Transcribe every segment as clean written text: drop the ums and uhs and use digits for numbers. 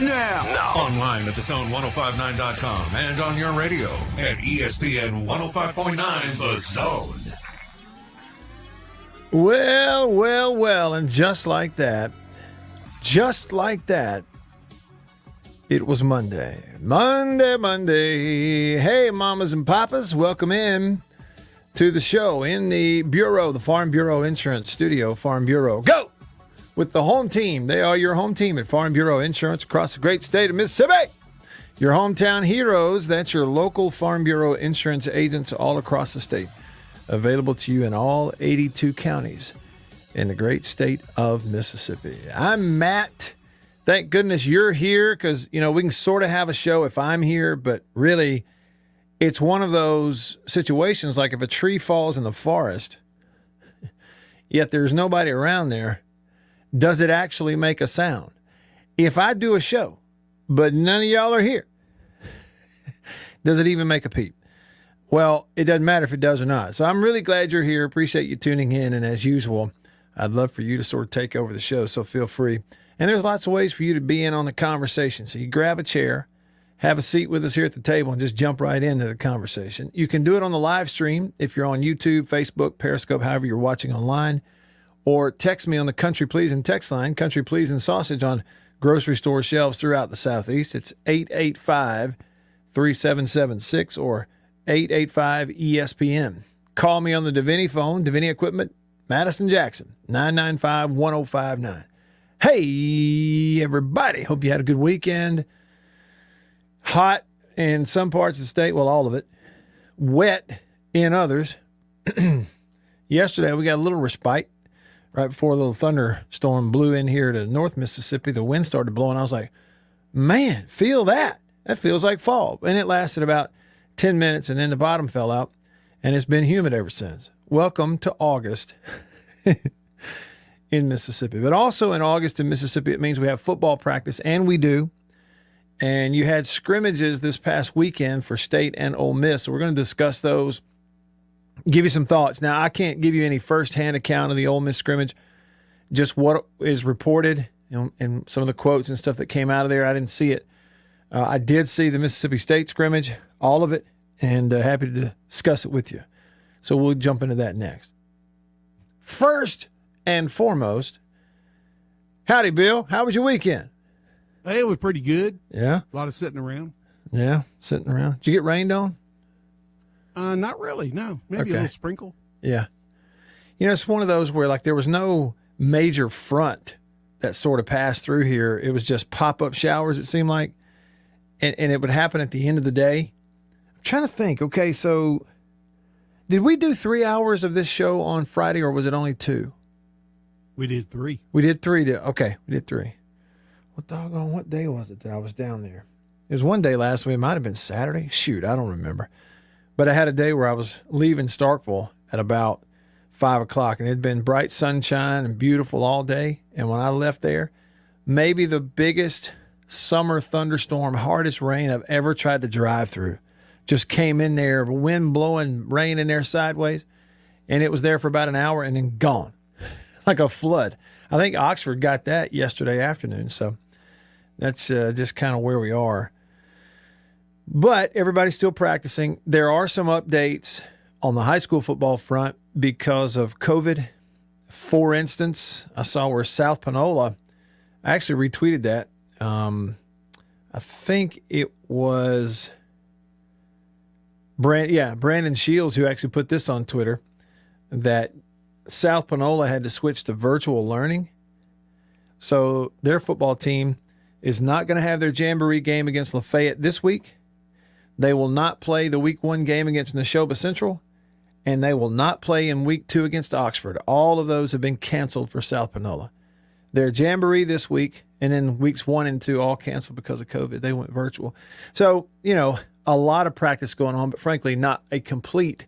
now. Online at thezone1059.com and on your radio at ESPN 105.9 The Zone. Well, and just like that, it was Monday. Monday. Hey, mamas and papas, welcome in to the show in the Bureau, the Farm Bureau Insurance Studio. Farm Bureau, go! With the home team. They are your home team at Farm Bureau Insurance across the great state of Mississippi. Your hometown heroes, that's your local Farm Bureau insurance agents all across the state. Available to you in all 82 counties in the great state of Mississippi. I'm Matt. Thank goodness you're here because, we can sort of have a show if I'm here, but really it's one of those situations like if a tree falls in the forest, yet there's nobody around there, does it actually make a sound? If I do a show, but none of y'all are here, does it even make a peep? Well, it doesn't matter if it does or not. So I'm really glad you're here. Appreciate you tuning in. And as usual, I'd love for you to sort of take over the show. So feel free. And there's lots of ways for you to be in on the conversation. So you grab a chair, have a seat with us here at the table, and just jump right into the conversation. You can do it on the live stream if you're on YouTube, Facebook, Periscope, however you're watching online. Or text me on the Country Pleasing text line, Country Pleasing Sausage on grocery store shelves throughout the Southeast. It's 885-3776 or 885-ESPN. Call me on the Davini phone, Davini Equipment, Madison Jackson, 995-1059. Hey, everybody. Hope you had a good weekend. Hot in some parts of the state, well, all of it. Wet in others. Yesterday, we got a little respite. Right before a little thunderstorm blew in here to North Mississippi, the wind started blowing. I was like, man, feel that. That feels like fall. And it lasted about 10 minutes, and then the bottom fell out, and it's been humid ever since. Welcome to August in Mississippi. But also in August in Mississippi, it means we have football practice, and we do. And you had scrimmages this past weekend for State and Ole Miss, so we're going to discuss those. Give you some thoughts. Now, I can't give you any firsthand account of the Ole Miss scrimmage, just what is reported and some of the quotes and stuff that came out of there. I didn't see it. I did see the Mississippi State scrimmage, all of it, and happy to discuss it with you. So we'll jump into that next. First and foremost, howdy, Bill. How was your weekend? Hey, it was pretty good. Yeah? A lot of sitting around. Yeah, sitting around. Did you get rained on? Not really, no. Maybe a little sprinkle. Yeah. It's one of those where, like, there was no major front that sort of passed through here. It was just pop-up showers, it seemed like. And it would happen at the end of the day. I'm trying to think. Okay, so did we do 3 hours of this show on Friday, or was it only 2? We did 3. We did 3. Okay, we did 3. What day was it that I was down there? It was one day last week. It might have been Saturday. Shoot, I don't remember. But I had a day where I was leaving Starkville at about 5 o'clock, and it had been bright sunshine and beautiful all day. And when I left there, maybe the biggest summer thunderstorm, hardest rain I've ever tried to drive through, just came in there, wind blowing, rain in there sideways, and it was there for about an hour and then gone, like a flood. I think Oxford got that yesterday afternoon, so that's just kind of where we are. But everybody's still practicing. There are some updates on the high school football front because of COVID. For instance, I saw where South Panola, I actually retweeted that. I think it was Brandon Shields who actually put this on Twitter, that South Panola had to switch to virtual learning. So their football team is not going to have their Jamboree game against Lafayette this week. They will not play the Week 1 game against Neshoba Central, and they will not play in Week 2 against Oxford. All of those have been canceled for South Panola. Their Jamboree this week, and then Weeks 1 and 2 all canceled because of COVID. They went virtual. So, a lot of practice going on, but frankly, not a complete,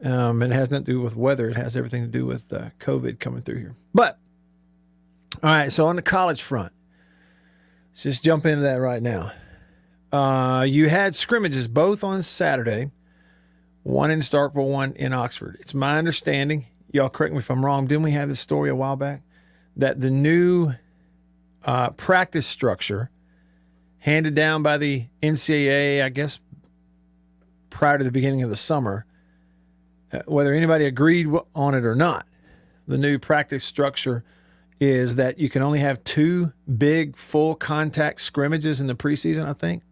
and it has nothing to do with weather. It has everything to do with COVID coming through here. But, all right, so on the college front, let's just jump into that right now. You had scrimmages both on Saturday, one in Starkville, one in Oxford. It's my understanding, y'all correct me if I'm wrong, didn't we have this story a while back, that the new practice structure handed down by the NCAA, I guess, prior to the beginning of the summer. Whether anybody agreed on it or not, the new practice structure is that you can only have 2 big full contact scrimmages in the preseason, I think.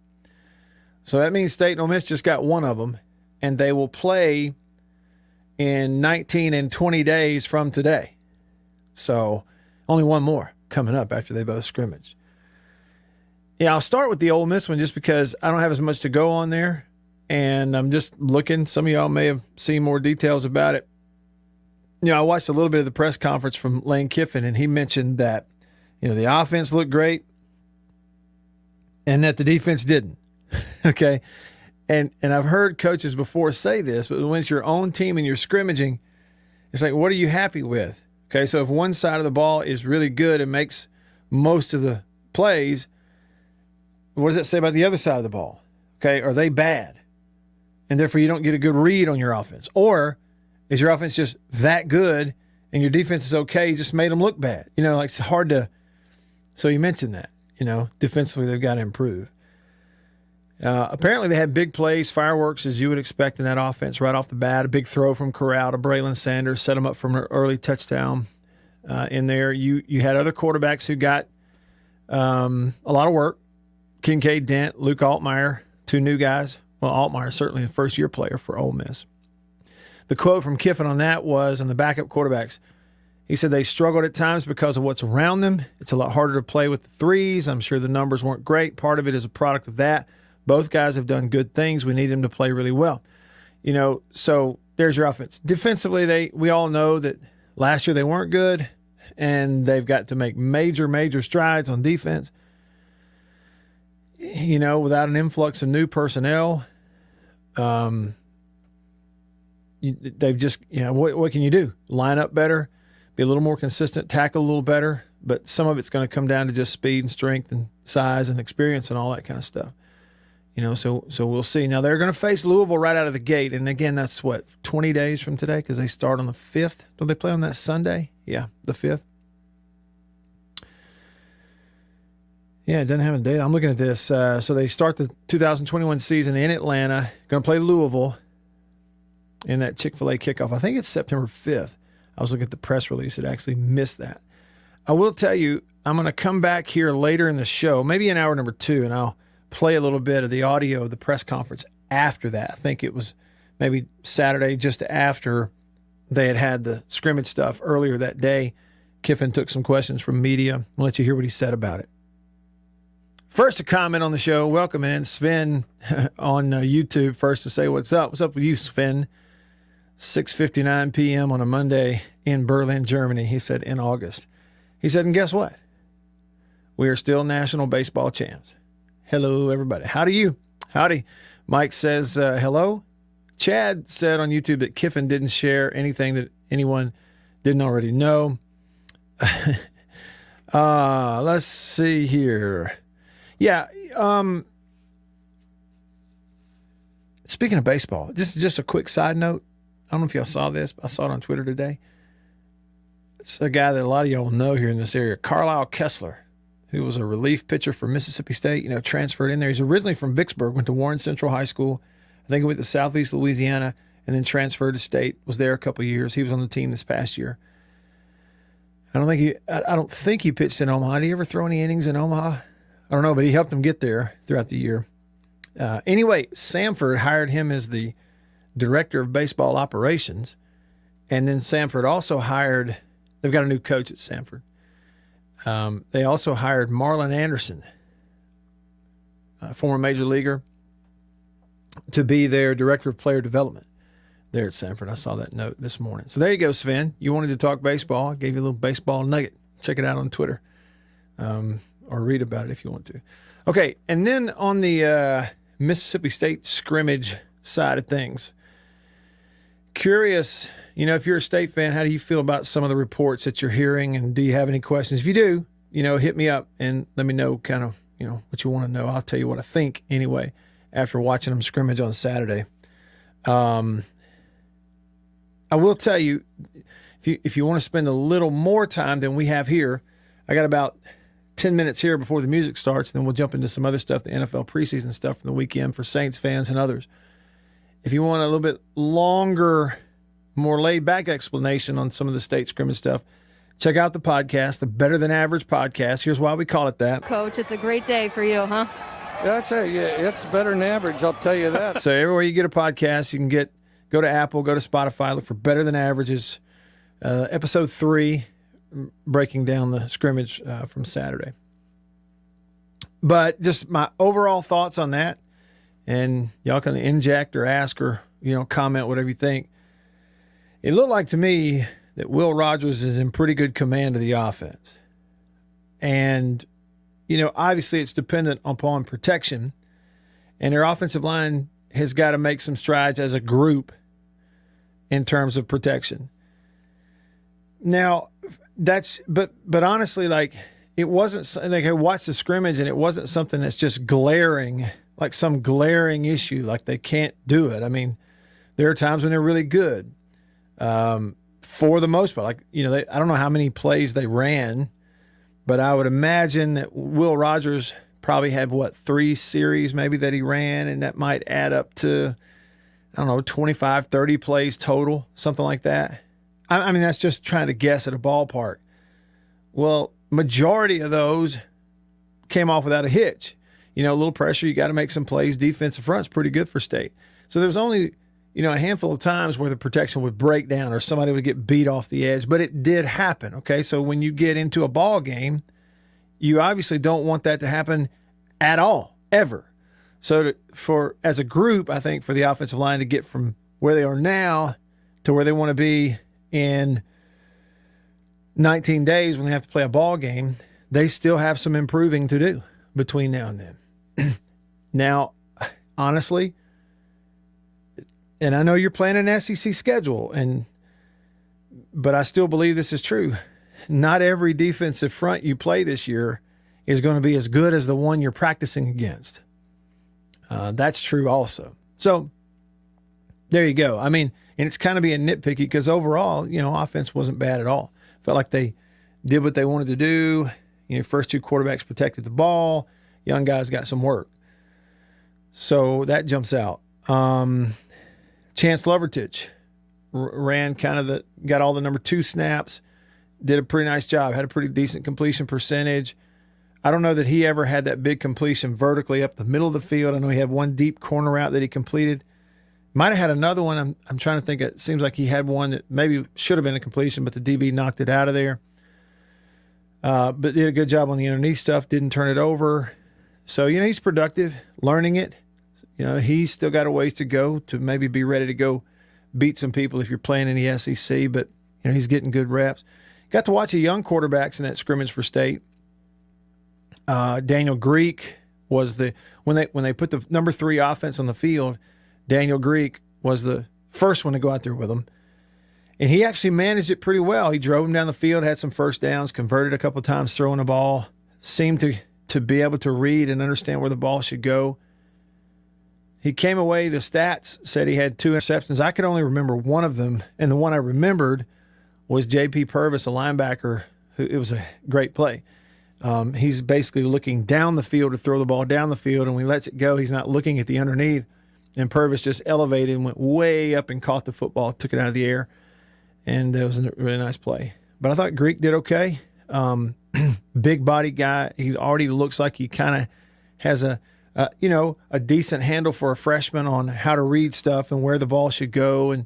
So that means State and Ole Miss just got one of them, and they will play in 19 and 20 days from today. So only one more coming up after they both scrimmage. Yeah, I'll start with the Ole Miss one just because I don't have as much to go on there, and I'm just looking. Some of y'all may have seen more details about it. I watched a little bit of the press conference from Lane Kiffin, and he mentioned that, the offense looked great and that the defense didn't. Okay. And I've heard coaches before say this, but when it's your own team and you're scrimmaging, it's like, what are you happy with? Okay. So if one side of the ball is really good and makes most of the plays, what does that say about the other side of the ball? Okay. Are they bad? And therefore you don't get a good read on your offense? Or is your offense just that good and your defense is okay? You just made them look bad. Like it's hard to. So you mentioned that, defensively they've got to improve. Apparently they had big plays, fireworks as you would expect in that offense right off the bat. A big throw from Corral to Braylon Sanders, set them up for an early touchdown in there. You had other quarterbacks who got a lot of work. Kincaid Dent, Luke Altmaier, 2 new guys. Well, Altmaier certainly a first-year player for Ole Miss. The quote from Kiffin on that was, on the backup quarterbacks, he said they struggled at times because of what's around them. It's a lot harder to play with the threes. I'm sure the numbers weren't great. Part of it is a product of that. Both guys have done good things. We need them to play really well. So there's your offense. Defensively, we all know that last year they weren't good, and they've got to make major, major strides on defense. Without an influx of new personnel, they've just, what can you do? Line up better, be a little more consistent, tackle a little better, but some of it's going to come down to just speed and strength and size and experience and all that kind of stuff. So we'll see. Now they're going to face Louisville right out of the gate, and again, that's 20 days from today because they start on the 5th. Don't they play on that Sunday? Yeah, the 5th. Yeah, it doesn't have a date. I'm looking at this. So they start the 2021 season in Atlanta. Going to play Louisville in that Chick-fil-A kickoff. I think it's September 5th. I was looking at the press release. It actually missed that. I will tell you, I'm going to come back here later in the show, maybe in hour number 2, and I'll play a little bit of the audio of the press conference after that. I think it was maybe Saturday just after they had the scrimmage stuff earlier that day. Kiffin took some questions from media. I'll let you hear what he said about it. First, a comment on the show. Welcome in. Sven on YouTube first to say what's up. What's up with you, Sven? 6:59 p.m. on a Monday in Berlin, Germany. He said in August. He said, and guess what? We are still national baseball champs. Hello, everybody. Howdy you. Howdy. Mike says hello. Chad said on YouTube that Kiffin didn't share anything that anyone didn't already know. Let's see here. Yeah. Speaking of baseball, this is just a quick side note. I don't know if y'all saw this, but I saw it on Twitter today. It's a guy that a lot of y'all know here in this area, Carlisle Kessler, who was a relief pitcher for Mississippi State, transferred in there. He's originally from Vicksburg, went to Warren Central High School. I think he went to Southeast Louisiana and then transferred to State, was there a couple of years. He was on the team this past year. I don't think he pitched in Omaha. Did he ever throw any innings in Omaha? I don't know, but he helped him get there throughout the year. Anyway, Samford hired him as the director of baseball operations. And then Samford also hired, they've got a new coach at Samford. They also hired Marlon Anderson, a former major leaguer, to be their director of player development there at Samford. I saw that note this morning. So there you go, Sven. You wanted to talk baseball. I gave you a little baseball nugget. Check it out on Twitter, or read about it if you want to. Okay, and then on the Mississippi State scrimmage side of things, curious, if you're a State fan, how do you feel about some of the reports that you're hearing, and do you have any questions? If you do, hit me up and let me know kind of, what you want to know. I'll tell you what I think anyway after watching them scrimmage on Saturday. I will tell you, if you want to spend a little more time than we have here, I got about 10 minutes here before the music starts, and then we'll jump into some other stuff, the NFL preseason stuff from the weekend for Saints fans and others. If you want a little bit longer, more laid-back explanation on some of the state scrimmage stuff, check out the podcast, the Better Than Average podcast. Here's why we call it that. Coach, it's a great day for you, huh? Yeah, I tell you, it's better than average, I'll tell you that. So everywhere you get a podcast, you can go to Apple, go to Spotify, look for Better Than Averages, episode 3, breaking down the scrimmage from Saturday. But just my overall thoughts on that, and y'all can inject or ask or, comment whatever you think. It looked like to me that Will Rogers is in pretty good command of the offense. And, obviously it's dependent upon protection, and their offensive line has got to make some strides as a group in terms of protection. Now, but honestly, like, it wasn't like I watched the scrimmage and it wasn't something that's just glaring, like some glaring issue, like they can't do it. I mean, there are times when they're really good. For the most part, like, I don't know how many plays they ran, but I would imagine that Will Rogers probably had 3 series maybe that he ran, and that might add up to, 25, 30 plays total, something like that. I mean, that's just trying to guess at a ballpark. Well, majority of those came off without a hitch. A little pressure, you got to make some plays. Defensive front's pretty good for state. So there was only, a handful of times where the protection would break down or somebody would get beat off the edge, but it did happen, okay? So when you get into a ball game, you obviously don't want that to happen at all, ever. So as a group, I think for the offensive line to get from where they are now to where they want to be in 19 days when they have to play a ball game, they still have some improving to do between now and then. Now, honestly, and I know you're playing an SEC schedule, but I still believe this is true. Not every defensive front you play this year is going to be as good as the one you're practicing against. That's true also. So there you go. I mean, and it's kind of being nitpicky because overall, offense wasn't bad at all. Felt like they did what they wanted to do. First 2 quarterbacks protected the ball. Young guys got some work. So that jumps out. Chance Lovertich ran got all the number 2 snaps, did a pretty nice job, had a pretty decent completion percentage. I don't know that he ever had that big completion vertically up the middle of the field. I know he had one deep corner route that he completed. Might have had another one. I'm trying to think. It seems like he had one that maybe should have been a completion, but the DB knocked it out of there. But did a good job on the underneath stuff, didn't turn it over. So, he's productive, learning it. He's still got a ways to go to maybe be ready to go beat some people if you're playing in the SEC, but, he's getting good reps. Got to watch the young quarterbacks in that scrimmage for state. Daniel Greek was when they put the number 3 offense on the field, Daniel Greek was the first one to go out there with them. And he actually managed it pretty well. He drove them down the field, had some first downs, converted a couple of times throwing the ball, seemed to be able to read and understand where the ball should go. He came away, the stats said he had 2 interceptions. I could only remember one of them, and the one I remembered was J.P. Purvis, a linebacker, it was a great play. He's basically looking down the field to throw the ball down the field, and when he lets it go, he's not looking at the underneath. And Purvis just elevated and went way up and caught the football, took it out of the air, and it was a really nice play. But I thought Greek did okay. Big body guy. He already looks like he kind of has a decent handle for a freshman on how to read stuff and where the ball should go. And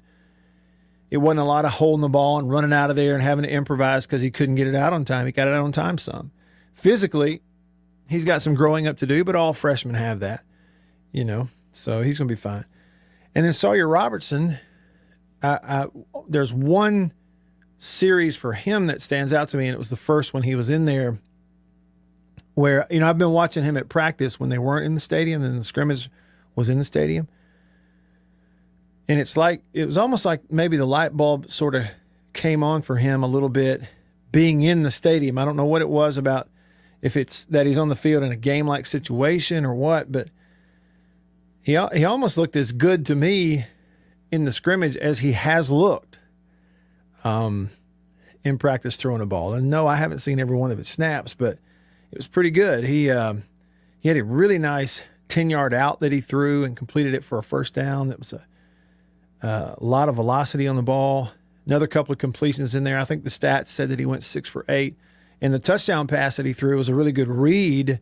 it wasn't a lot of holding the ball and running out of there and having to improvise because he couldn't get it out on time. He got it out on time some. Physically, he's got some growing up to do, but all freshmen have that, so he's going to be fine. And then Sawyer Robertson, there's one series for him that stands out to me, and it was the first one he was in there where, I've been watching him at practice when they weren't in the stadium and the scrimmage was in the stadium. And it was almost like maybe the light bulb sort of came on for him a little bit being in the stadium. I don't know what it was about, if it's that he's on the field in a game-like situation or what, but he almost looked as good to me in the scrimmage as he has looked in practice throwing a ball. And no, I haven't seen every one of his snaps, but it was pretty good. He had a really nice 10-yard out that he threw and completed it for a first down. That was a lot of velocity on the ball. Another couple of completions in there. I think the stats said that he went 6 for 8. And the touchdown pass that he threw was a really good read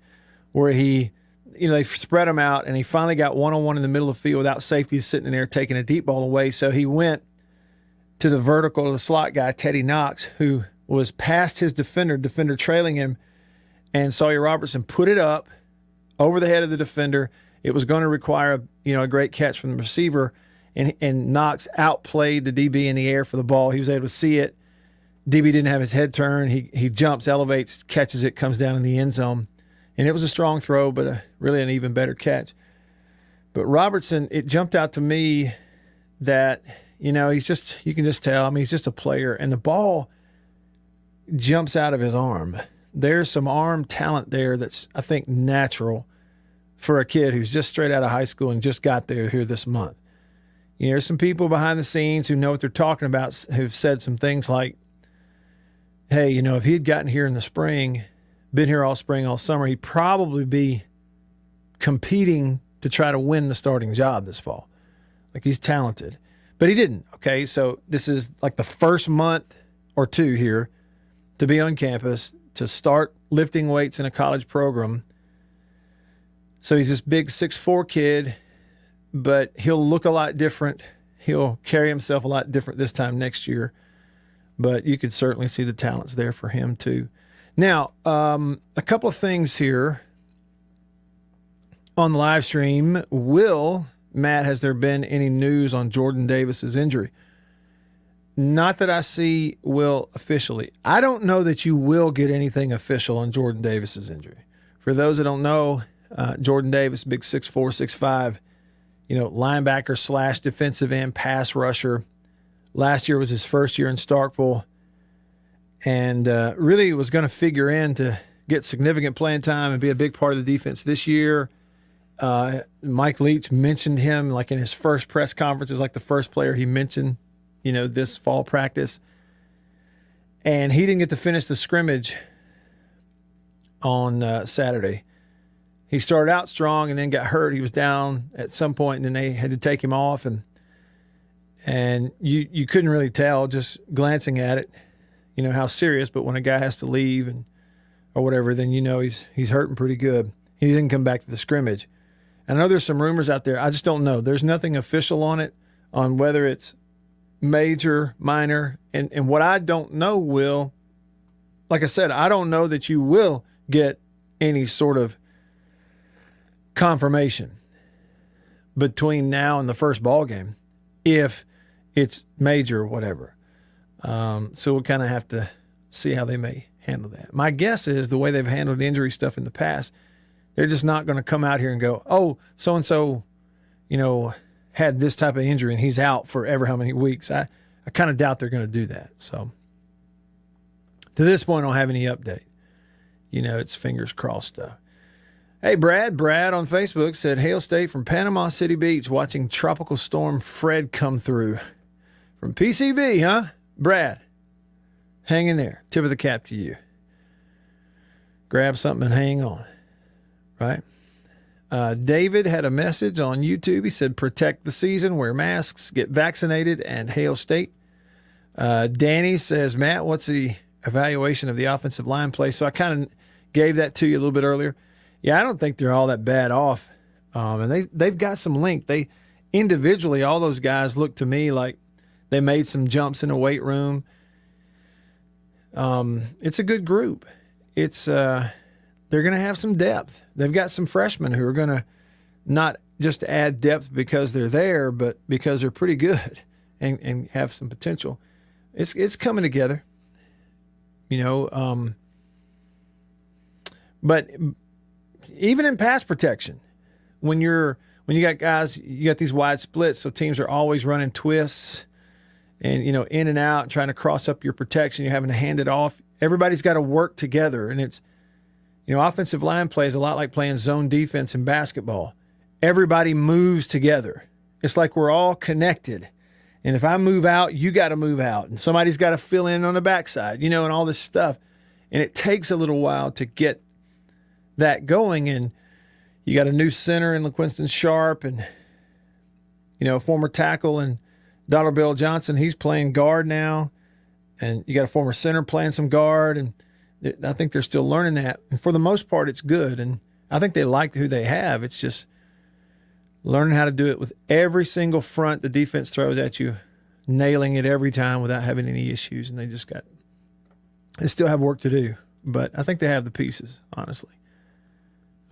where he, they spread him out and he finally got one-on-one in the middle of the field without safeties sitting in there taking a deep ball away. So he went to the vertical of the slot guy, Teddy Knox, who was past his defender trailing him, and Sawyer Robertson put it up over the head of the defender. It was going to require a great catch from the receiver, and Knox outplayed the DB in the air for the ball. He was able to see it. DB didn't have his head turned. He jumps, elevates, catches it, comes down in the end zone. And it was a strong throw, but really an even better catch. But Robertson, it jumped out to me that, you can just tell, he's just a player. And the ball jumps out of his arm. There's some arm talent there that's, I think, natural for a kid who's just straight out of high school and just got there here this month. There's some people behind the scenes who know what they're talking about who've said some things like, hey, if he had gotten here in the spring, been here all spring, all summer, he'd probably be competing to try to win the starting job this fall. Like, he's talented. But he didn't, okay? So this is like the first month or two here to be on campus, to start lifting weights in a college program. So he's this big 6'4" kid, but he'll look a lot different. He'll carry himself a lot different this time next year. But you could certainly see the talents there for him too. Now, a couple of things here on the live stream. Matt, has there been any news on Jordan Davis's injury? Not that I see, Will, officially. I don't know that you will get anything official on Jordan Davis's injury. For those that don't know, Jordan Davis, big 6'4", 6'5", linebacker / defensive end pass rusher. Last year was his first year in Starkville, and really was going to figure in to get significant playing time and be a big part of the defense this year. Mike Leach mentioned him like in his first press conference as like the first player he mentioned, this fall practice. And he didn't get to finish the scrimmage on Saturday. He started out strong and then got hurt. He was down at some point, and then they had to take him off, and you couldn't really tell just glancing at it, how serious. But when a guy has to leave or whatever, then he's hurting pretty good. He didn't come back to the scrimmage. I know there's some rumors out there. I just don't know. There's nothing official on it, on whether it's major, minor. And what I don't know, Will, like I said, I don't know that you will get any sort of confirmation between now and the first ball game if it's major or whatever. So we'll kind of have to see how they may handle that. My guess is the way they've handled injury stuff in the past, they're just not going to come out here and go, oh, so-and-so, had this type of injury and he's out for ever how many weeks. I kind of doubt they're going to do that. So to this point, I don't have any update. It's fingers crossed stuff. Hey, Brad on Facebook said, Hail State from Panama City Beach, watching Tropical Storm Fred come through. From PCB, huh? Brad, hang in there. Tip of the cap to you. Grab something and hang on. Right? David had a message on YouTube. He said, protect the season, wear masks, get vaccinated, and Hail State. Danny says, Matt, what's the evaluation of the offensive line play? So I kind of gave that to you a little bit earlier. Yeah, I don't think they're all that bad off. And they've got some length. They individually, all those guys look to me like they made some jumps in a weight room. It's a good group. They're going to have some depth. They've got some freshmen who are going to not just add depth because they're there, but because they're pretty good and have some potential. It's coming together, but even in pass protection, when you got guys, you got these wide splits, so teams are always running twists and, in and out, trying to cross up your protection. You're having to hand it off. Everybody's got to work together, and it's, offensive line play is a lot like playing zone defense in basketball. Everybody moves together. It's like we're all connected. And if I move out, you got to move out. And somebody's got to fill in on the backside, and all this stuff. And it takes a little while to get that going, and you got a new center in LaQuinston Sharp, and former tackle and Donald Bill Johnson. He's playing guard now, and you got a former center playing some guard, and I think they're still learning that. And for the most part, it's good, and I think they like who they have. It's just learning how to do it with every single front the defense throws at you, nailing it every time without having any issues. And they still have work to do, but I think they have the pieces, honestly.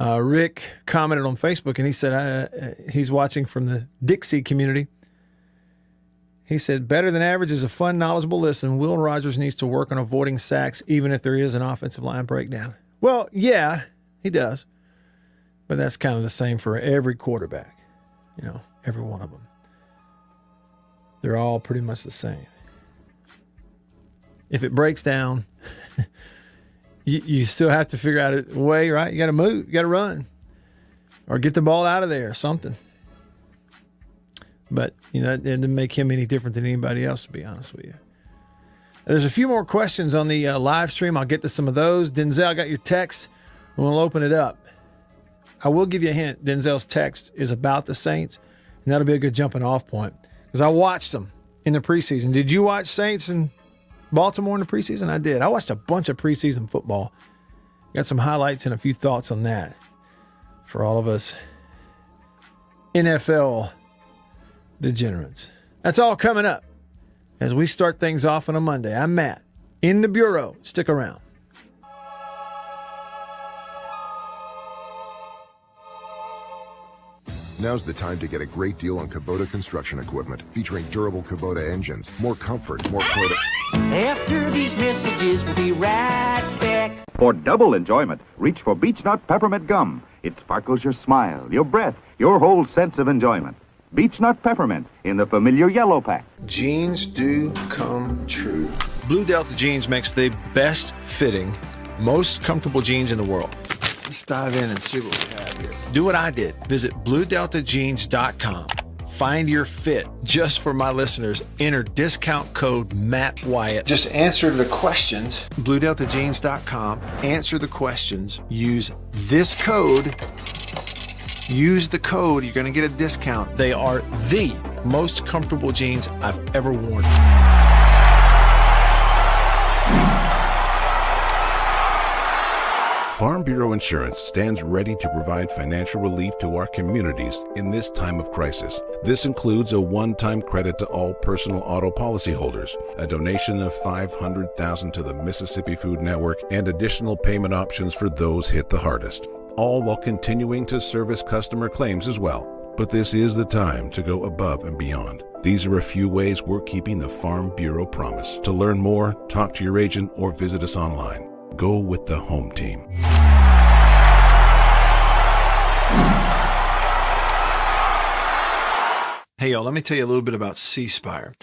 Rick commented on Facebook, and he said he's watching from the Dixie community. He said, better than average is a fun, knowledgeable listen. Will Rogers needs to work on avoiding sacks, even if there is an offensive line breakdown. Well, yeah, he does. But that's kind of the same for every quarterback. Every one of them. They're all pretty much the same. If it breaks down, you still have to figure out a way, right? You got to move. You got to run. Or get the ball out of there or something. But, it didn't make him any different than anybody else, to be honest with you. There's a few more questions on the live stream. I'll get to some of those. Denzel, I got your text. We'll open it up. I will give you a hint. Denzel's text is about the Saints, and that'll be a good jumping off point because I watched them in the preseason. Did you watch Saints and Baltimore in the preseason? I did. I watched a bunch of preseason football. Got some highlights and a few thoughts on that for all of us NFL degenerates. That's all coming up as we start things off on a Monday. I'm Matt in the Bureau. Stick around. Now's the time to get a great deal on Kubota construction equipment, featuring durable Kubota engines, more comfort, more product. After these messages, we'll be right back. For double enjoyment, reach for Beech Nut Peppermint Gum. It sparkles your smile, your breath, your whole sense of enjoyment. Beech Nut Peppermint in the familiar yellow pack. Jeans do come true. Blue Delta Jeans makes the best fitting, most comfortable jeans in the world. Let's dive in and see what we have here. Do what I did. Visit BlueDeltaJeans.com. Find your fit. Just for my listeners, enter discount code Matt Wyatt. Just answer the questions. BlueDeltaJeans.com. Answer the questions. Use this code. Use the code. You're going to get a discount. They are the most comfortable jeans I've ever worn. Farm Bureau Insurance stands ready to provide financial relief to our communities in this time of crisis. This includes a one-time credit to all personal auto policyholders, a donation of $500,000 to the Mississippi Food Network, and additional payment options for those hit the hardest, all while continuing to service customer claims as well. But this is the time to go above and beyond. These are a few ways we're keeping the Farm Bureau promise. To learn more, talk to your agent or visit us online. Go with the home team. Hey, y'all, let me tell you a little bit about C Spire.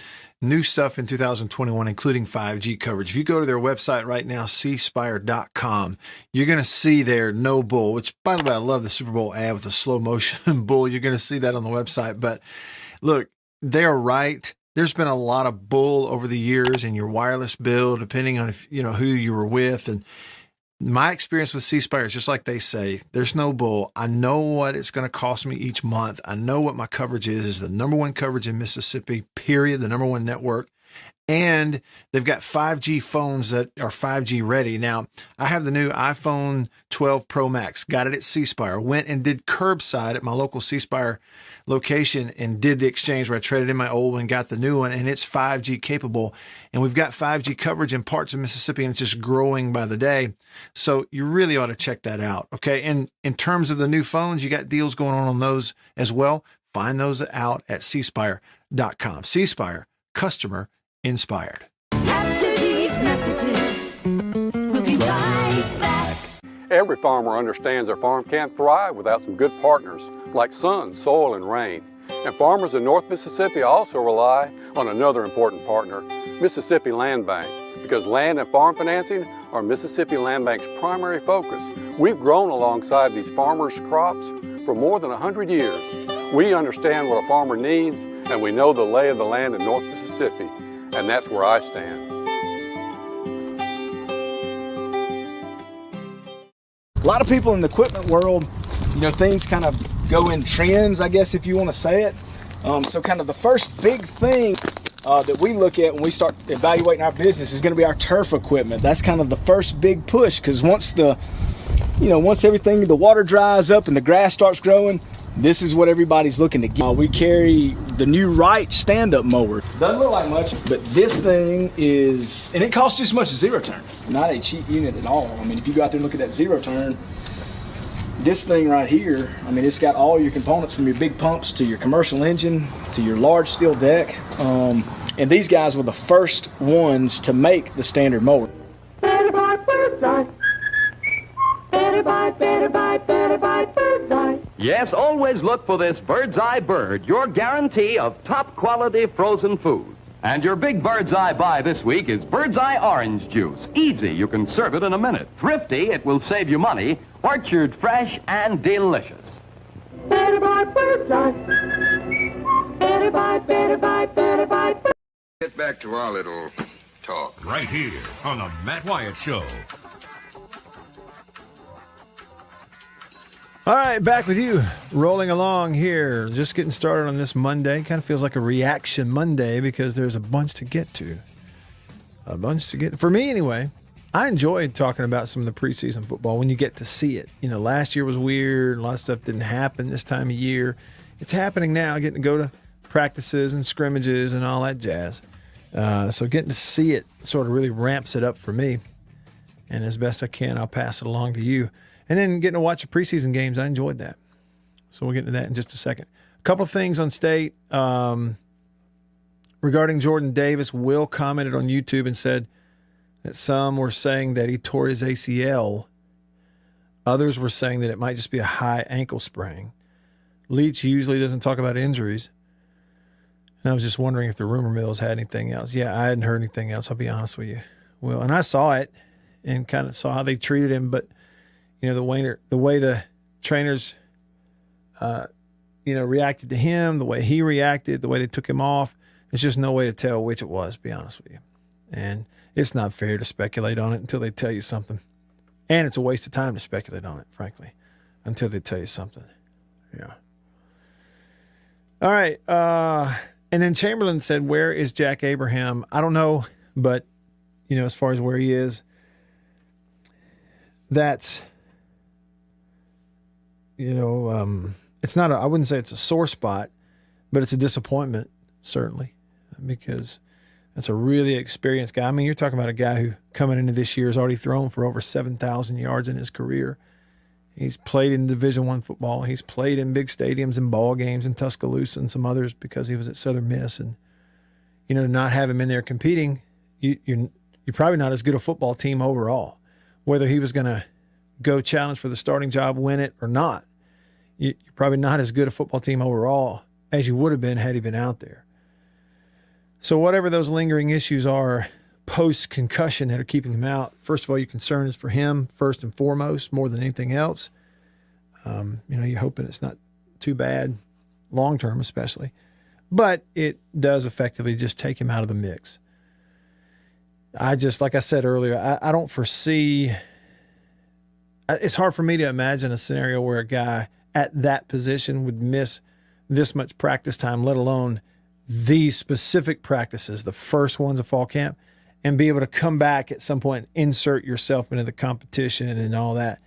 New stuff in 2021, including 5G coverage. If you go to their website right now, cspire.com, you're going to see their no bull, which, by the way, I love the Super Bowl ad with the slow motion bull. You're going to see that on the website. But look, they're right. There's been a lot of bull over the years in your wireless bill, depending on if who you were with. And my experience with C Spire is just like they say, there's no bull. I know what it's going to cost me each month. I know what my coverage is the number one coverage in Mississippi, period, the number one network. And they've got 5G phones that are 5G ready. Now, I have the new iPhone 12 Pro Max, got it at C Spire, went and did curbside at my local C Spire location and did the exchange where I traded in my old one, got the new one, and it's 5G capable. And we've got 5G coverage in parts of Mississippi, and it's just growing by the day. So you really ought to check that out, okay? And in terms of the new phones, you got deals going on those as well. Find those out at cspire.com. C Spire, customer inspired. After these messages, we'll be right back. Every farmer understands their farm can't thrive without some good partners like sun, soil, and rain. And farmers in North Mississippi also rely on another important partner, Mississippi Land Bank, because land and farm financing are Mississippi Land Bank's primary focus. We've grown alongside these farmers' crops for more than 100 years. We understand what a farmer needs, and we know the lay of the land in North Mississippi, and that's where I stand. lot of people in the equipment world, you know, things kind of go in trends, I guess, if you want to say it. So kind of the first big thing that we look at when we start evaluating our business is going to be our turf equipment. That's kind of the first big push, because once everything, the water dries up and the grass starts growing, this is what everybody's looking to get. We carry the new REAX stand-up mower. Doesn't look like much, but this thing is, and it costs just as much as zero turn. Not a cheap unit at all. I mean, if you go out there and look at that zero turn, this thing right here, I mean, it's got all your components from your big pumps to your commercial engine to your large steel deck. And these guys were the first ones to make the standard mower. Better buy bird's eye. Better buy bird's eye. Yes, always look for this Bird's Eye Bird, your guarantee of top quality frozen food. And your big Bird's Eye buy this week is Bird's Eye Orange Juice. Easy, you can serve it in a minute. Thrifty, it will save you money. Orchard fresh and delicious. Better buy bird's eye. Better buy bird's. Get back to our little talk. Right here on the Matt Wyatt Show. All right, back with you. Rolling along here. Just getting started on this Monday. Kind of feels like a reaction Monday because there's a bunch to get to. For me, anyway. I enjoyed talking about some of the preseason football when you get to see it. You know, last year was weird. A lot of stuff didn't happen this time of year. It's happening now, getting to go to practices and scrimmages and all that jazz. So getting to see it sort of really ramps it up for me. And as best I can, I'll pass it along to you. And then getting to watch the preseason games, I enjoyed that. So we'll get into that in just a second. A couple of things on state. Regarding Jordan Davis, Will commented on YouTube and said that some were saying that he tore his ACL. Others were saying that it might just be a high ankle sprain. Leach usually doesn't talk about injuries. And I was just wondering if the rumor mills had anything else. Yeah, I hadn't heard anything else, I'll be honest with you. Well, and I saw it and kind of saw how they treated him, but you know, the way the trainers, reacted to him, the way he reacted, the way they took him off, there's just no way to tell which it was, to be honest with you. And it's not fair to speculate on it until they tell you something. And it's a waste of time to speculate on it, frankly, until they tell you something. Yeah. All right. And then Chamberlain said, where is Jack Abraham? I don't know, but, as far as where he is, that's, it's not I wouldn't say it's a sore spot, but it's a disappointment, certainly, because that's a really experienced guy. I mean, you're talking about a guy who coming into this year has already thrown for over 7,000 yards in his career. He's played in Division I football. He's played in big stadiums and ball games in Tuscaloosa and some others because he was at Southern Miss. And, to not have him in there competing, you're probably not as good a football team overall. Whether he was going to go challenge for the starting job, win it or not, you're probably not as good a football team overall as you would have been had he been out there. So whatever those lingering issues are post-concussion that are keeping him out, first of all, your concern is for him first and foremost, more than anything else. You're hoping it's not too bad, long-term especially. But it does effectively just take him out of the mix. Like I said earlier, I don't foresee, it's hard for me to imagine a scenario where a guy at that position would miss this much practice time, let alone these specific practices, the first ones of fall camp, and be able to come back at some point and insert yourself into the competition and all that.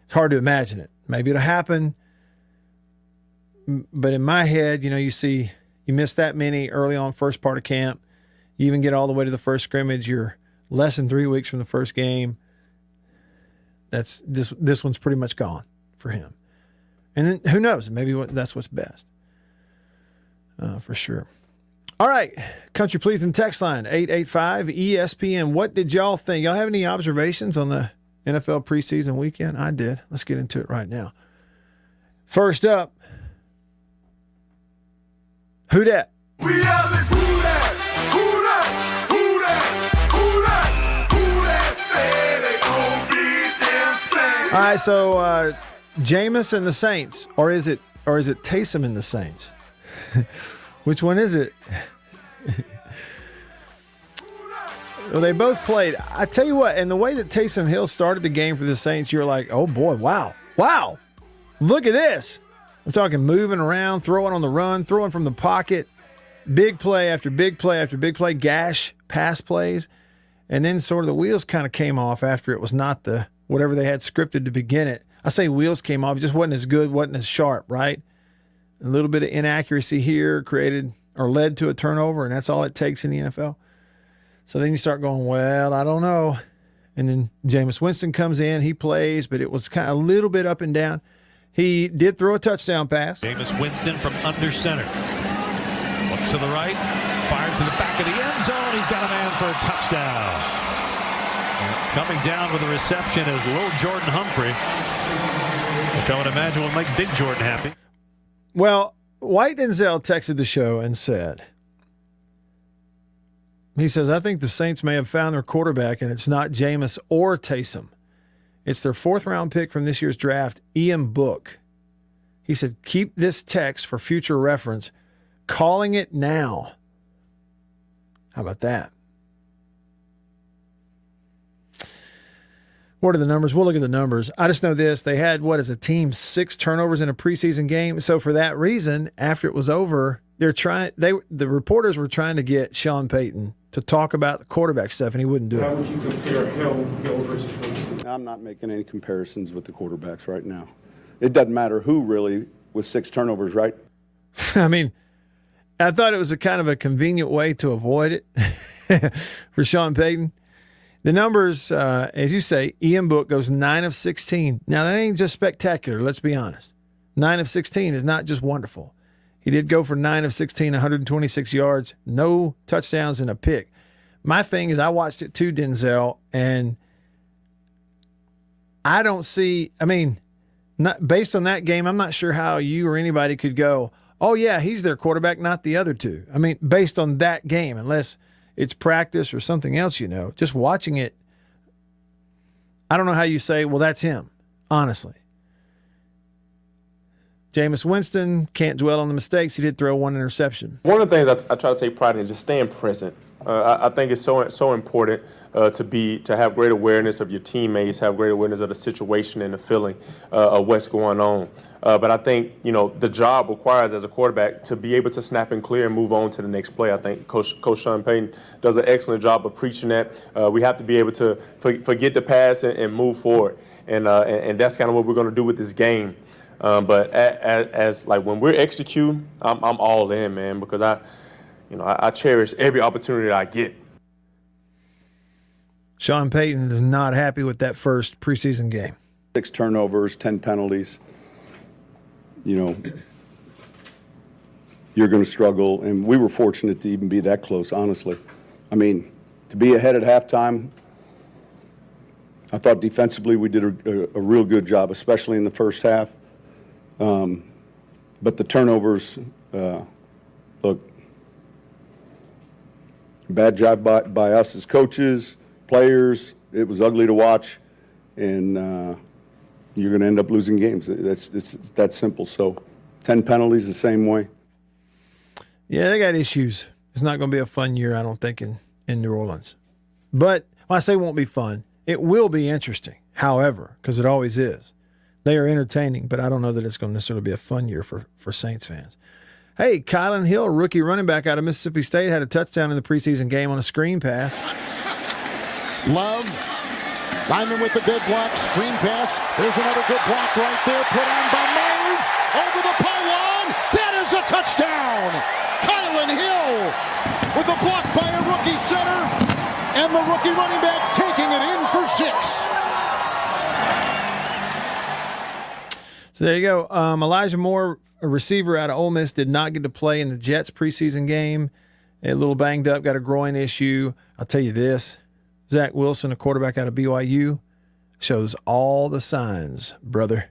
It's hard to imagine it. Maybe it'll happen, but in my head, you miss that many early on first part of camp. You even get all the way to the first scrimmage. You're less than 3 weeks from the first game. This one's pretty much gone for him. And then who knows? Maybe that's what's best. For sure. All right. Country Pleasing text line 885-ESPN. What did y'all think? Y'all have any observations on the NFL preseason weekend? I did. Let's get into it right now. First up, who dat? We have it. Who that? Who that? Who that? Who that? Who that say they gon' beat them Saints? All right, so Jameis and the Saints, or is it Taysom and the Saints? Which one is it? Well, they both played. I tell you what, and the way that Taysom Hill started the game for the Saints, you're like, oh boy, wow, look at this. I'm talking moving around, throwing on the run, throwing from the pocket, big play after big play after big play, gash pass plays, and then sort of the wheels kind of came off after it was not the whatever they had scripted to begin it. I say wheels came off, it just wasn't as good, wasn't as sharp, right? A little bit of inaccuracy here created or led to a turnover, and that's all it takes in the NFL. So then you start going, well, I don't know. And then Jameis Winston comes in. He plays, but it was kind of a little bit up and down. He did throw a touchdown pass. Jameis Winston from under center. Looks to the right. Fires to the back of the end zone. He's got a man for a touchdown. And coming down with a reception is little Jordan Humphrey, which I would imagine will make big Jordan happy. Well, White Denzel texted the show and said, he says, I think the Saints may have found their quarterback, and it's not Jameis or Taysom. It's their 4th-round pick from this year's draft, Ian Book. He said, keep this text for future reference. Calling it now. How about that? What are the numbers? We'll look at the numbers. I just know this. They had, a team 6 turnovers in a preseason game. So for that reason, after it was over, the reporters were trying to get Sean Payton to talk about the quarterback stuff, and he wouldn't do it. How would you compare Hill versus Winston? I'm not making any comparisons with the quarterbacks right now. It doesn't matter who really with 6 turnovers, right? I mean, I thought it was a kind of a convenient way to avoid it for Sean Payton. The numbers, as you say, Ian Book goes 9 of 16. Now, that ain't just spectacular, let's be honest. 9 of 16 is not just wonderful. He did go for 9 of 16, 126 yards, no touchdowns and a pick. My thing is I watched it too, Denzel, and I don't see, not based on that game, I'm not sure how you or anybody could go, oh, yeah, he's their quarterback, not the other two. Based on that game, unless it's practice or something else, just watching it, I don't know how you say, well, that's him, honestly. Jameis Winston, can't dwell on the mistakes. He did throw 1 interception. One of the things I try to take pride in is just staying present. I think it's so important to have great awareness of your teammates, have great awareness of the situation and the feeling of what's going on. But I think, the job requires as a quarterback to be able to snap and clear and move on to the next play. I think Coach Sean Payton does an excellent job of preaching that. We have to be able to forget the past and move forward. And that's kind of what we're going to do with this game. But as when we're executing, I'm all in, man, because I cherish every opportunity that I get. Sean Payton is not happy with that first preseason game. 6 turnovers, 10 penalties. You're going to struggle, and we were fortunate to even be that close, honestly. To be ahead at halftime, I thought defensively we did a real good job, especially in the first half. But the turnovers, look, bad job by us as coaches, players. It was ugly to watch, and you're going to end up losing games. It's that simple. So 10 penalties the same way. Yeah, they got issues. It's not going to be a fun year, I don't think, in New Orleans. But when I say won't be fun, it will be interesting, however, because it always is. They are entertaining, but I don't know that it's going to necessarily be a fun year for Saints fans. Hey, Kylan Hill, rookie running back out of Mississippi State, had a touchdown in the preseason game on a screen pass. Love, lineman with the good block, screen pass. There's another good block right there, put on by Myers, over the pylon. That is a touchdown! Kylan Hill with a block by a rookie center, and the rookie running back taking it in for 6. So there you go. Elijah Moore, a receiver out of Ole Miss, did not get to play in the Jets preseason game. A little banged up, got a groin issue. I'll tell you this. Zach Wilson, a quarterback out of BYU, shows all the signs, brother.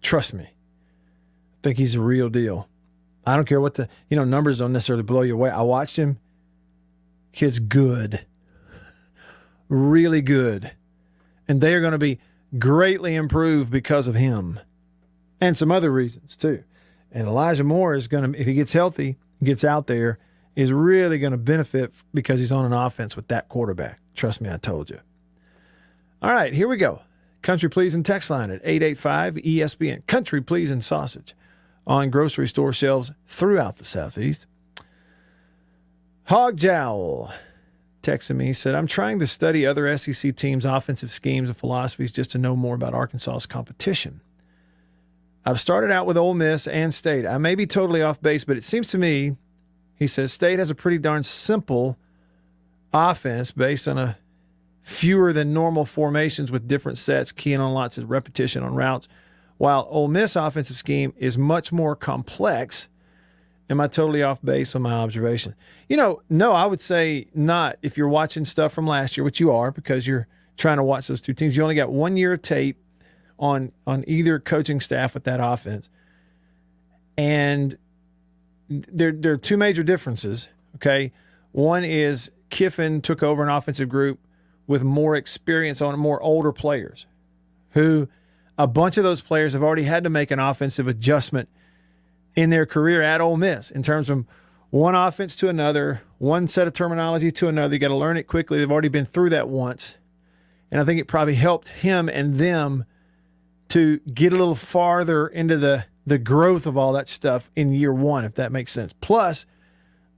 Trust me. I think he's a real deal. I don't care what numbers don't necessarily blow you away. I watched him. Kid's good. Really good. And they are going to be greatly improved because of him. And some other reasons, too. And Elijah Moore is going to, if he gets healthy, gets out there, is really going to benefit because he's on an offense with that quarterback. Trust me, I told you. All right, here we go. Country Pleasing text line at 885-ESPN. Country Pleasing sausage on grocery store shelves throughout the Southeast. Hog Jowl texted me. He said, I'm trying to study other SEC teams' offensive schemes and philosophies just to know more about Arkansas's competition. I've started out with Ole Miss and State. I may be totally off base, but it seems to me, he says, State has a pretty darn simple offense based on a fewer than normal formations with different sets, keying on lots of repetition on routes, while Ole Miss offensive scheme is much more complex. Am I totally off base on my observation? No, I would say not. If you're watching stuff from last year, which you are because you're trying to watch those two teams, you only got 1 year of tape on either coaching staff with that offense. And there are two major differences, okay? One is Kiffin took over an offensive group with more experience on more older players who a bunch of those players have already had to make an offensive adjustment in their career at Ole Miss in terms of one offense to another, one set of terminology to another. You got to learn it quickly. They've already been through that once. And I think it probably helped him and them to get a little farther into the growth of all that stuff in year one, if that makes sense. Plus,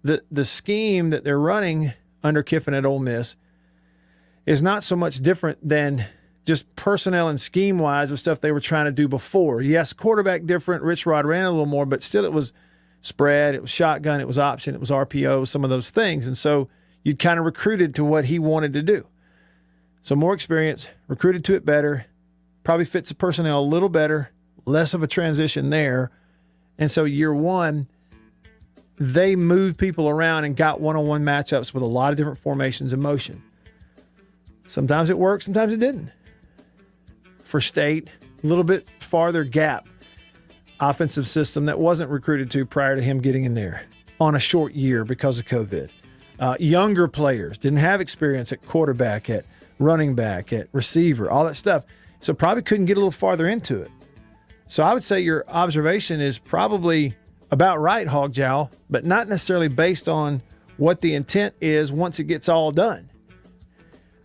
the scheme that they're running under Kiffin at Ole Miss is not so much different than just personnel and scheme-wise of stuff they were trying to do before. Yes, quarterback different. Rich Rod ran a little more, but still it was spread, it was shotgun, it was option, it was RPO, some of those things. And so you kind of recruited to what he wanted to do. So more experience, recruited to it better, probably fits the personnel a little better, less of a transition there. And so year one, they moved people around and got one-on-one matchups with a lot of different formations in motion. Sometimes it worked, sometimes it didn't. For State, a little bit farther gap offensive system that wasn't recruited to prior to him getting in there on a short year because of COVID. Younger players didn't have experience at quarterback, at running back, at receiver, all that stuff. So probably couldn't get a little farther into it. So I would say your observation is probably about right, Hog Jowl, but not necessarily based on what the intent is once it gets all done.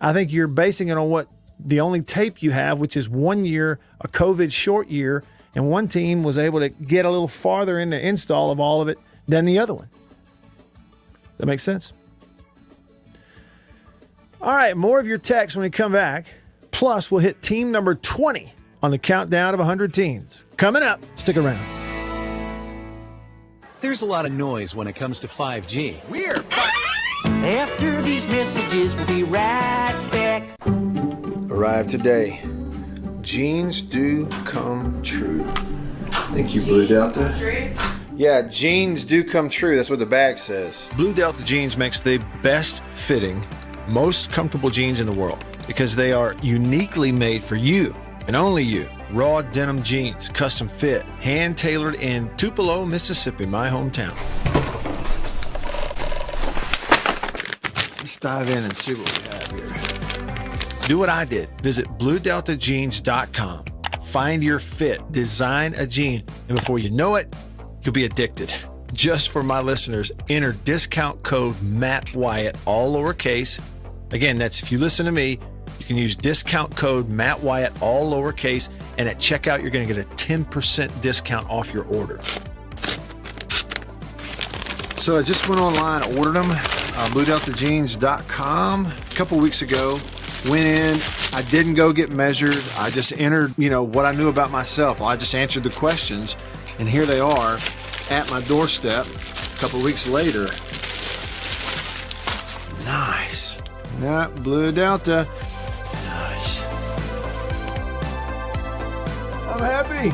I think you're basing it on what the only tape you have, which is 1 year, a COVID short year, and one team was able to get a little farther in the install of all of it than the other one. That makes sense? All right, more of your text when we come back. Plus, we'll hit team number 20 on the countdown of 100 teams. Coming up, stick around. There's a lot of noise when it comes to 5G. We're After these messages, we'll be right back. Arrived today. Jeans do come true. Thank you, Blue Delta. Yeah, jeans do come true. That's what the bag says. Blue Delta Jeans makes the best fitting, most comfortable jeans in the world because they are uniquely made for you and only you. Raw denim jeans, custom fit, hand tailored in Tupelo, Mississippi, my hometown. Let's dive in and see what we have here. Do what I did. Visit BlueDeltaJeans.com. Find your fit, design a jean, and before you know it, you'll be addicted. Just for my listeners, enter discount code Matt Wyatt, all lowercase. Again, that's if you listen to me, you can use discount code Matt Wyatt, all lowercase, and at checkout, you're going to get a 10% discount off your order. So I just went online, ordered them, BlueDeltaJeans.com a couple weeks ago. Went in, I didn't go get measured. I just entered, what I knew about myself. I just answered the questions, and here they are at my doorstep a couple weeks later. Nice. Yeah, Blue Delta. Nice. I'm happy.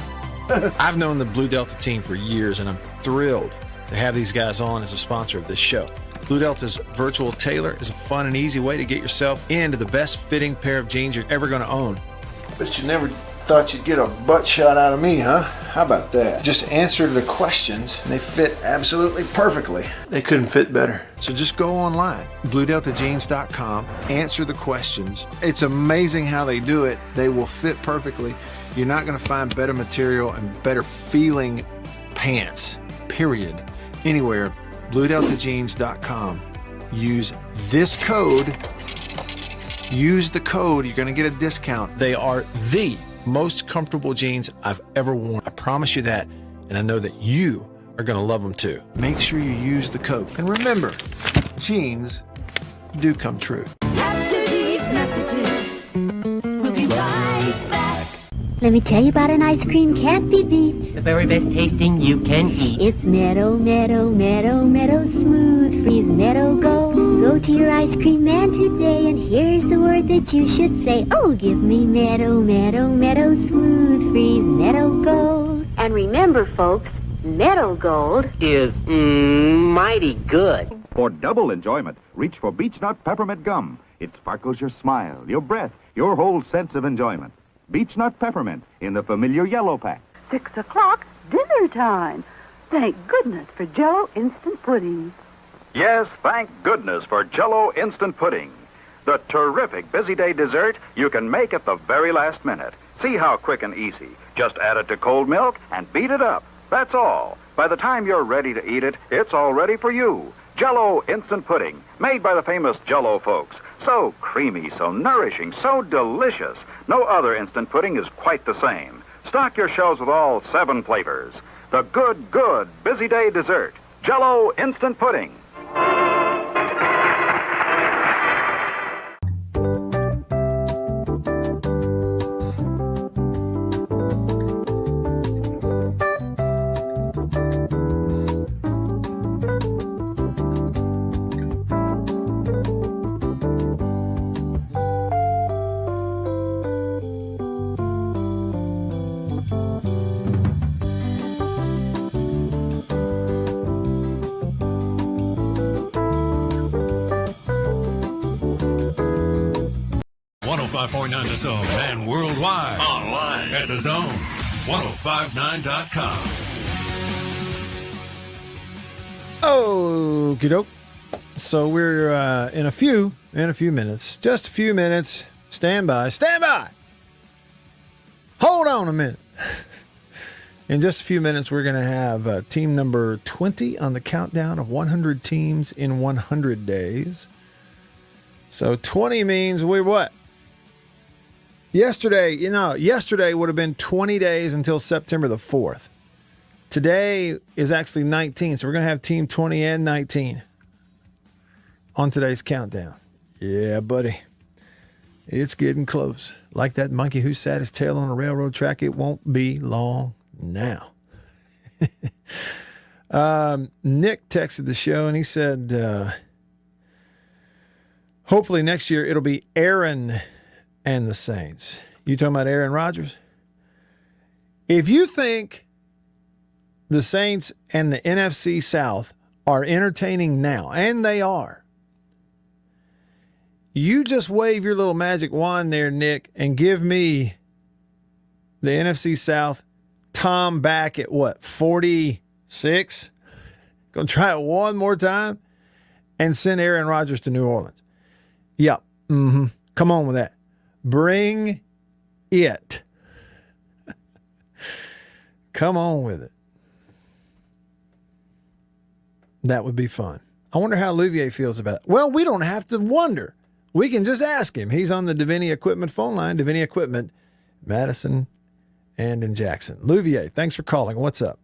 I've known the Blue Delta team for years, and I'm thrilled to have these guys on as a sponsor of this show. Blue Delta's virtual tailor is a fun and easy way to get yourself into the best fitting pair of jeans you're ever going to own. Bet you never thought you'd get a butt shot out of me, huh? How about that? Just answer the questions and they fit absolutely perfectly. They couldn't fit better. So just go online, BlueDeltaJeans.com, answer the questions. It's amazing how they do it. They will fit perfectly. You're not going to find better material and better feeling pants, period, anywhere. BlueDeltaJeans.com. Use this code use the code. You're going to get a discount. They are the most comfortable jeans I've ever worn. I promise you that, and I know that you are going to love them too. Make sure you use the code. And remember, jeans do come true. After these messages, we'll be right back. Let me tell you about an ice cream can't be beat. The very best tasting you can eat. It's Meadow, Meadow, Meadow, Meadow Smooth Freeze Meadow Gold. Go to your ice cream man today, and here's the word that you should say. Oh, give me Meadow, Meadow, Meadow Smooth Freeze Meadow Gold. And remember, folks, Meadow Gold Is mighty good. For double enjoyment, reach for Beech Nut Peppermint Gum. It sparkles your smile, your breath, your whole sense of enjoyment. Beech Nut Peppermint in the familiar yellow pack. 6 o'clock, dinner time. Thank goodness for Jell-O instant pudding. Yes, thank goodness for Jell-O Instant Pudding. The terrific busy day dessert you can make at the very last minute. See how quick and easy. Just add it to cold milk and beat it up. That's all. By the time you're ready to eat it, it's all ready for you. Jell-O Instant Pudding, made by the famous Jell-O folks. So creamy, so nourishing, so delicious. No other instant pudding is quite the same. Stock your shelves with all 7 flavors. The good, good busy day dessert. Jell-O Instant Pudding. The Zone and worldwide online at the Zone 1059.com. Okie doke. So we're in a few minutes, just a few minutes. Stand by. Hold on a minute. In just a few minutes, we're going to have team number 20 on the countdown of 100 teams in 100 days. So 20 means we're what? Yesterday would have been 20 days until September the 4th. Today is actually 19, so we're going to have team 20 and 19 on today's countdown. Yeah, buddy. It's getting close. Like that monkey who sat his tail on a railroad track, it won't be long now. Nick texted the show, and he said, hopefully next year it'll be Aaron and the Saints. You talking about Aaron Rodgers? If you think the Saints and the NFC South are entertaining now, and they are, you just wave your little magic wand there, Nick, and give me the NFC South, Tom back at what, 46? Gonna try it one more time and send Aaron Rodgers to New Orleans. Yep. Come on with that. Bring it. Come on with it. That would be fun. I wonder how Louvier feels about it. Well, we don't have to wonder. We can just ask him. He's on the Davini Equipment phone line. Davini Equipment, Madison and in Jackson. Louvier, thanks for calling. What's up?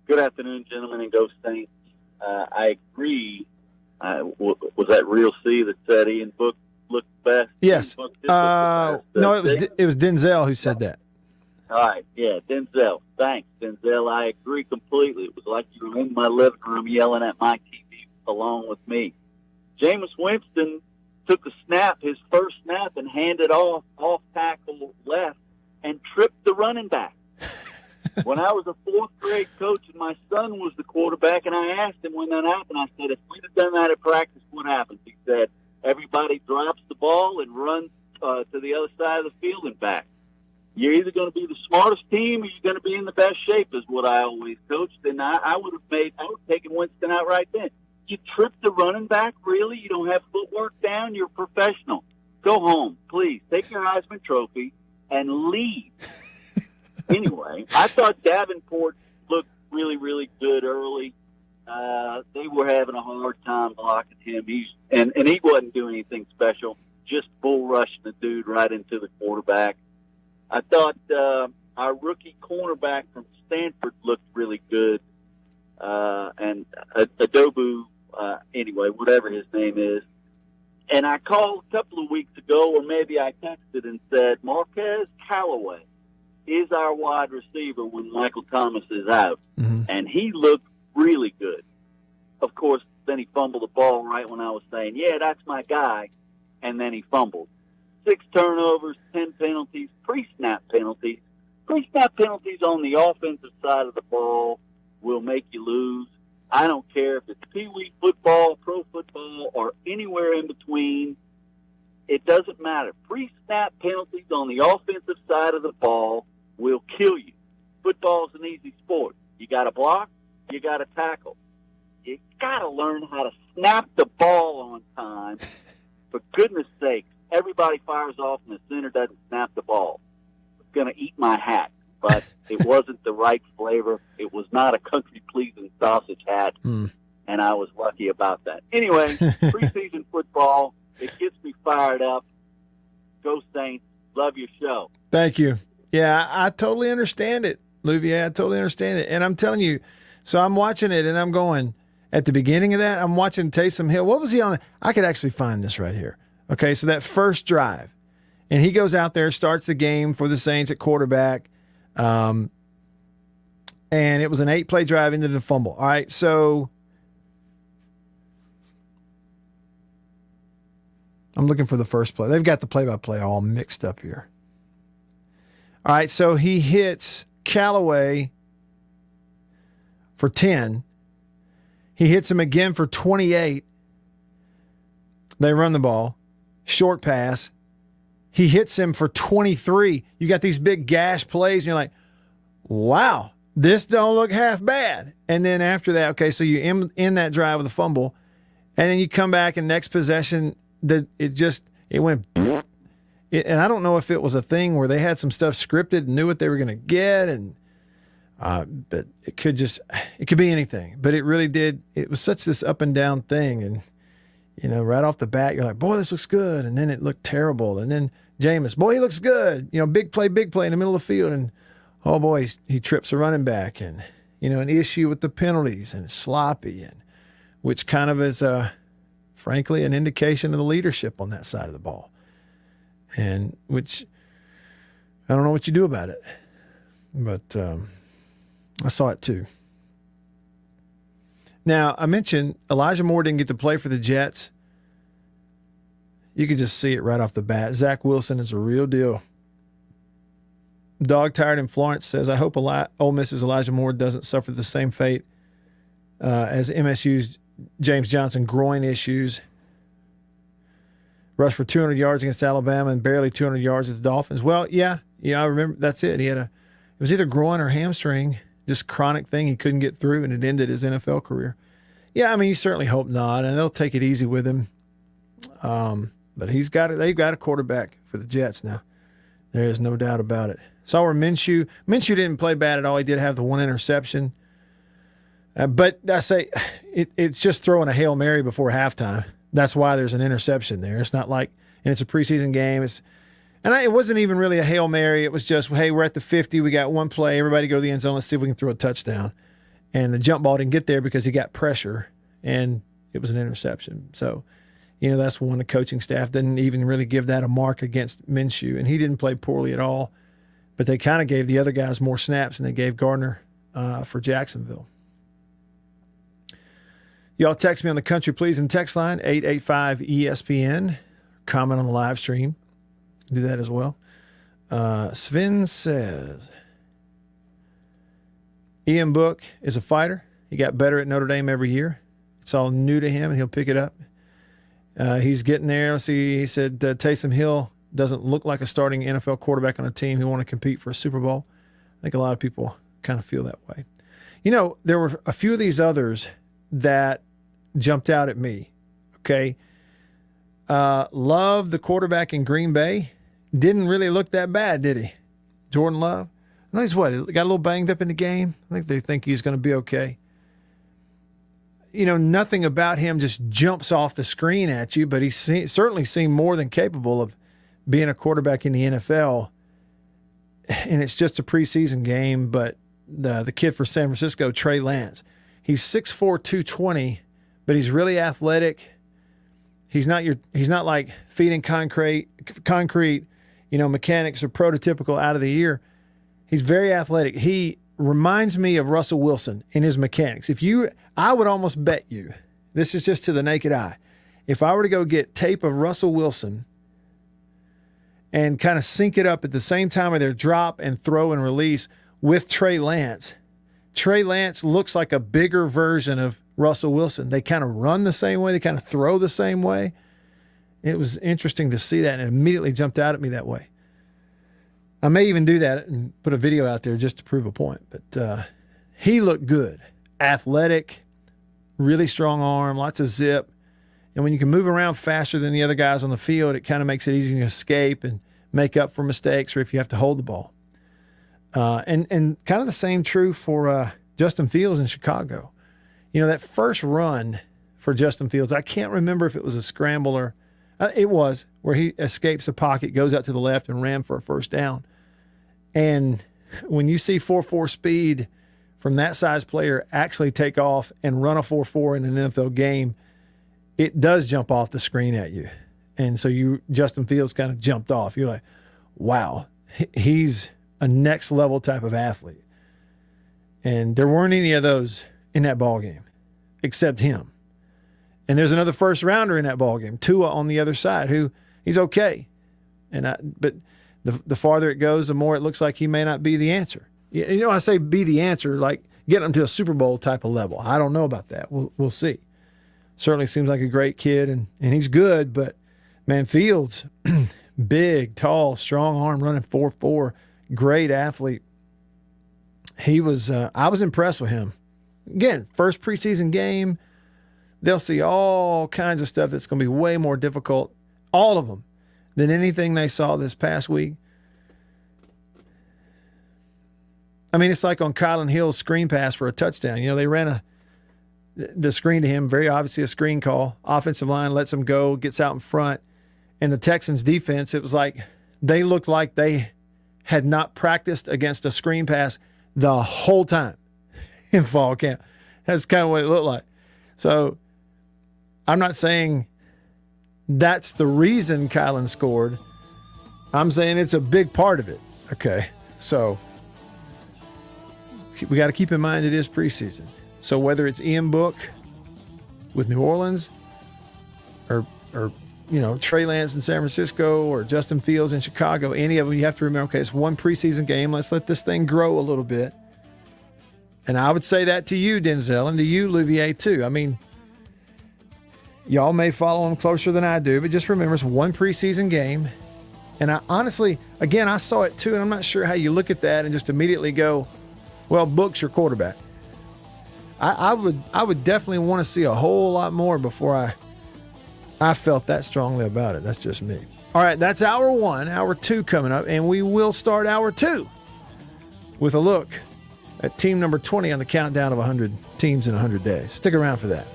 Good afternoon, gentlemen, and Go Saints. I agree. Was that Real C that said Ian Book looked best? Yes. No, it was Denzel who said that. All right. Yeah, Denzel. Thanks, Denzel. I agree completely. It was like you were in my living room yelling at my TV along with me. Jameis Winston took a snap, his first snap, and handed off tackle left and tripped the running back. When I was a 4th grade coach and my son was the quarterback, and I asked him when that happened, I said, if we'd have done that at practice, what happens? He said, everybody drops the ball and runs to the other side of the field and back. You're either going to be the smartest team or you're going to be in the best shape is what I always coached. And I would have taken Winston out right then. You tripped the running back, really? You don't have footwork down? You're professional. Go home, please. Take your Heisman Trophy and leave. Anyway, I thought Davenport looked really, really good early. They were having a hard time blocking him. and he wasn't doing anything special, just bull rushing the dude right into the quarterback. I thought our rookie cornerback from Stanford looked really good, and Adobu, anyway, whatever his name is. And I called a couple of weeks ago, or maybe I texted and said, Marquez Callaway is our wide receiver when Michael Thomas is out. And he looked really good. Of course, then he fumbled the ball right when I was saying, yeah, that's my guy. And then he fumbled. 6 turnovers, 10 penalties, pre-snap penalties. Pre-snap penalties on the offensive side of the ball will make you lose. I don't care if it's pee-wee football, pro football, or anywhere in between. It doesn't matter. Pre-snap penalties on the offensive side of the ball will kill you. Football's an easy sport. You got to block, you got to tackle. You got to learn how to snap the ball on time. For goodness sake, everybody fires off and the center doesn't snap the ball. It's going to eat my hat, but it wasn't the right flavor. It was not a country-pleasing sausage hat, and I was lucky about that. Anyway, preseason football, it gets me fired up. Go Saints. Love your show. Thank you. Yeah, I totally understand it, Louvier. I totally understand it. And I'm telling you, so I'm watching it, and I'm going, at the beginning of that, I'm watching Taysom Hill. What was he on? I could actually find this right here. Okay, so that first drive, and he goes out there, starts the game for the Saints at quarterback, and it was an 8-play drive into the fumble. All right, so I'm looking for the first play. They've got the play-by-play all mixed up here. All right, so he hits Callaway for 10. He hits him again for 28. They run the ball. Short pass. He hits him for 23. You got these big gash plays, and you're like, wow, this don't look half bad. And then after that, okay, so you end that drive with a fumble, and then you come back and next possession, it went, and I don't know if it was a thing where they had some stuff scripted and knew what they were going to get, and but it could be anything. But it really did. It was such this up and down thing, and right off the bat, you're like, boy, this looks good, and then it looked terrible, and then Jameis, boy, he looks good. Big play in the middle of the field, and oh boy, he trips a running back, and an issue with the penalties, and it's sloppy, and which kind of is frankly an indication of the leadership on that side of the ball, and which I don't know what you do about it, but I saw it too. Now, I mentioned Elijah Moore didn't get to play for the Jets. You can just see it right off the bat. Zach Wilson is a real deal. Dog Tired in Florence says, I hope Ole Miss's Elijah Moore doesn't suffer the same fate as MSU's James Johnson groin issues. Rushed for 200 yards against Alabama and barely 200 yards at the Dolphins. Well, yeah, I remember. That's it. It was either groin or hamstring. Just chronic thing he couldn't get through, and it ended his NFL career. Yeah, I mean, you certainly hope not, and they'll take it easy with him. But they've got a quarterback for the Jets now. There is no doubt about it. Saw where Minshew didn't play bad at all. He did have the one interception. But I say it's just throwing a Hail Mary before halftime. That's why there's an interception there. It's not like, and it's a preseason game. It wasn't even really a Hail Mary. It was just, hey, we're at the 50. We got one play. Everybody go to the end zone. Let's see if we can throw a touchdown. And the jump ball didn't get there because he got pressure, and it was an interception. So, that's one the coaching staff didn't even really give that a mark against Minshew, and he didn't play poorly at all. But they kind of gave the other guys more snaps than they gave Gardner for Jacksonville. Y'all text me on the Country Pleasing text line, 885-ESPN. Comment on the live stream. Do that as well. Sven says, Ian Book is a fighter. He got better at Notre Dame every year. It's all new to him, and he'll pick it up. He's getting there. Let's see, he said Taysom Hill doesn't look like a starting NFL quarterback on a team who want to compete for a Super Bowl. I think a lot of people kind of feel that way. There were a few of these others that jumped out at me. Okay. Love, the quarterback in Green Bay, didn't really look that bad, did he? Jordan Love. I know got a little banged up in the game. I think they think he's going to be okay. nothing about him just jumps off the screen at you, but he certainly seemed more than capable of being a quarterback in the NFL. And it's just a preseason game, but the kid for San Francisco, Trey Lance, he's 6'4", 220, but he's really athletic. He's not like feeding concrete, mechanics are prototypical out of the year. He's very athletic. He reminds me of Russell Wilson in his mechanics. I would almost bet you, this is just to the naked eye, if I were to go get tape of Russell Wilson and kind of sync it up at the same time of their drop and throw and release with Trey Lance looks like a bigger version of Russell Wilson. They kind of run the same way. They kind of throw the same way. It was interesting to see that, and it immediately jumped out at me that way. I may even do that and put a video out there just to prove a point. But he looked good. Athletic, really strong arm, lots of zip. And when you can move around faster than the other guys on the field, it kind of makes it easy to escape and make up for mistakes or if you have to hold the ball. And kind of the same true for Justin Fields in Chicago. That first run for Justin Fields, I can't remember if it was a scramble or it was, where he escapes a pocket, goes out to the left and ran for a first down. And when you see 4.4 speed from that size player actually take off and run a 4.4 in an NFL game, it does jump off the screen at you. And so Justin Fields kind of jumped off. You're like, wow, he's a next level type of athlete. And there weren't any of those in that ball game except him. And there's another first rounder in that ball game, Tua on the other side, who he's okay. But the farther it goes, the more it looks like he may not be the answer. I say be the answer, like get him to a Super Bowl type of level. I don't know about that. We'll see. Certainly seems like a great kid, and he's good, but man, Fields, big, tall, strong arm, running 4.4, great athlete. He was, I was impressed with him. Again, first preseason game, they'll see all kinds of stuff that's going to be way more difficult, all of them, than anything they saw this past week. I mean, it's like on Kylan Hill's screen pass for a touchdown. They ran the screen to him, very obviously a screen call. Offensive line lets him go, gets out in front. And the Texans defense, it was like they looked like they had not practiced against a screen pass the whole time in fall camp. That's kind of what it looked like. So I'm not saying that's the reason Kylan scored. I'm saying it's a big part of it. Okay. So we got to keep in mind it is preseason. So whether it's Ian Book with New Orleans or Trey Lance in San Francisco or Justin Fields in Chicago, any of them, you have to remember, okay, it's one preseason game. Let's let this thing grow a little bit. And I would say that to you, Denzel, and to you, Louvier, too. I mean, y'all may follow him closer than I do, but just remember it's one preseason game. And I honestly, again, I saw it too, and I'm not sure how you look at that and just immediately go, well, Book's your quarterback. I would definitely want to see a whole lot more before I felt that strongly about it. That's just me. All right, that's hour one. Hour two coming up, and we will start hour two with a look at team number 20 on the countdown of 100 teams in 100 days. Stick around for that.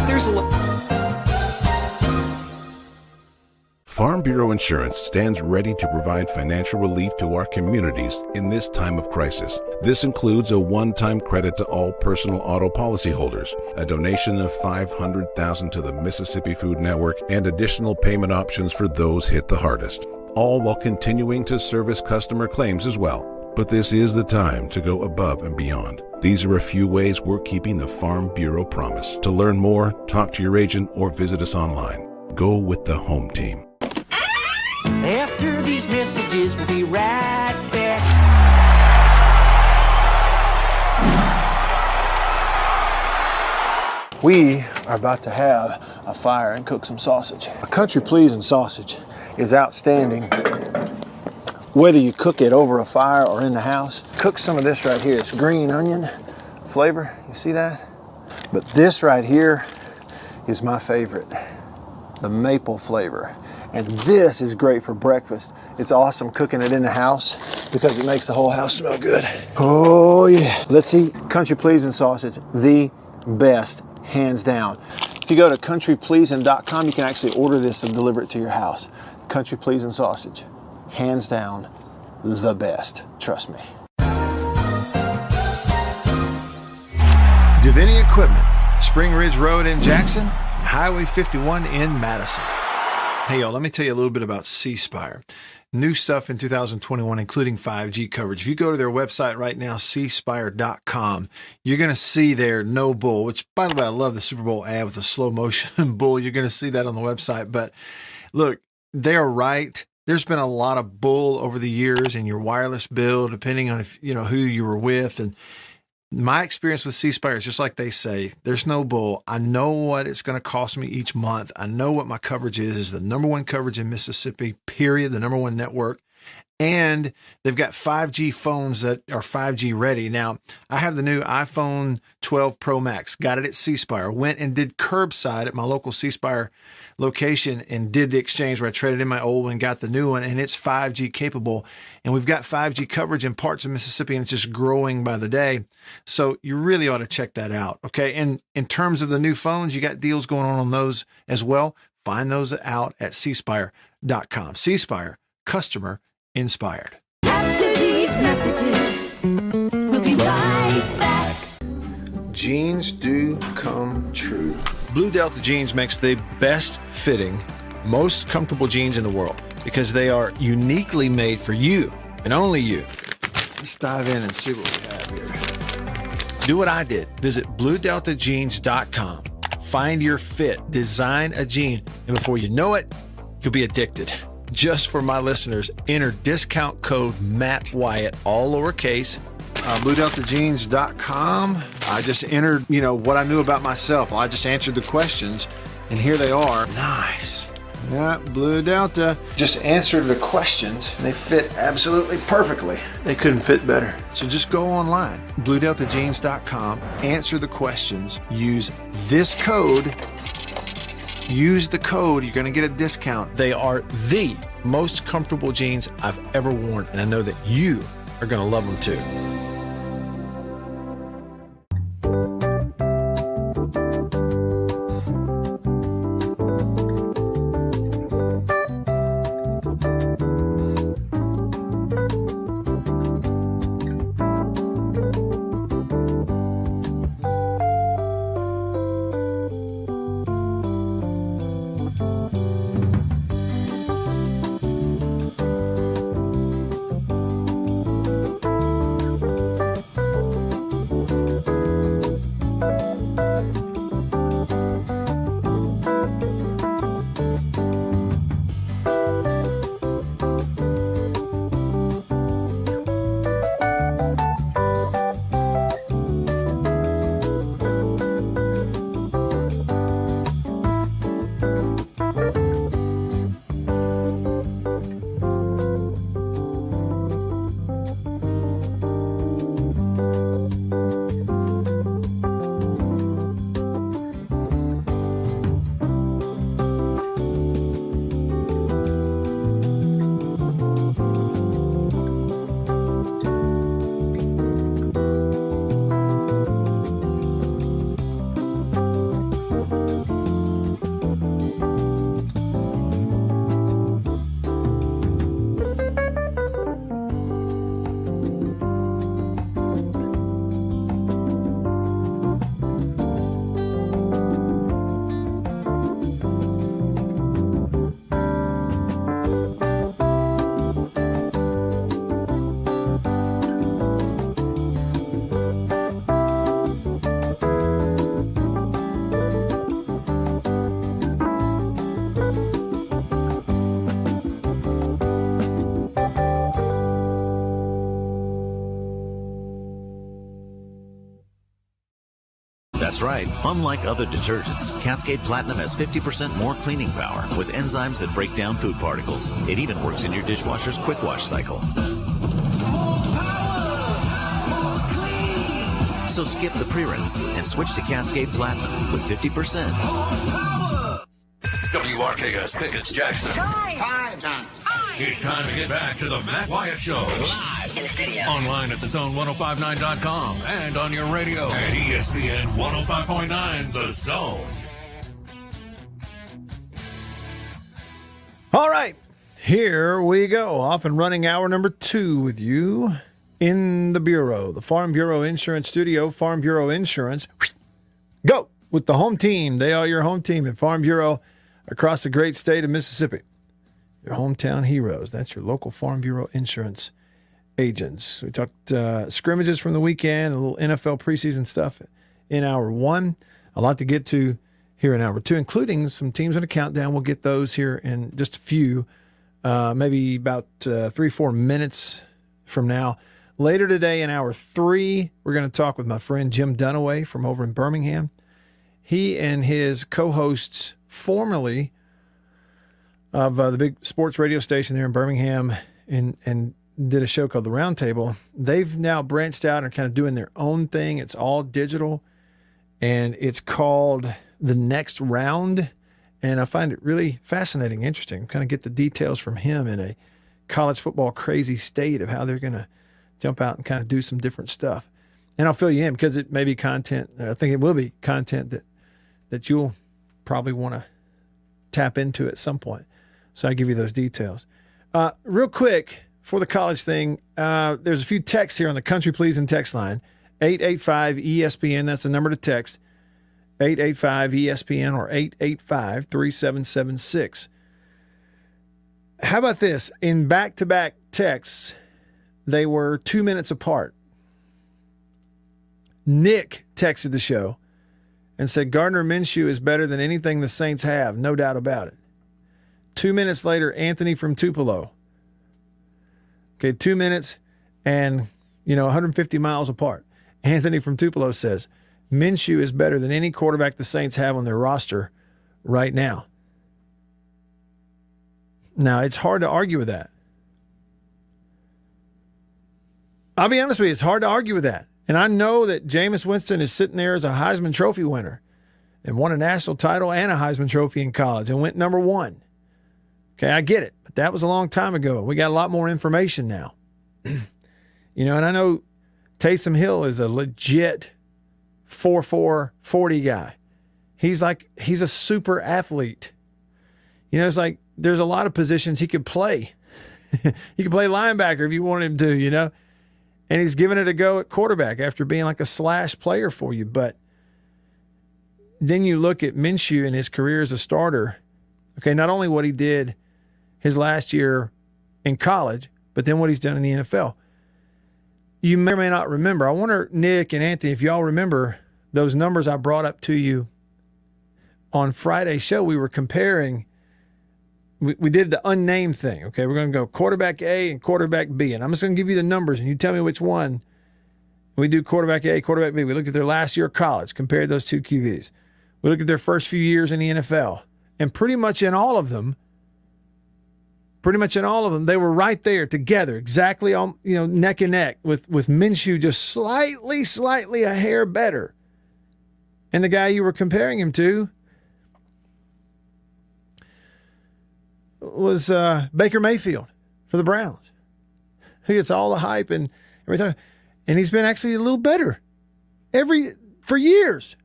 There's a lot. Farm Bureau Insurance stands ready to provide financial relief to our communities in this time of crisis. This includes a one-time credit to all personal auto policyholders, a donation of $500,000 to the Mississippi Food Network, and additional payment options for those hit the hardest, all while continuing to service customer claims as well. But this is the time to go above and beyond. These are a few ways we're keeping the Farm Bureau promise. To learn more, talk to your agent or visit us online. Go with the home team. After these messages, we'll be right back. We are about to have a fire and cook some sausage. A country pleasing sausage is outstanding whether you cook it over a fire or in the house. Cook some of this right here. It's green onion flavor. You see that? But this right here is my favorite, the maple flavor. And this is great for breakfast. It's awesome cooking it in the house because it makes the whole house smell good. Oh yeah. Let's eat country pleasing sausage, the best, hands down. If you go to countrypleasing.com, you can actually order this and deliver it to your house. Country pleasing sausage, hands down, the best. Trust me. Davini Equipment, Spring Ridge Road in Jackson, Highway 51 in Madison. Hey y'all, let me tell you a little bit about C Spire. New stuff in 2021, including 5G coverage. If you go to their website right now, cspire.com, you're going to see their no bull, which, by the way, I love the Super Bowl ad with the slow motion bull. You're going to see that on the website. But look, they're right. There's been a lot of bull over the years in your wireless bill, depending on if, who you were with. And my experience with C Spire is just like they say, there's no bull. I know what it's going to cost me each month. I know what my coverage is the number one coverage in Mississippi, period, the number one network. And they've got 5G phones that are 5G ready. Now, I have the new iPhone 12 Pro Max, got it at C Spire, went and did curbside at my local C Spire location and did the exchange where I traded in my old one, got the new one, and it's 5G capable. And we've got 5G coverage in parts of Mississippi, and it's just growing by the day. So you really ought to check that out, okay? And in terms of the new phones, you got deals going on those as well. Find those out at cspire.com. C Spire, customer inspired. After these messages, we'll be right back. Jeans do come true. Blue Delta Jeans makes the best fitting, most comfortable jeans in the world because they are uniquely made for you and only you. Let's dive in and see what we have here. Do what I did. Visit BlueDeltaJeans.com. Find your fit, design a jean, and before you know it, you'll be addicted. Just for my listeners, enter discount code Matt Wyatt, all lowercase, BlueDeltaJeans.com. I just entered, what I knew about myself. I just answered the questions, and here they are. Nice. Yeah, Blue Delta. Just answered the questions, and they fit absolutely perfectly. They couldn't fit better. So just go online, BlueDeltaJeans.com, answer the questions, use this code. Use the code, you're going to get a discount. They are the most comfortable jeans I've ever worn, and I know that you are going to love them too. That's right. Unlike other detergents, Cascade Platinum has 50% more cleaning power with enzymes that break down food particles. It even works in your dishwasher's quick wash cycle. So skip the pre-rinse and switch to Cascade Platinum with 50%. WRKS Pickett's Jackson. Hi, John. It's time to get back to the Matt Wyatt Show. Live in the studio. Online at thezone1059.com and on your radio at ESPN 105.9 The Zone. All right, here we go. Off and running hour number 2 with you in the Bureau, the Farm Bureau Insurance Studio, Farm Bureau Insurance. Go with the home team. They are your home team at Farm Bureau across the great state of Mississippi. Your hometown heroes. That's your local Farm Bureau Insurance agents. We talked scrimmages from the weekend, a little NFL preseason stuff in hour 1. A lot to get to here in hour 2, including some teams in a countdown. We'll get those here in just a few, maybe about 3-4 minutes from now. Later today in hour 3, we're going to talk with my friend Jim Dunaway from over in Birmingham. He and his co-hosts formerly of the big sports radio station there in Birmingham and did a show called The Roundtable. They've now branched out and kind of doing their own thing. It's all digital, and it's called The Next Round, and I find it really fascinating, interesting. Kind of get the details from him in a college football crazy state of how they're going to jump out and kind of do some different stuff. And I'll fill you in because it may be content. I think it will be content that you'll probably want to tap into at some point. So I give you those details. Real quick, for the college thing, there's a few texts here on the Country Pleasing text line. 885-ESPN, that's the number to text. 885-ESPN or 885-3776. How about this? In back-to-back texts, they were 2 minutes apart. Nick texted the show and said, Gardner Minshew is better than anything the Saints have, no doubt about it. 2 minutes later, Anthony from Tupelo. Okay, 2 minutes and, 150 miles apart. Anthony from Tupelo says, Minshew is better than any quarterback the Saints have on their roster right now. Now, it's hard to argue with that. I'll be honest with you, it's hard to argue with that. And I know that Jameis Winston is sitting there as a Heisman Trophy winner and won a national title and a Heisman Trophy in college and went number 1. Okay, I get it. But that was a long time ago. We got a lot more information now. And I know Taysom Hill is a legit 4'4", 40 guy. He's a super athlete. It's like there's a lot of positions he could play. He could play linebacker if you wanted him to, And he's giving it a go at quarterback after being like a slash player for you. But then you look at Minshew and his career as a starter. Okay, not only what he did his last year in college, but then what he's done in the NFL. You may or may not remember. I wonder, Nick and Anthony, if y'all remember those numbers I brought up to you on Friday's show. We were comparing, we did the unnamed thing. Okay, we're going to go quarterback A and quarterback B. And I'm just going to give you the numbers, and you tell me which one. We do quarterback A, quarterback B. We look at their last year of college, compared those two QBs. We look at their first few years in the NFL. And pretty much in all of them, they were right there together, exactly on, neck and neck, with Minshew just slightly a hair better. And the guy you were comparing him to was Baker Mayfield for the Browns. He gets all the hype and every time, and he's been actually a little better for years.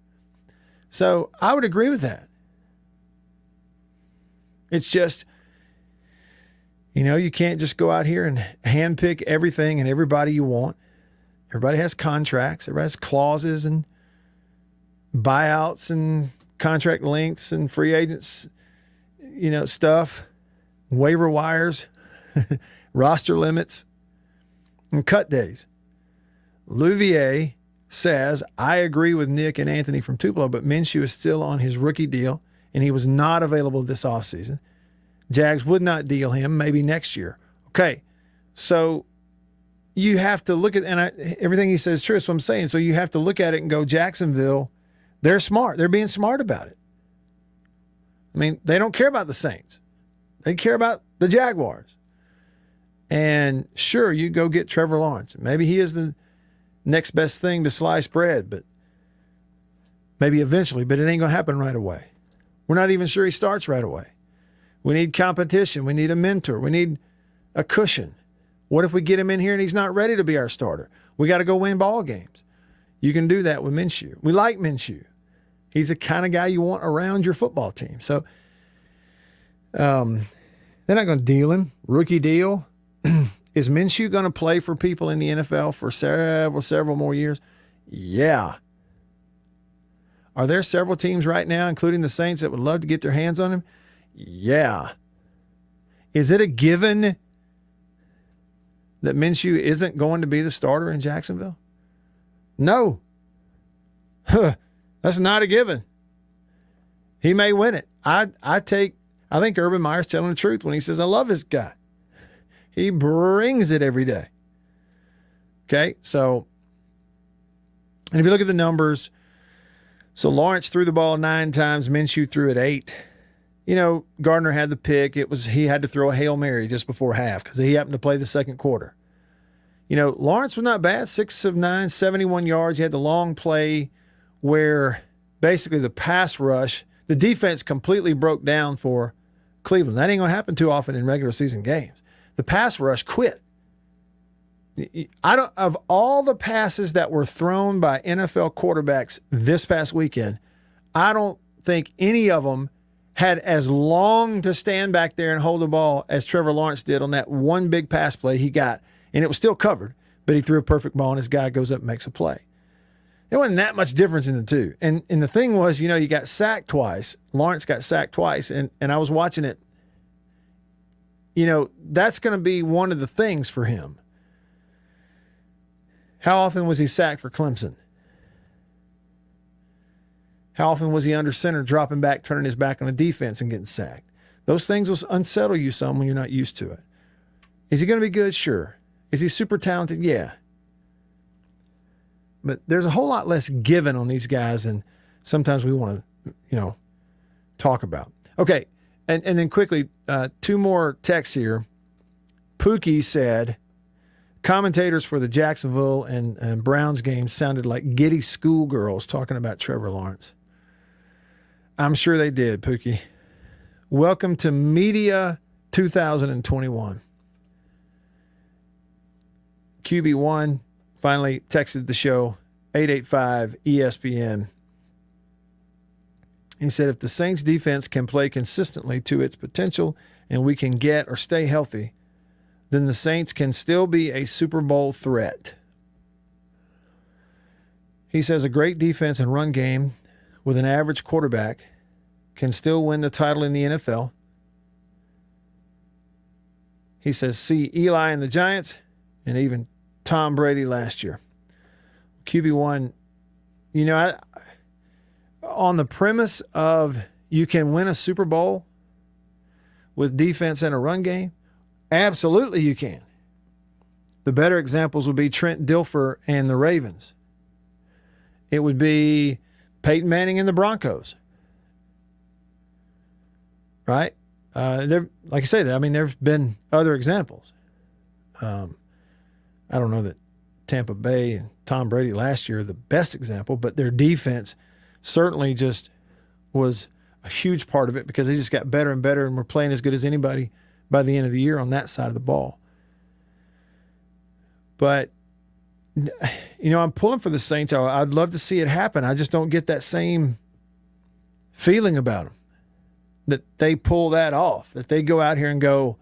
So I would agree with that. It's just, you can't just go out here and handpick everything and everybody you want. Everybody has contracts. Everybody has clauses and buyouts and contract lengths and free agents, stuff, waiver wires, roster limits, and cut days. Louvier says, I agree with Nick and Anthony from Tupelo, but Minshew is still on his rookie deal, and he was not available this offseason. Jags would not deal him, maybe next year. Okay, so you have to look at, and everything he says is true, that's what I'm saying. So you have to look at it and go, Jacksonville, they're smart. They're being smart about it. I mean, they don't care about the Saints. They care about the Jaguars. And sure, you go get Trevor Lawrence. Maybe he is the next best thing to sliced bread, but maybe eventually, but it ain't going to happen right away. We're not even sure he starts right away. We need competition. We need a mentor. We need a cushion. What if we get him in here and he's not ready to be our starter? We got to go win ball games. You can do that with Minshew. We like Minshew. He's the kind of guy you want around your football team. So they're not going to deal him. Rookie deal. Is Minshew going to play for people in the NFL for several more years? Yeah. Are there several teams right now, including the Saints, that would love to get their hands on him? Yeah. Is it a given that Minshew isn't going to be the starter in Jacksonville? No. That's not a given. He may win it. I think Urban Meyer's telling the truth when he says, I love this guy. He brings it every day. Okay, so, and if you look at the numbers, so Lawrence threw the ball 9 times, Minshew threw it 8. You know, Gardner had the pick. He had to throw a Hail Mary just before half because he happened to play the second quarter. You know, Lawrence was not bad, 6 of 9, 71 yards. He had the long play where basically the pass rush, the defense completely broke down for Cleveland. That ain't going to happen too often in regular season games. The pass rush quit. Of all the passes that were thrown by NFL quarterbacks this past weekend, I don't think any of them had as long to stand back there and hold the ball as Trevor Lawrence did on that one big pass play he got. And it was still covered, but he threw a perfect ball and his guy goes up and makes a play. There wasn't that much difference in the two. And the thing was, you know, you got sacked twice. Lawrence got sacked twice. And I was watching it. You know, that's going to be one of the things for him. How often was he sacked for Clemson? How often was he under center, dropping back, turning his back on the defense and getting sacked? Those things will unsettle you some when you're not used to it. Is he going to be good? Sure. Is he super talented? Yeah. But there's a whole lot less given on these guys than sometimes we want to, you know, talk about. Okay, and then quickly, 2 more texts here. Pookie said, commentators for the Jacksonville and Browns game sounded like giddy schoolgirls talking about Trevor Lawrence. I'm sure they did, Pookie. Welcome to Media 2021. QB1 finally texted the show, 885 ESPN. He said, if the Saints defense can play consistently to its potential and we can get or stay healthy, then the Saints can still be a Super Bowl threat. He says a great defense and run game with an average quarterback can still win the title in the NFL. He says, see Eli and the Giants and even Tom Brady last year. QB1, you know, on the premise of you can win a Super Bowl with defense and a run game, absolutely you can. The better examples would be Trent Dilfer and the Ravens. It would be Peyton Manning and the Broncos. Right? Like I say, I mean, there's been other examples. I don't know that Tampa Bay and Tom Brady last year are the best example, but their defense certainly just was a huge part of it because they just got better and better and were playing as good as anybody by the end of the year on that side of the ball. But, you know, I'm pulling for the Saints. I'd love to see it happen. I just don't get that same feeling about them, that they pull that off, that they go out here and go,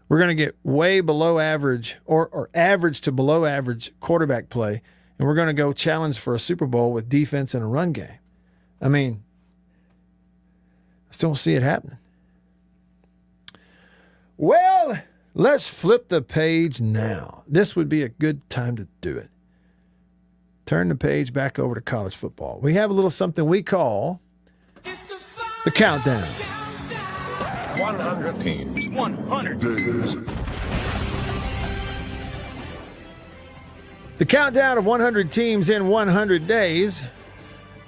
we're going to get way below average or average to below average quarterback play, and we're going to go challenge for a Super Bowl with defense and a run game. I mean, I still don't see it happening. Well, let's flip the page now. This would be a good time to do it. Turn the page back over to college football. We have a little something we call the countdown. 100 teams, 100 days. The countdown of 100 teams in 100 days.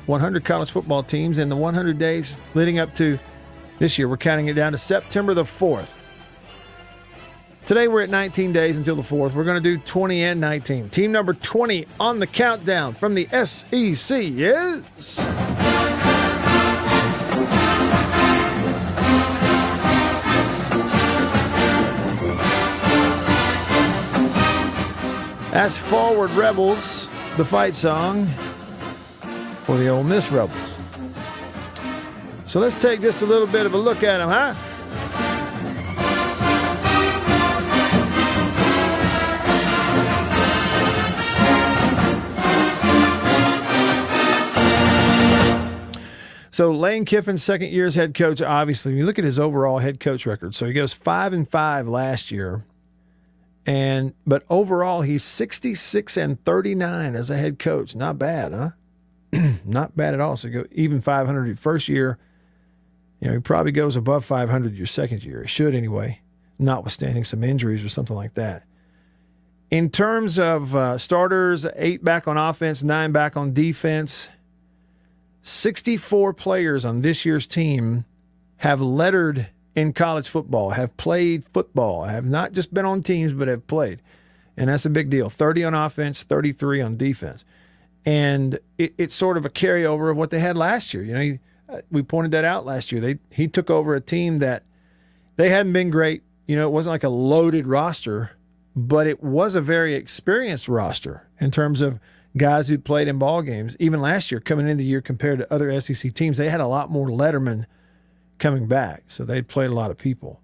100 college football teams in the 100 days leading up to this year. We're counting it down to September the 4th. Today we're at 19 days until the 4th. We're going to do 20 and 19. Team number 20 on the countdown from the SEC is... That's Forward Rebels, the fight song for the Ole Miss Rebels. So let's take just a little bit of a look at them, huh? So Lane Kiffin's second year as head coach, obviously, when you look at his overall head coach record, so he goes 5-5 last year. But overall, he's 66-39 as a head coach. Not bad, huh? Not bad at all. So go even 500 your first year. He probably goes above 500 your second year. He should anyway, notwithstanding some injuries or something like that. In terms of starters, 8 back on offense, 9 back on defense. 64 players on this year's team have lettered in college football, have played football, have not just been on teams, but have played. And that's a big deal. 30 on offense, 33 on defense. And it's sort of a carryover of what they had last year. We pointed that out last year. He took over a team that they hadn't been great. It wasn't like a loaded roster, but it was a very experienced roster in terms of guys who played in ball games. Even last year, coming into the year compared to other SEC teams, they had a lot more lettermen coming back, so they'd played a lot of people.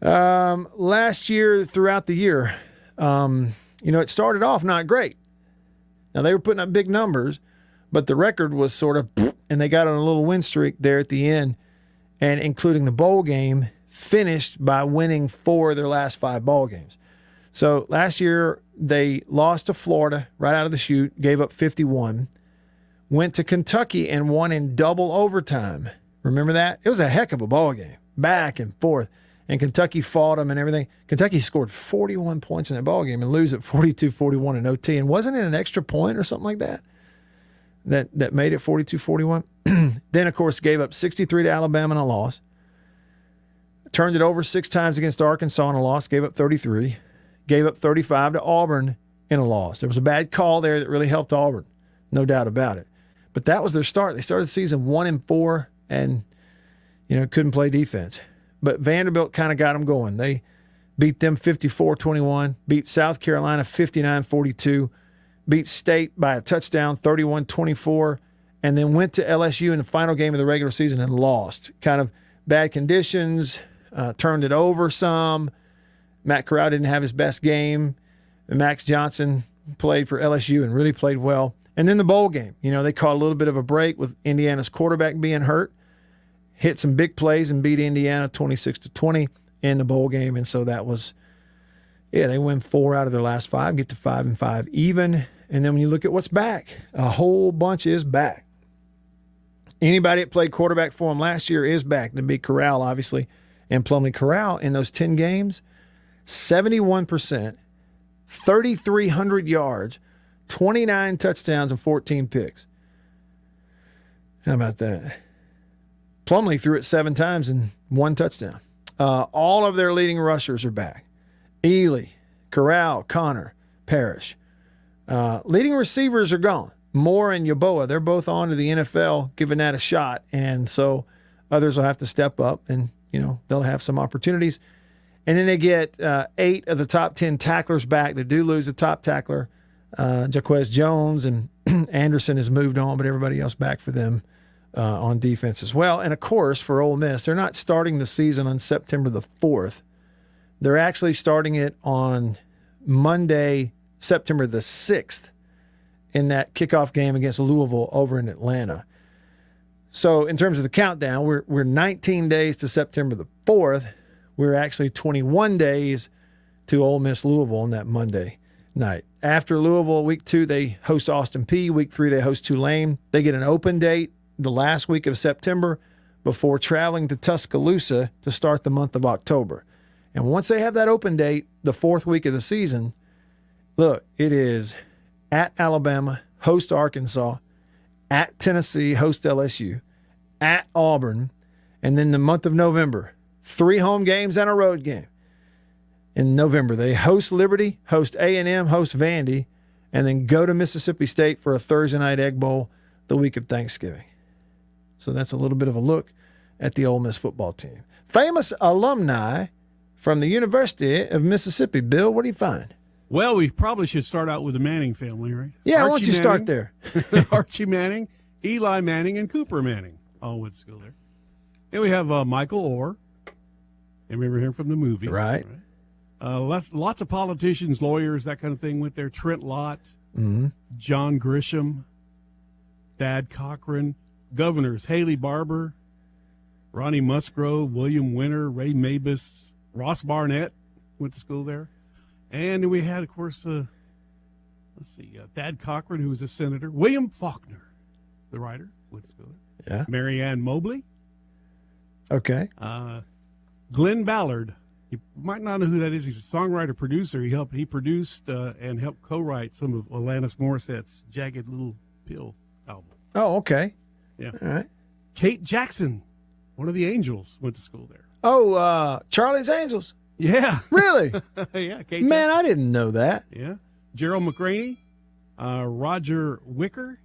Last year, throughout the year, it started off not great. Now, they were putting up big numbers, but the record was sort of, and they got on a little win streak there at the end, and including the bowl game, finished by winning 4 of their last 5 ball games. So last year, they lost to Florida right out of the chute, gave up 51, went to Kentucky and won in double overtime. Remember that? It was a heck of a ball game, back and forth. And Kentucky fought them and everything. Kentucky scored 41 points in that ball game and lose at 42-41 in OT. And wasn't it an extra point or something like that that made it 42-41? Then, of course, gave up 63 to Alabama in a loss. Turned it over 6 times against Arkansas in a loss, gave up 33. Gave up 35 to Auburn in a loss. There was a bad call there that really helped Auburn, no doubt about it. But that was their start. They started the season 1-4 and, couldn't play defense. But Vanderbilt kind of got them going. They beat them 54-21, beat South Carolina 59-42, beat State by a touchdown 31-24, and then went to LSU in the final game of the regular season and lost. Kind of bad conditions, turned it over some. Matt Corral didn't have his best game. Max Johnson played for LSU and really played well. And then the bowl game. They caught a little bit of a break with Indiana's quarterback being hurt. Hit some big plays and beat Indiana 26-20 in the bowl game. And so that was, they win 4 out of their last 5, get to 5-5 even. And then when you look at what's back, a whole bunch is back. Anybody that played quarterback for them last year is back. To beat Corral, obviously. And Plumlee Corral in those 10 games, 71%, 3,300 yards, 29 touchdowns, and 14 picks. How about that? Plumlee threw it 7 times and 1 touchdown. All of their leading rushers are back. Ely, Corral, Connor, Parrish. Leading receivers are gone. Moore and Yeboah, they're both on to the NFL, giving that a shot. And so others will have to step up and, they'll have some opportunities. And then they get 8 of the top 10 tacklers back. They do lose a top tackler, Jaquez Jones, and Anderson has moved on, but everybody else back for them on defense as well. And, of course, for Ole Miss, they're not starting the season on September the 4th. They're actually starting it on Monday, September the 6th, in that kickoff game against Louisville over in Atlanta. So in terms of the countdown, we're 19 days to September the 4th. We're actually 21 days to Ole Miss Louisville on that Monday night. After Louisville, week 2, they host Austin Peay. Week 3, they host Tulane. They get an open date the last week of September before traveling to Tuscaloosa to start the month of October. And once they have that open date, the 4th week of the season, look, it is at Alabama, host Arkansas, at Tennessee, host LSU, at Auburn, and then the month of November, 3 home games and a road game. In November, they host Liberty, host A&M, host Vandy, and then go to Mississippi State for a Thursday night Egg Bowl the week of Thanksgiving. So that's a little bit of a look at the Ole Miss football team. Famous alumni from the University of Mississippi. Bill, what do you find? Well, we probably should start out with the Manning family, right? Yeah, why don't you start there? Archie Manning, Eli Manning, and Cooper Manning all went to school there. And we have Michael Orr. You remember him from the movie. Right. Lots of politicians, lawyers, that kind of thing went there. Trent Lott, Mm-hmm. John Grisham, Thad Cochran, governors Haley Barbour, Ronnie Musgrove, William Winter, Ray Mabus, Ross Barnett went to school there. And then we had, of course, Thad Cochran, who was a senator. William Faulkner, the writer, went to school there. Yeah. Mary Ann Mobley. Okay. Glenn Ballard. You might not know who that is. He's a songwriter, producer. He produced and helped co-write some of Alanis Morissette's Jagged Little Pill album. Oh, okay. Yeah. All right. Kate Jackson, one of the Angels, went to school there. Oh, Charlie's Angels. Yeah. Really? Yeah. Kate Man, Jackson. I didn't know that. Yeah. Gerald McRaney, Roger Wicker,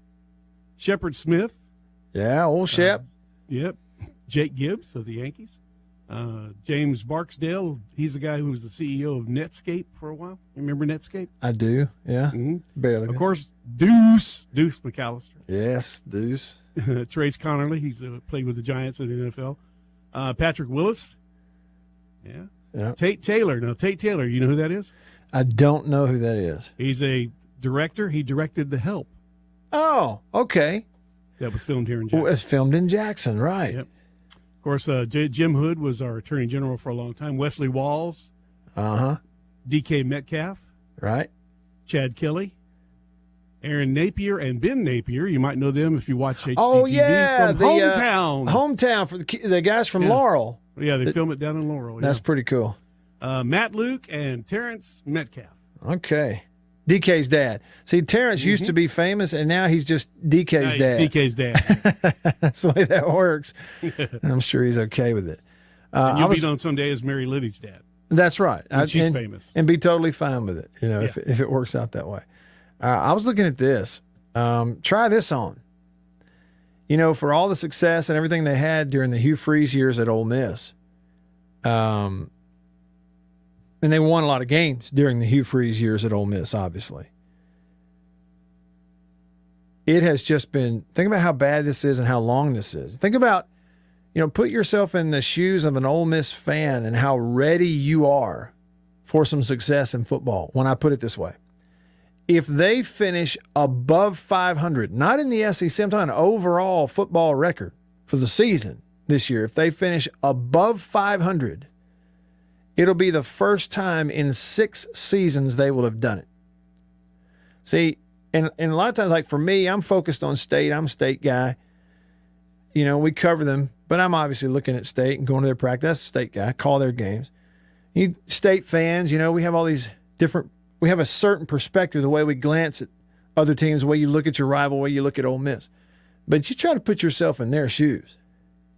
Shepard Smith. Yeah, old Shep. Yep. Jake Gibbs of the Yankees. James Barksdale, he's the guy who was the CEO of Netscape for a while. You remember Netscape? I do, yeah. Mm-hmm. Barely. Of course, Deuce McAllister. Yes, Deuce. Trace Connerly, he's played with the Giants in the NFL. Patrick Willis. Yeah. Tate Taylor. Now, Tate Taylor, you know who that is? I don't know who that is. He's a director. He directed The Help. Oh, okay. That was filmed here in Jackson. Well, it's filmed in Jackson, right. Yep. Of course, Jim Hood was our attorney general for a long time. Wesley Walls. Uh-huh. DK Metcalf. Right. Chad Kelly. Aaron Napier and Ben Napier. You might know them if you watch HGTV. Oh, yeah. From Hometown. Hometown for the guys from Laurel. Yeah, they film it down in Laurel. That's pretty cool. Matt Luke and Terrence Metcalf. Okay. DK's dad. See, Terrence used to be famous, and now he's just DK's dad. DK's dad. That's the way that works. I'm sure he's okay with it. And you'll be known someday as Mary Liddy's dad. That's right. She's famous. And be totally fine with it, if it works out that way. I was looking at this. Try this on. For all the success and everything they had during the Hugh Freeze years at Ole Miss, and they won a lot of games during the Hugh Freeze years at Ole Miss, obviously. It has just been, think about how bad this is and how long this is. Think about, put yourself in the shoes of an Ole Miss fan and how ready you are for some success in football, when I put it this way. If they finish above 500, not in the SEC, I'm talking overall football record for the season this year, if they finish above 500, it'll be the first time in 6 seasons they will have done it. See, and a lot of times, like for me, I'm focused on state. I'm a state guy. We cover them, but I'm obviously looking at state and going to their practice. That's a state guy. Call their games. You state fans, we have all these different, we have a certain perspective, the way we glance at other teams, the way you look at your rival, the way you look at Ole Miss. But you try to put yourself in their shoes.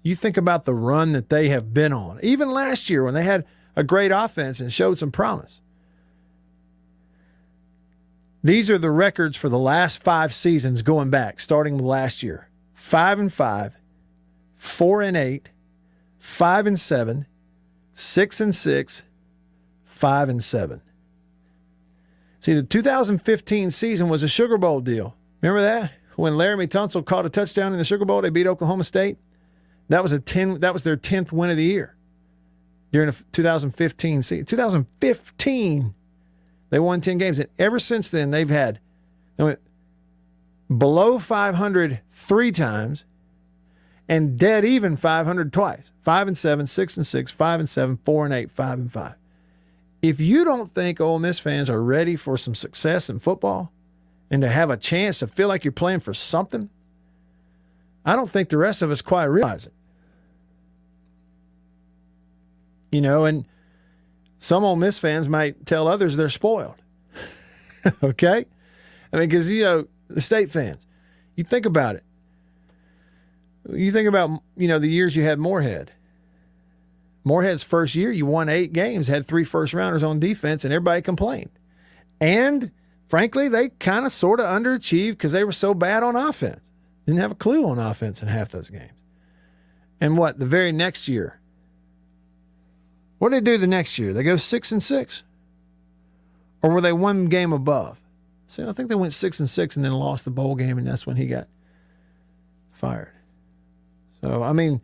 You think about the run that they have been on. Even last year when they had a great offense and showed some promise. These are the records for the last 5 seasons going back, starting with last year. 5-5, 4-8, 5-7, 6-6, 5-7. See, the 2015 season was a Sugar Bowl deal. Remember that? When Laramie Tunsil caught a touchdown in the Sugar Bowl, they beat Oklahoma State. That was their 10th win of the year during the 2015 season. 2015, they won 10 games. And ever since then, they went below 500 3 times and dead even 500 twice. 5-7, 6-6, 5-7, 4-8, 5-5. If you don't think Ole Miss fans are ready for some success in football and to have a chance to feel like you're playing for something, I don't think the rest of us quite realize it. And some Ole Miss fans might tell others they're spoiled. Okay? Because, the state fans, you think about it. You think about, the years you had Moorhead. Moorhead's first year, you won 8 games, had 3 first-rounders on defense, and everybody complained. And, frankly, they kind of sort of underachieved because they were so bad on offense. Didn't have a clue on offense in half those games. And the very next year, what did they do the next year? They go 6-6. Or were they one game above? See, I think they went 6-6 and then lost the bowl game, and that's when he got fired. So, I mean,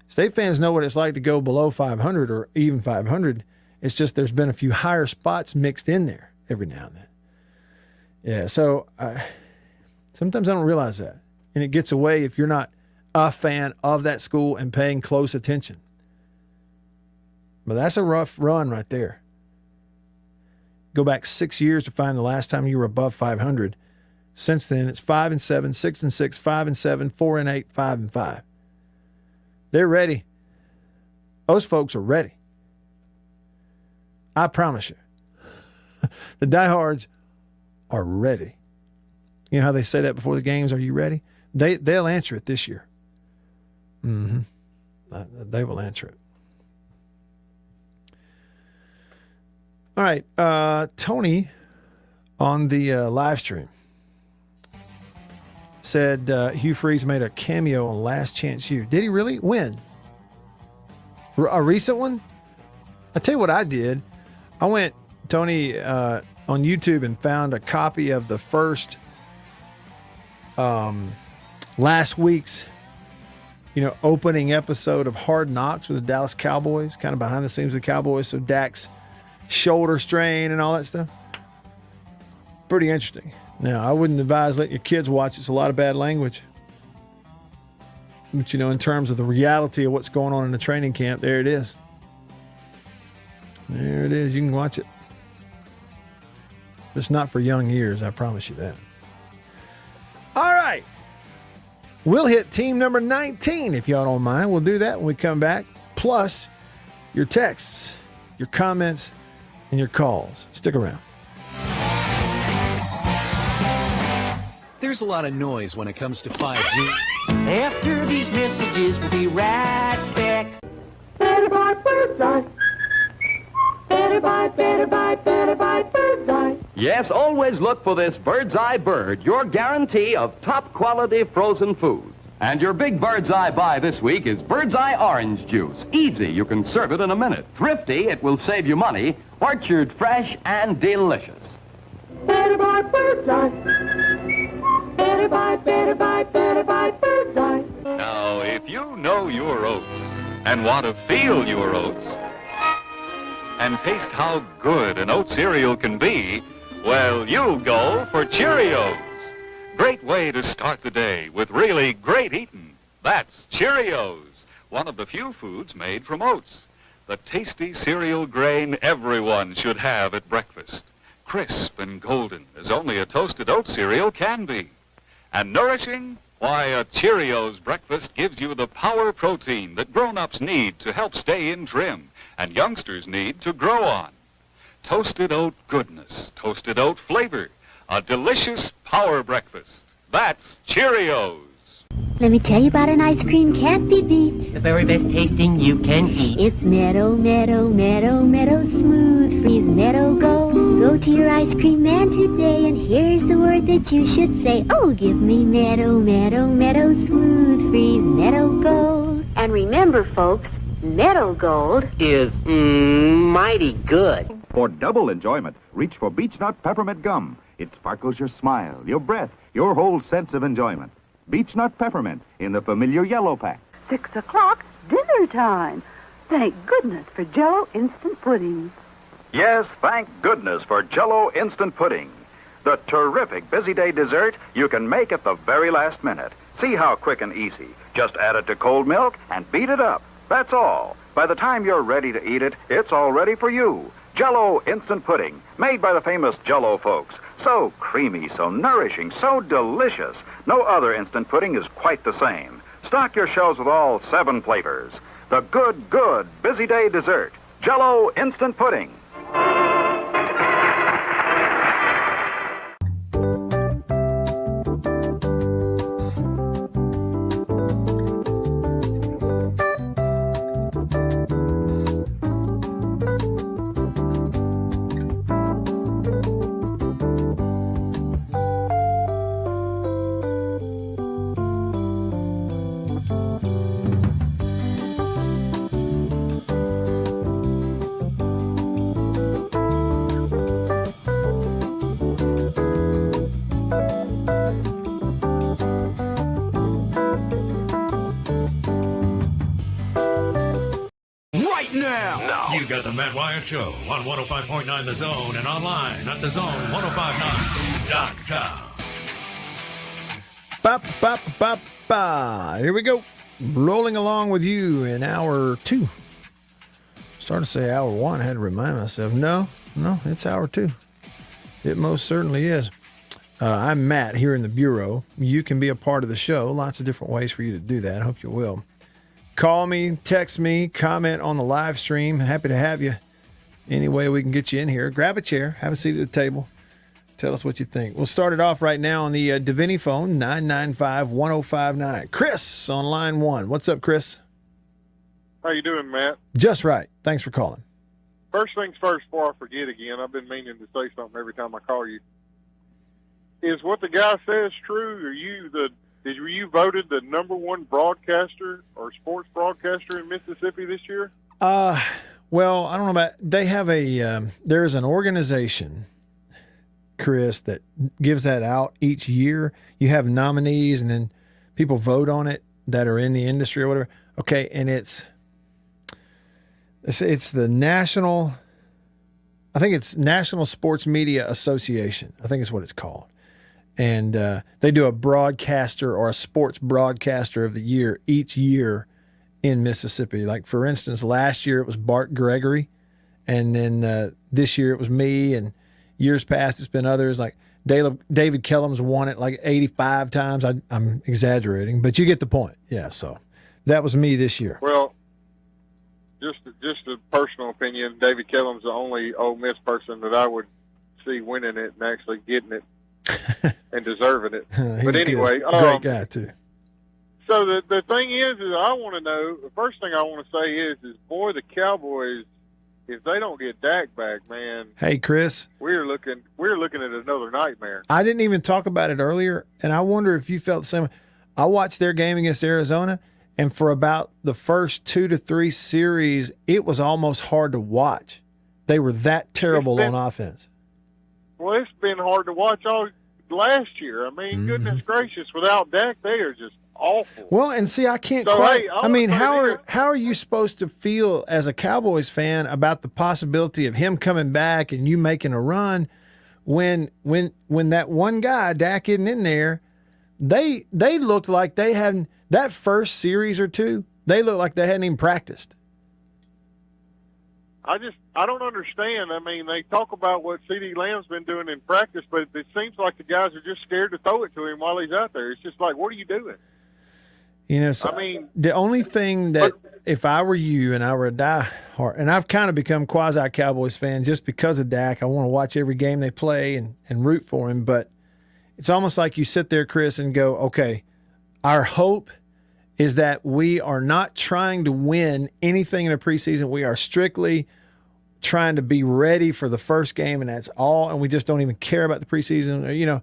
State fans know what it's like to go below 500 or even 500. It's just there's been a few higher spots mixed in there every now and then. Yeah, so sometimes I don't realize that. And it gets away if you're not a fan of that school and paying close attention. But that's a rough run right there. Go back 6 years to find the last time you were above 500. Since then, it's 5-7, 6-6, 5-7, 4-8, 5-5. They're ready. Those folks are ready. I promise you. The diehards are ready. You know how they say that before the games? Are you ready? They'll answer it this year. Mm-hmm. They will answer it. All right. Tony on the live stream said Hugh Freeze made a cameo on Last Chance U. Did he really? When? A recent one? I tell you what I did. I went, Tony, on YouTube and found a copy of the first last week's, opening episode of Hard Knocks with the Dallas Cowboys, kind of behind the scenes of the Cowboys. So Dak's shoulder strain and all that stuff. Pretty interesting. Now, I wouldn't advise letting your kids watch. It's a lot of bad language. But, in terms of the reality of what's going on in the training camp, there it is. There it is. You can watch it. It's not for young ears, I promise you that. All right. We'll hit team number 19, if y'all don't mind. We'll do that when we come back. Plus, your texts, your comments, and your calls. Stick around. There's a lot of noise when it comes to 5G. After these messages, we'll be right back. Better buy Birdseye. Better buy Birdseye. Yes, always look for this Birdseye Bird, your guarantee of top quality frozen food. And your big Birdseye buy this week is Birdseye Orange Juice. Easy, you can serve it in a minute. Thrifty, it will save you money. Orchard fresh and delicious. Better buy Birdseye. Better buy Birdseye. Now, if you know your oats and want to feel your oats and taste how good an oat cereal can be, well, you'll go for Cheerios. Great way to start the day with really great eating. That's Cheerios, one of the few foods made from oats. The tasty cereal grain everyone should have at breakfast. Crisp and golden as only a toasted oat cereal can be. And nourishing? Why, a Cheerios breakfast gives you the power protein that grown-ups need to help stay in trim and youngsters need to grow on. Toasted oat goodness, toasted oat flavor, a delicious power breakfast. That's Cheerios. Let me tell you about an ice cream can't be beat. The very best tasting you can eat. It's Meadow, smooth, freeze, Meadow, go. Go to your ice cream man today, and here's the word that you should say. Oh, give me Meadow, smooth, freeze, Meadow, Gold. And remember, folks, Meadow Gold is mighty good. For double enjoyment, reach for Beech Nut Peppermint Gum. It sparkles your smile, your breath, your whole sense of enjoyment. Beech Nut Peppermint in the familiar yellow pack. 6 o'clock, dinner time. Thank goodness for Jell-O Instant Pudding. Yes, thank goodness for Jell-O Instant Pudding. The terrific busy day dessert you can make at the very last minute. See how quick and easy. Just add it to cold milk and beat it up. That's all. By the time you're ready to eat it, it's all ready for you. Jell-O Instant Pudding, made by the famous Jell-O folks. So creamy, so nourishing, so delicious. No other instant pudding is quite the same. Stock your shelves with all 7 flavors. The good busy day dessert. Jell-O Instant Pudding. You got the Matt Wyatt Show on 105.9 The Zone and online at thezone1059.com. Ba, ba, ba, ba. Here we go. Rolling along with you in hour 2. Starting to say hour 1. I had to remind myself. No, it's hour 2. It most certainly is. I'm Matt here in the Bureau. You can be a part of the show. Lots of different ways for you to do that. I hope you will. Call me, text me, comment on the live stream. Happy to have you. Any way we can get you in here. Grab a chair, have a seat at the table. Tell us what you think. We'll start it off right now on the Davini phone, 995-1059. Chris on line 1. What's up, Chris? How you doing, Matt? Just right. Thanks for calling. First things first, before I forget again, I've been meaning to say something every time I call you. Is what the guy says true? Were you voted the #1 broadcaster or sports broadcaster in Mississippi this year? Well, I don't know about. They have there is an organization, Chris, that gives that out each year. You have nominees, and then people vote on it that are in the industry or whatever. Okay, and it's the National. I think it's National Sports Media Association. I think it's what it's called. And they do a broadcaster or a sports broadcaster of the year each year in Mississippi. Like, for instance, last year it was Bart Gregory. And then this year it was me. And years past it's been others. Like David Kellum's won it like 85 times. I'm exaggerating, but you get the point. Yeah, so that was me this year. Well, just a personal opinion, David Kellum's the only Ole Miss person that I would see winning it and actually getting it. And deserving it. But anyway, great guy too. So the thing is I want to know. The first thing I want to say is boy, the Cowboys, if they don't get Dak back, man. Hey, Chris, we're looking at another nightmare. I didn't even talk about it earlier, and I wonder if you felt the same. I watched their game against Arizona, and for about the first 2 to 3 series, it was almost hard to watch. They were that terrible on offense. Well, it's been hard to watch all last year. I mean, goodness gracious, without Dak, they are just awful. Well, and see, I can't how are you supposed to feel as a Cowboys fan about the possibility of him coming back and you making a run when that one guy, Dak, isn't in there? They looked like they hadn't, that first series or two, they looked like they hadn't even practiced. I don't understand. I mean, they talk about what C.D. Lamb's been doing in practice, but it seems like the guys are just scared to throw it to him while he's out there. It's just like, what are you doing? You know, so I mean, the only thing that if I were you and I were a diehard, and I've kind of become quasi-Cowboys fan just because of Dak. I want to watch every game they play and root for him, but it's almost like you sit there, Chris, and go, okay, our hope is that we are not trying to win anything in the preseason. We are strictly trying to be ready for the first game, and that's all, and we just don't even care about the preseason, you know,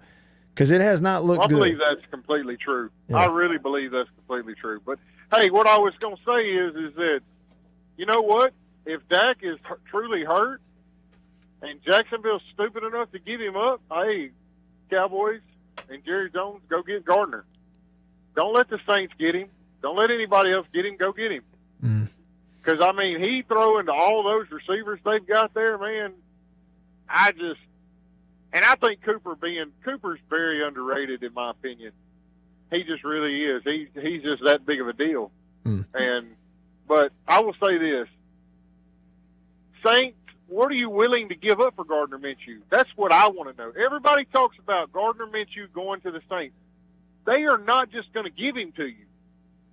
because it has not looked good. I believe that's completely true. Yeah. I really believe that's completely true. But, hey, what I was going to say is that, you know what? If Dak is truly hurt and Jacksonville's stupid enough to give him up, hey, Cowboys and Jerry Jones, go get Gardner. Don't let the Saints get him. Don't let anybody else get him. Go get him. Because, I mean, he throwing to all those receivers they've got there, man. I think Cooper's very underrated in my opinion. He just really is. He's just that big of a deal. But I will say this. Saints, what are you willing to give up for Gardner Minshew? That's what I want to know. Everybody talks about Gardner Minshew going to the Saints. They are not just going to give him to you.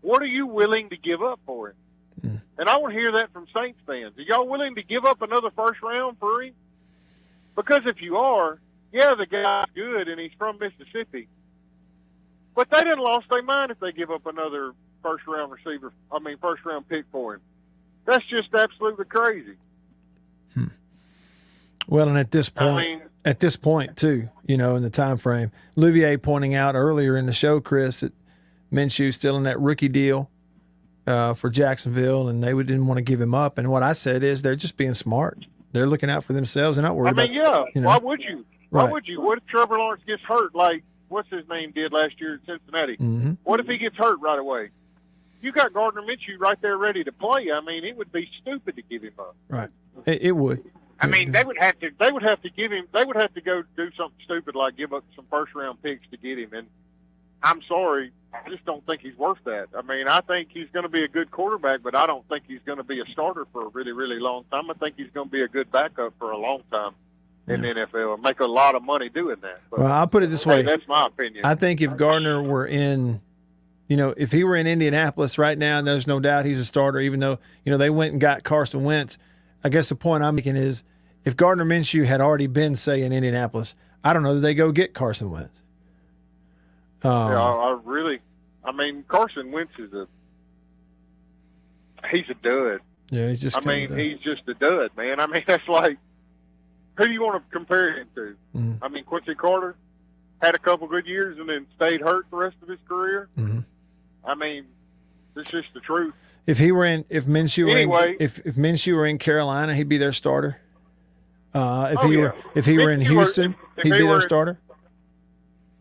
What are you willing to give up for him? And I want to hear that from Saints fans. Are y'all willing to give up another first round for him? Because if you are, yeah, the guy's good and he's from Mississippi. But they didn't lost their mind if they give up another first round pick for him. That's just absolutely crazy. Well, and at this point too, you know, in the time frame, Louvier pointing out earlier in the show, Chris, that Minshew's still in that rookie deal for Jacksonville, and they didn't want to give him up. And what I said is they're just being smart. They're looking out for themselves. They're not worried about. You know, why would you? Right. Why would you? What if Trevor Lawrence gets hurt like what's his name did last year in Cincinnati? What if he gets hurt right away? you got Gardner Minshew right there ready to play, I mean, it would be stupid to give him up. Right. It would. I mean, they would have to give him. They would have to go do something stupid like give up some first-round picks to get him. And I'm sorry, I just don't think he's worth that. I mean, I think he's going to be a good quarterback, but I don't think he's going to be a starter for a really, really long time. I think he's going to be a good backup for a long time in the NFL and make a lot of money doing that. But, Well, I'll put it this way. that's my opinion. I think if Gardner were in, if he were in Indianapolis right now, and there's no doubt he's a starter, even though, they went and got Carson Wentz. I guess the point I'm making is if Gardner Minshew had already been, say, in Indianapolis, I don't know that they go get Carson Wentz. I mean, Carson Wentz he's a dud. Yeah, he's just. He's just a dud, man. I mean, that's like, who do you want to compare him to? Mm-hmm. I mean, Quincy Carter had a couple good years and then stayed hurt the rest of his career. Mm-hmm. I mean, it's just the truth. If Minshew were in Carolina, he'd be their starter. If he were in Houston, he'd be their starter.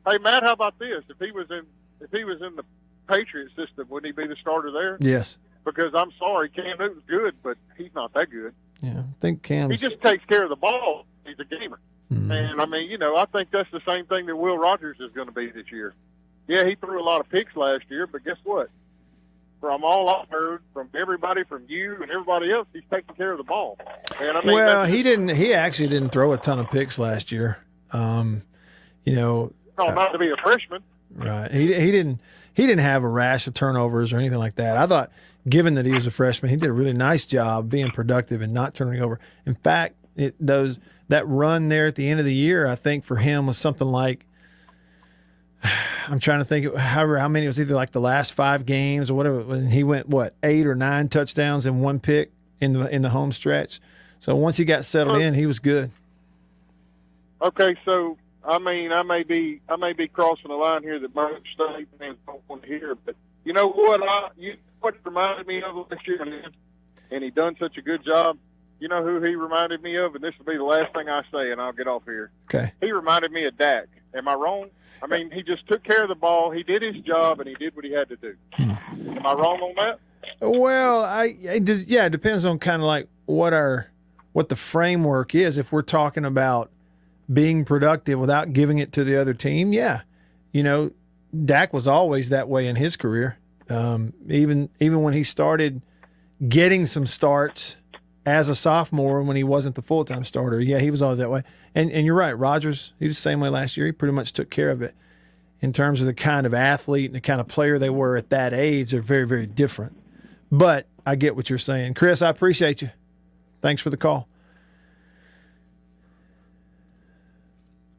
Hey Matt, how about this? If he was in the Patriot system, wouldn't he be the starter there? Yes. Because I'm sorry, Cam Newton's good, but he's not that good. Yeah, I think Cam's. He just takes care of the ball. He's a gamer. Mm-hmm. And I mean, I think that's the same thing that Will Rogers is going to be this year. Yeah, he threw a lot of picks last year, but guess what? From all I've heard, from everybody, from you and everybody else, he's taking care of the ball. And I mean, he actually didn't throw a ton of picks last year. Not to be a freshman. Right. He didn't have a rash of turnovers or anything like that. I thought, given that he was a freshman, he did a really nice job being productive and not turning over. In fact, that run there at the end of the year, I think for him was something like, I'm trying to think how many, it was either like the last 5 games or whatever. When he went 8 or 9 touchdowns and 1 pick in the home stretch. So once he got settled in, he was good. Okay, so I mean, I may be crossing the line here that most state fans don't want to hear, but you know what? What reminded me of last year, and he done such a good job. You know who he reminded me of, and this will be the last thing I say, and I'll get off here. Okay. He reminded me of Dak. Am I wrong? I mean, he just took care of the ball. He did his job, and he did what he had to do. Am I wrong on that? Well, it depends on kind of like what the framework is. If we're talking about being productive without giving it to the other team, yeah. Dak was always that way in his career. Even when he started getting some starts as a sophomore when he wasn't the full-time starter, yeah, he was always that way. And you're right, Rodgers, he was the same way last year. He pretty much took care of it. In terms of the kind of athlete and the kind of player they were at that age, they're very, very different. But I get what you're saying. Chris, I appreciate you. Thanks for the call.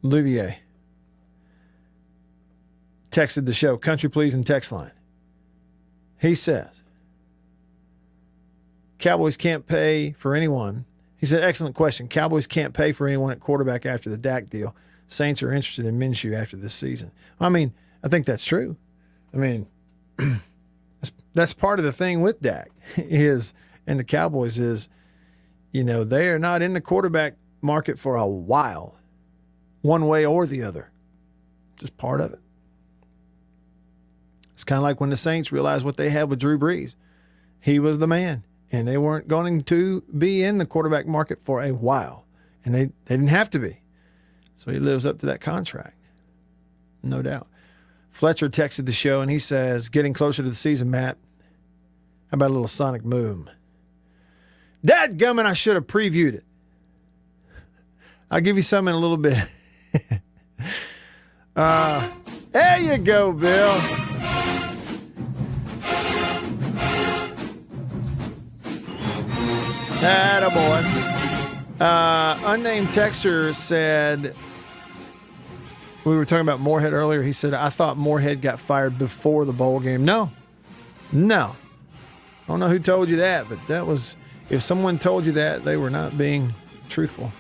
Louvier texted the show, Country Please and text line. He says, Cowboys can't pay for anyone. He said, excellent question. Cowboys can't pay for anyone at quarterback after the Dak deal. Saints are interested in Minshew after this season. I mean, I think that's true. I mean, that's part of the thing with Dak and the Cowboys is, they are not in the quarterback market for a while, one way or the other. Just part of it. It's kind of like when the Saints realized what they had with Drew Brees. He was the man, and they weren't going to be in the quarterback market for a while, and they didn't have to be. So he lives up to that contract, no doubt. Fletcher texted the show, and he says, getting closer to the season, Matt, how about a little Sonic Boom? Dadgummit, I should have previewed it. I'll give you some in a little bit. There you go, Bill. Attaboy. Unnamed texter said, we were talking about Moorhead earlier. He said, I thought Moorhead got fired before the bowl game. No. I don't know who told you that, but that was, if someone told you that, they were not being truthful.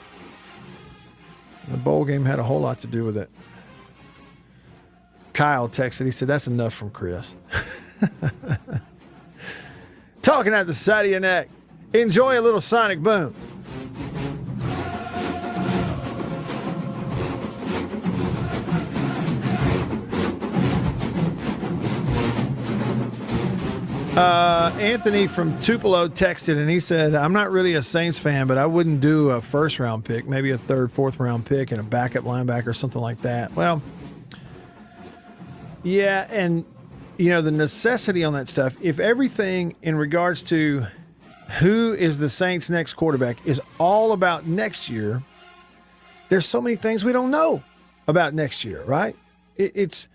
The bowl game had a whole lot to do with it. Kyle texted, he said, that's enough from Chris. Talking at the side of your neck. Enjoy a little Sonic Boom. Anthony from Tupelo texted, and he said, I'm not really a Saints fan, but I wouldn't do a first-round pick, maybe a third, fourth-round pick and a backup linebacker or something like that. Well, yeah, and, the necessity on that stuff, if everything in regards to who is the Saints' next quarterback is all about next year, there's so many things we don't know about next year, right? It's,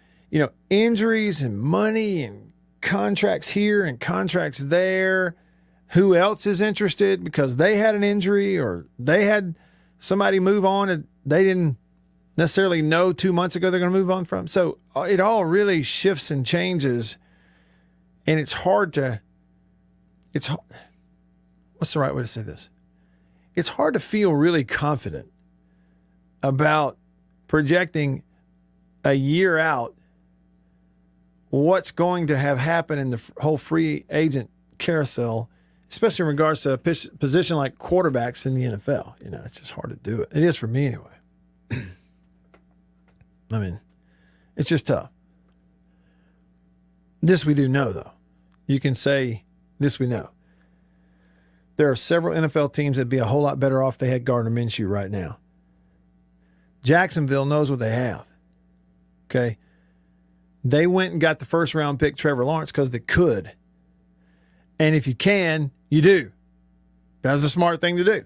injuries and money and contracts here and contracts there. Who else is interested because they had an injury or they had somebody move on and they didn't necessarily know 2 months ago they're going to move on from. So it all really shifts and changes, and it's hard to what's the right way to say this? It's hard to feel really confident about projecting a year out what's going to have happened in the whole free agent carousel, especially in regards to a position like quarterbacks in the NFL. It's just hard to do it. It is for me anyway. I mean, it's just tough. This we do know, though. You can say this we know. There are several NFL teams that'd be a whole lot better off if they had Gardner Minshew right now. Jacksonville knows what they have. Okay? They went and got the first-round pick Trevor Lawrence because they could. And if you can, you do. That was a smart thing to do.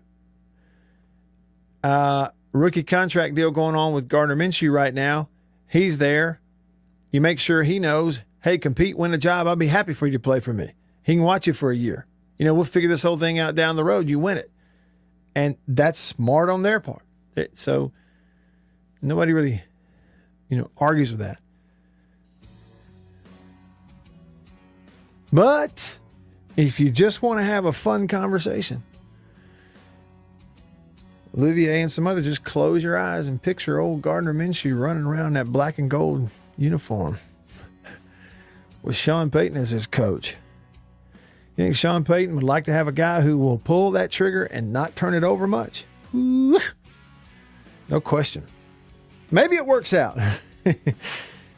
Rookie contract deal going on with Gardner Minshew right now. He's there. You make sure he knows, hey, compete, win a job. I'll be happy for you to play for me. He can watch you for a year. We'll figure this whole thing out down the road. You win it. And that's smart on their part. So nobody really, argues with that. But if you just want to have a fun conversation, Olivier and some others, just close your eyes and picture old Gardner Minshew running around that black and gold uniform with Sean Payton as his coach. You think Sean Payton would like to have a guy who will pull that trigger and not turn it over much? Ooh, no question. Maybe it works out.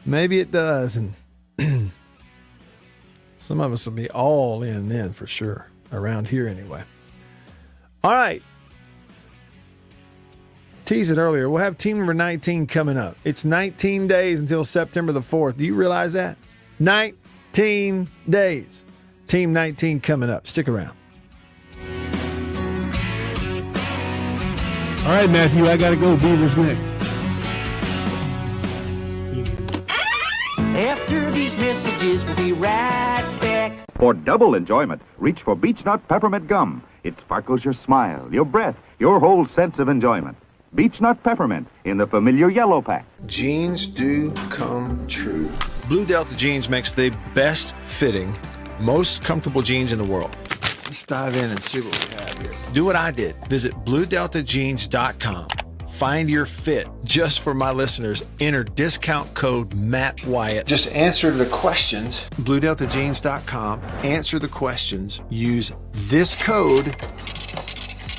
Maybe it does. And some of us will be all in then for sure, around here anyway. All right. Teased it earlier. We'll have team number 19 coming up. It's 19 days until September the 4th. Do you realize that? 19 days. Team 19 coming up. Stick around. All right, Matthew, I got to go. Beaver's next. After these messages, we'll be right back. For double enjoyment, reach for Beech Nut Peppermint Gum. It sparkles your smile, your breath, your whole sense of enjoyment. Beech Nut Peppermint in the familiar yellow pack. Jeans do come true. Blue Delta Jeans makes the best fitting, most comfortable jeans in the world. Let's dive in and see what we have here. Do what I did. Visit BlueDeltaJeans.com. Find your fit. Just for my listeners, enter discount code Matt Wyatt. Just answer the questions. BlueDeltaJeans.com. Answer the questions. Use this code.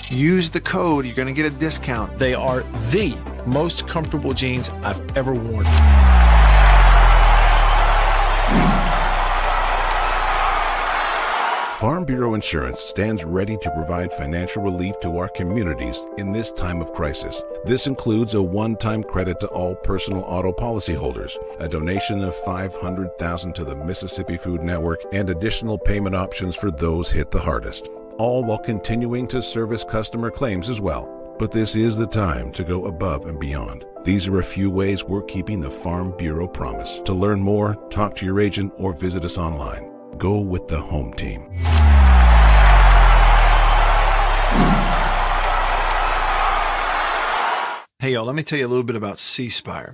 Use the code. You're going to get a discount. They are the most comfortable jeans I've ever worn. Farm Bureau Insurance stands ready to provide financial relief to our communities in this time of crisis. This includes a one-time credit to all personal auto policyholders, a donation of $500,000 to the Mississippi Food Network, and additional payment options for those hit the hardest, all while continuing to service customer claims as well. But this is the time to go above and beyond. These are a few ways we're keeping the Farm Bureau promise. To learn more, talk to your agent or visit us online. Go with the home team. Hey, y'all, let me tell you a little bit about C Spire.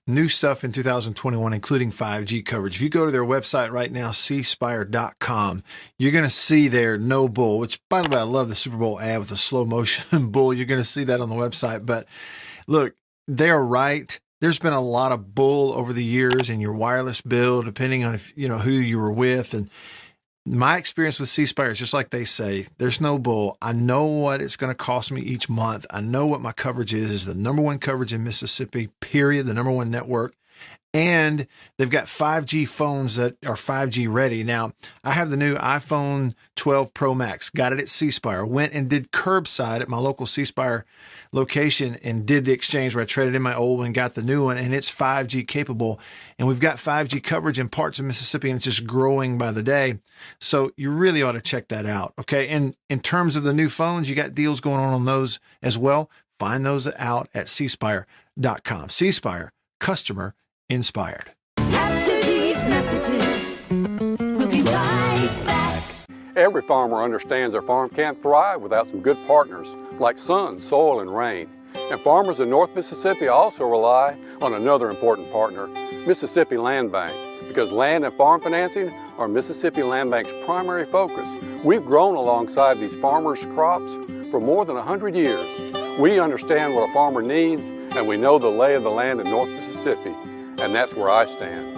New stuff in 2021, including 5G coverage. If you go to their website right now, cspire.com, you're going to see their no bull, which, by the way, I love the Super Bowl ad with the slow motion bull. You're going to see that on the website. But look, they're right. There's been a lot of bull over the years in your wireless bill, depending on if who you were with. And my experience with C Spire is just like they say, there's no bull. I know what it's going to cost me each month. I know what my coverage is the number one coverage in Mississippi, period, the number one network. And they've got 5G phones that are 5G ready. Now, I have the new iPhone 12 Pro Max. Got it at C Spire. Went and did curbside at my local C Spire location and did the exchange where I traded in my old one and got the new one, and it's 5G capable. And we've got 5G coverage in parts of Mississippi, and it's just growing by the day. So you really ought to check that out. Okay. And in terms of the new phones, you got deals going on those as well. Find those out at cspire.com. C Spire, customer inspired. After these messages, we'll be right back. Every farmer understands their farm can't thrive without some good partners like sun, soil, and rain. And farmers in North Mississippi also rely on another important partner, Mississippi Land Bank, because land and farm financing are Mississippi Land Bank's primary focus. We've grown alongside these farmers' crops for more than 100 years. We understand what a farmer needs, and we know the lay of the land in North Mississippi. And that's where I stand.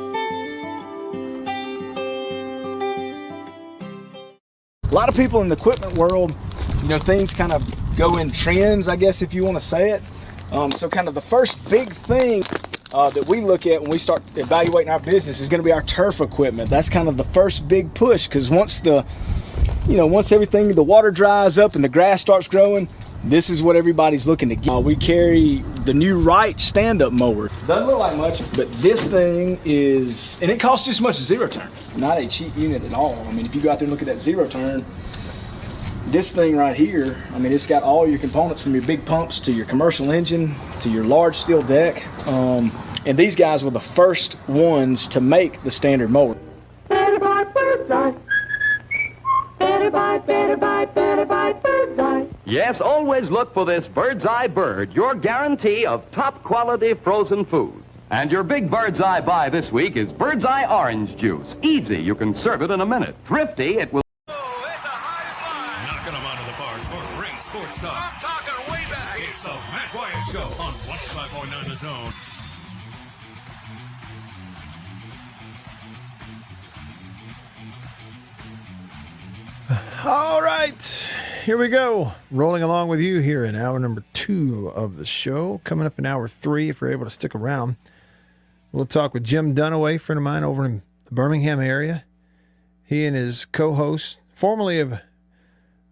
A lot of people in the equipment world, things kind of go in trends, I guess, if you want to say it. So kind of the first big thing that we look at when we start evaluating our business is going to be our turf equipment. That's kind of the first big push, because once everything, the water dries up and the grass starts growing, this is what everybody's looking to get. We carry the new REAX stand-up mower. Doesn't look like much, but this thing is, and it costs just as much as zero turn. Not a cheap unit at all. I mean, if you go out there and look at that zero turn, this thing right here, I mean, it's got all your components from your big pumps to your commercial engine to your large steel deck. And these guys were the first ones to make the standard mower. Better buy bird's eye. Better buy bird's eye. Yes, always look for this Bird's Eye Bird, your guarantee of top quality frozen food. And your big Bird's Eye buy this week is Bird's Eye Orange Juice. Easy, you can serve it in a minute. Thrifty, it will... Knocking them out of the park for great sports talk. I'm talking way back. It's the Matt Wyatt Show on 105.9 The Zone. All right, here we go. Rolling along with you here in hour number 2 of the show. Coming up in hour 3, if you're able to stick around, we'll talk with Jim Dunaway, friend of mine over in the Birmingham area. He and his co-host, formerly of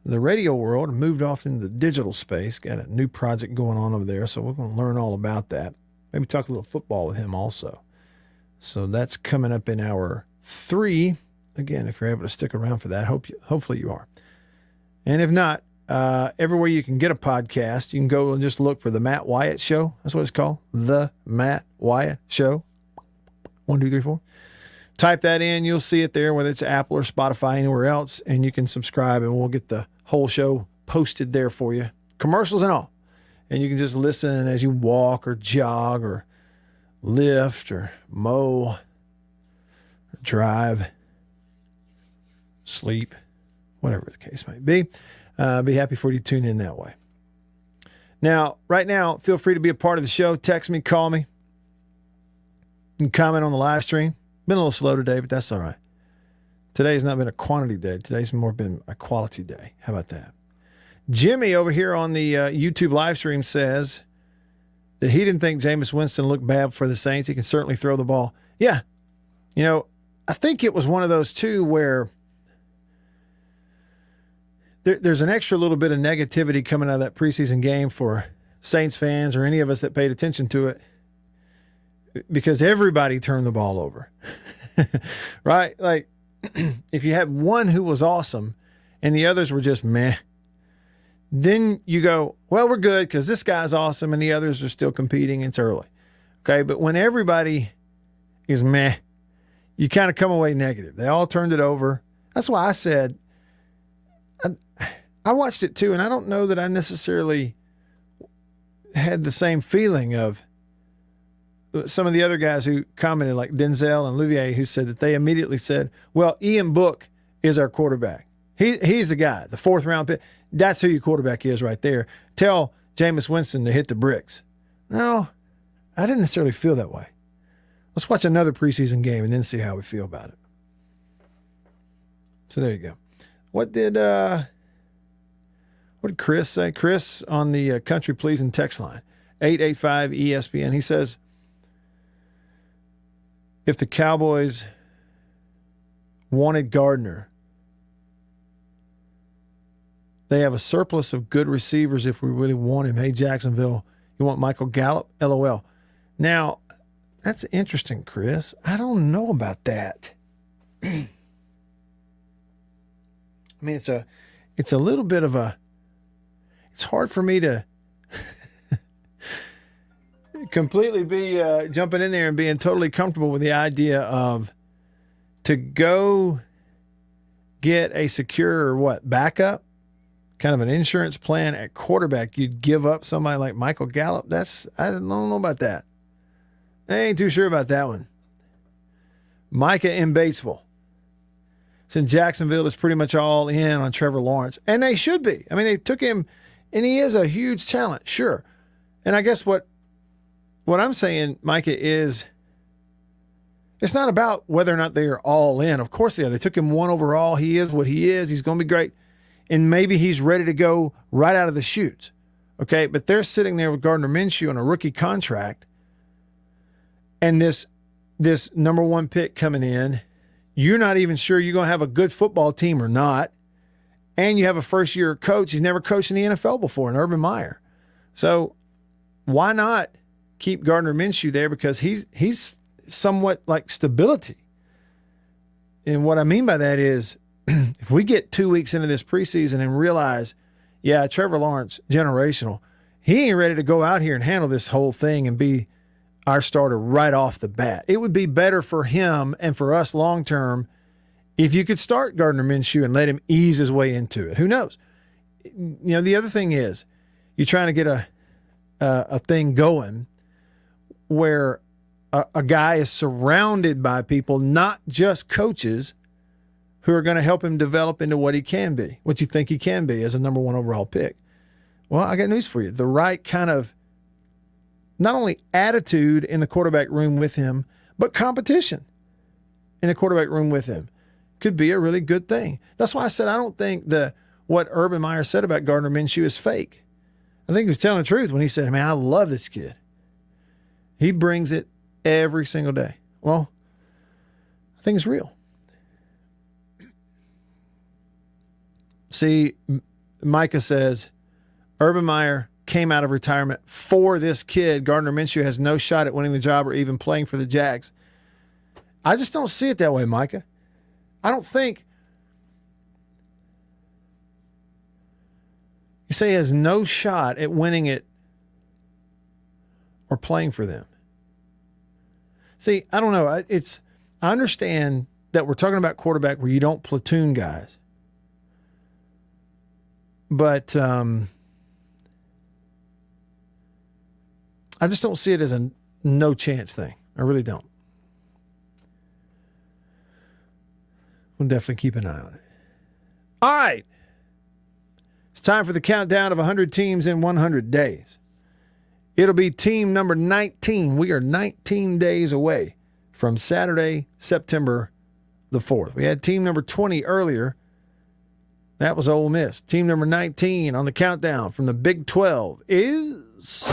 the radio world, moved off into the digital space. Got a new project going on over there, so we're going to learn all about that. Maybe talk a little football with him also. So that's coming up in hour 3. Again, if you're able to stick around for that, hopefully you are. And if not, everywhere you can get a podcast, you can go and just look for The Matt Wyatt Show. That's what it's called. The Matt Wyatt Show. 1, 2, 3, 4. Type that in. You'll see it there, whether it's Apple or Spotify, anywhere else, and you can subscribe, and we'll get the whole show posted there for you. Commercials and all. And you can just listen as you walk or jog or lift or mow or drive, sleep, whatever the case might be. Be happy for you to tune in that way. Now, right now, feel free to be a part of the show. Text me, call me. You can comment on the live stream. Been a little slow today, but that's all right. Today's not been a quantity day. Today's more been a quality day. How about that? Jimmy over here on the YouTube live stream says that he didn't think Jameis Winston looked bad for the Saints. He can certainly throw the ball. Yeah. I think it was one of those two where there's an extra little bit of negativity coming out of that preseason game for Saints fans or any of us that paid attention to it, because everybody turned the ball over, right? Like, if you had one who was awesome and the others were just meh, then you go, well, we're good because this guy's awesome and the others are still competing. It's early. Okay. But when everybody is meh, you kind of come away negative. They all turned it over. That's why I said, I watched it too, and I don't know that I necessarily had the same feeling of some of the other guys who commented, like Denzel and Olivier, who said that they immediately said, well, Ian Book is our quarterback. He's the guy, the 4th round pick. That's who your quarterback is right there. Tell Jameis Winston to hit the bricks. No, I didn't necessarily feel that way. Let's watch another preseason game and then see how we feel about it. So there you go. What did Chris say? Chris on the Country Pleasing text line, 885-ESPN. He says, if the Cowboys wanted Gardner, they have a surplus of good receivers if we really want him. Hey, Jacksonville, you want Michael Gallup? LOL. Now, that's interesting, Chris. I don't know about that. I mean, it's a little bit of a, it's hard for me to completely be jumping in there and being totally comfortable with the idea of to go get a secure, backup, kind of an insurance plan at quarterback. You'd give up somebody like Michael Gallup. I don't know about that. I ain't too sure about that one. Micah in Batesville. Since Jacksonville is pretty much all in on Trevor Lawrence, and they should be. I mean, they took him, and he is a huge talent, sure. And I guess what I'm saying, Micah, is it's not about whether or not they are all in. Of course they are. They took him 1 overall. He is what he is. He's going to be great. And maybe he's ready to go right out of the chutes. Okay, but they're sitting there with Gardner Minshew on a rookie contract, and this number 1 pick coming in, you're not even sure you're going to have a good football team or not, and you have a first-year coach. He's never coached in the NFL before, in Urban Meyer. So why not keep Gardner Minshew there? Because he's somewhat like stability. And what I mean by that is, if we get 2 weeks into this preseason and realize, yeah, Trevor Lawrence, generational, he ain't ready to go out here and handle this whole thing and be our starter right off the bat. It would be better for him and for us long term if you could start Gardner Minshew and let him ease his way into it. Who knows? You know, the other thing is you're trying to get a thing going where a guy is surrounded by people, not just coaches, who are going to help him develop into what he can be, what you think he can be as a number 1 overall pick. Well, I got news for you. The right kind of not only attitude in the quarterback room with him, but competition in the quarterback room with him could be a really good thing. That's why I said I don't think what Urban Meyer said about Gardner Minshew is fake. I think he was telling the truth when he said, man, I love this kid. He brings it every single day. Well, I think it's real. See, Micah says, Urban Meyer came out of retirement for this kid. Gardner Minshew has no shot at winning the job or even playing for the Jags. I just don't see it that way, Micah. I don't think. You say he has no shot at winning it or playing for them. See, I don't know. I understand that we're talking about quarterback where you don't platoon guys. But I just don't see it as a no chance thing. I really don't. We'll definitely keep an eye on it. All right. It's time for the countdown of 100 teams in 100 days. It'll be team number 19. We are 19 days away from Saturday, September the 4th. We had team number 20 earlier. That was Ole Miss. Team number 19 on the countdown from the Big 12 is...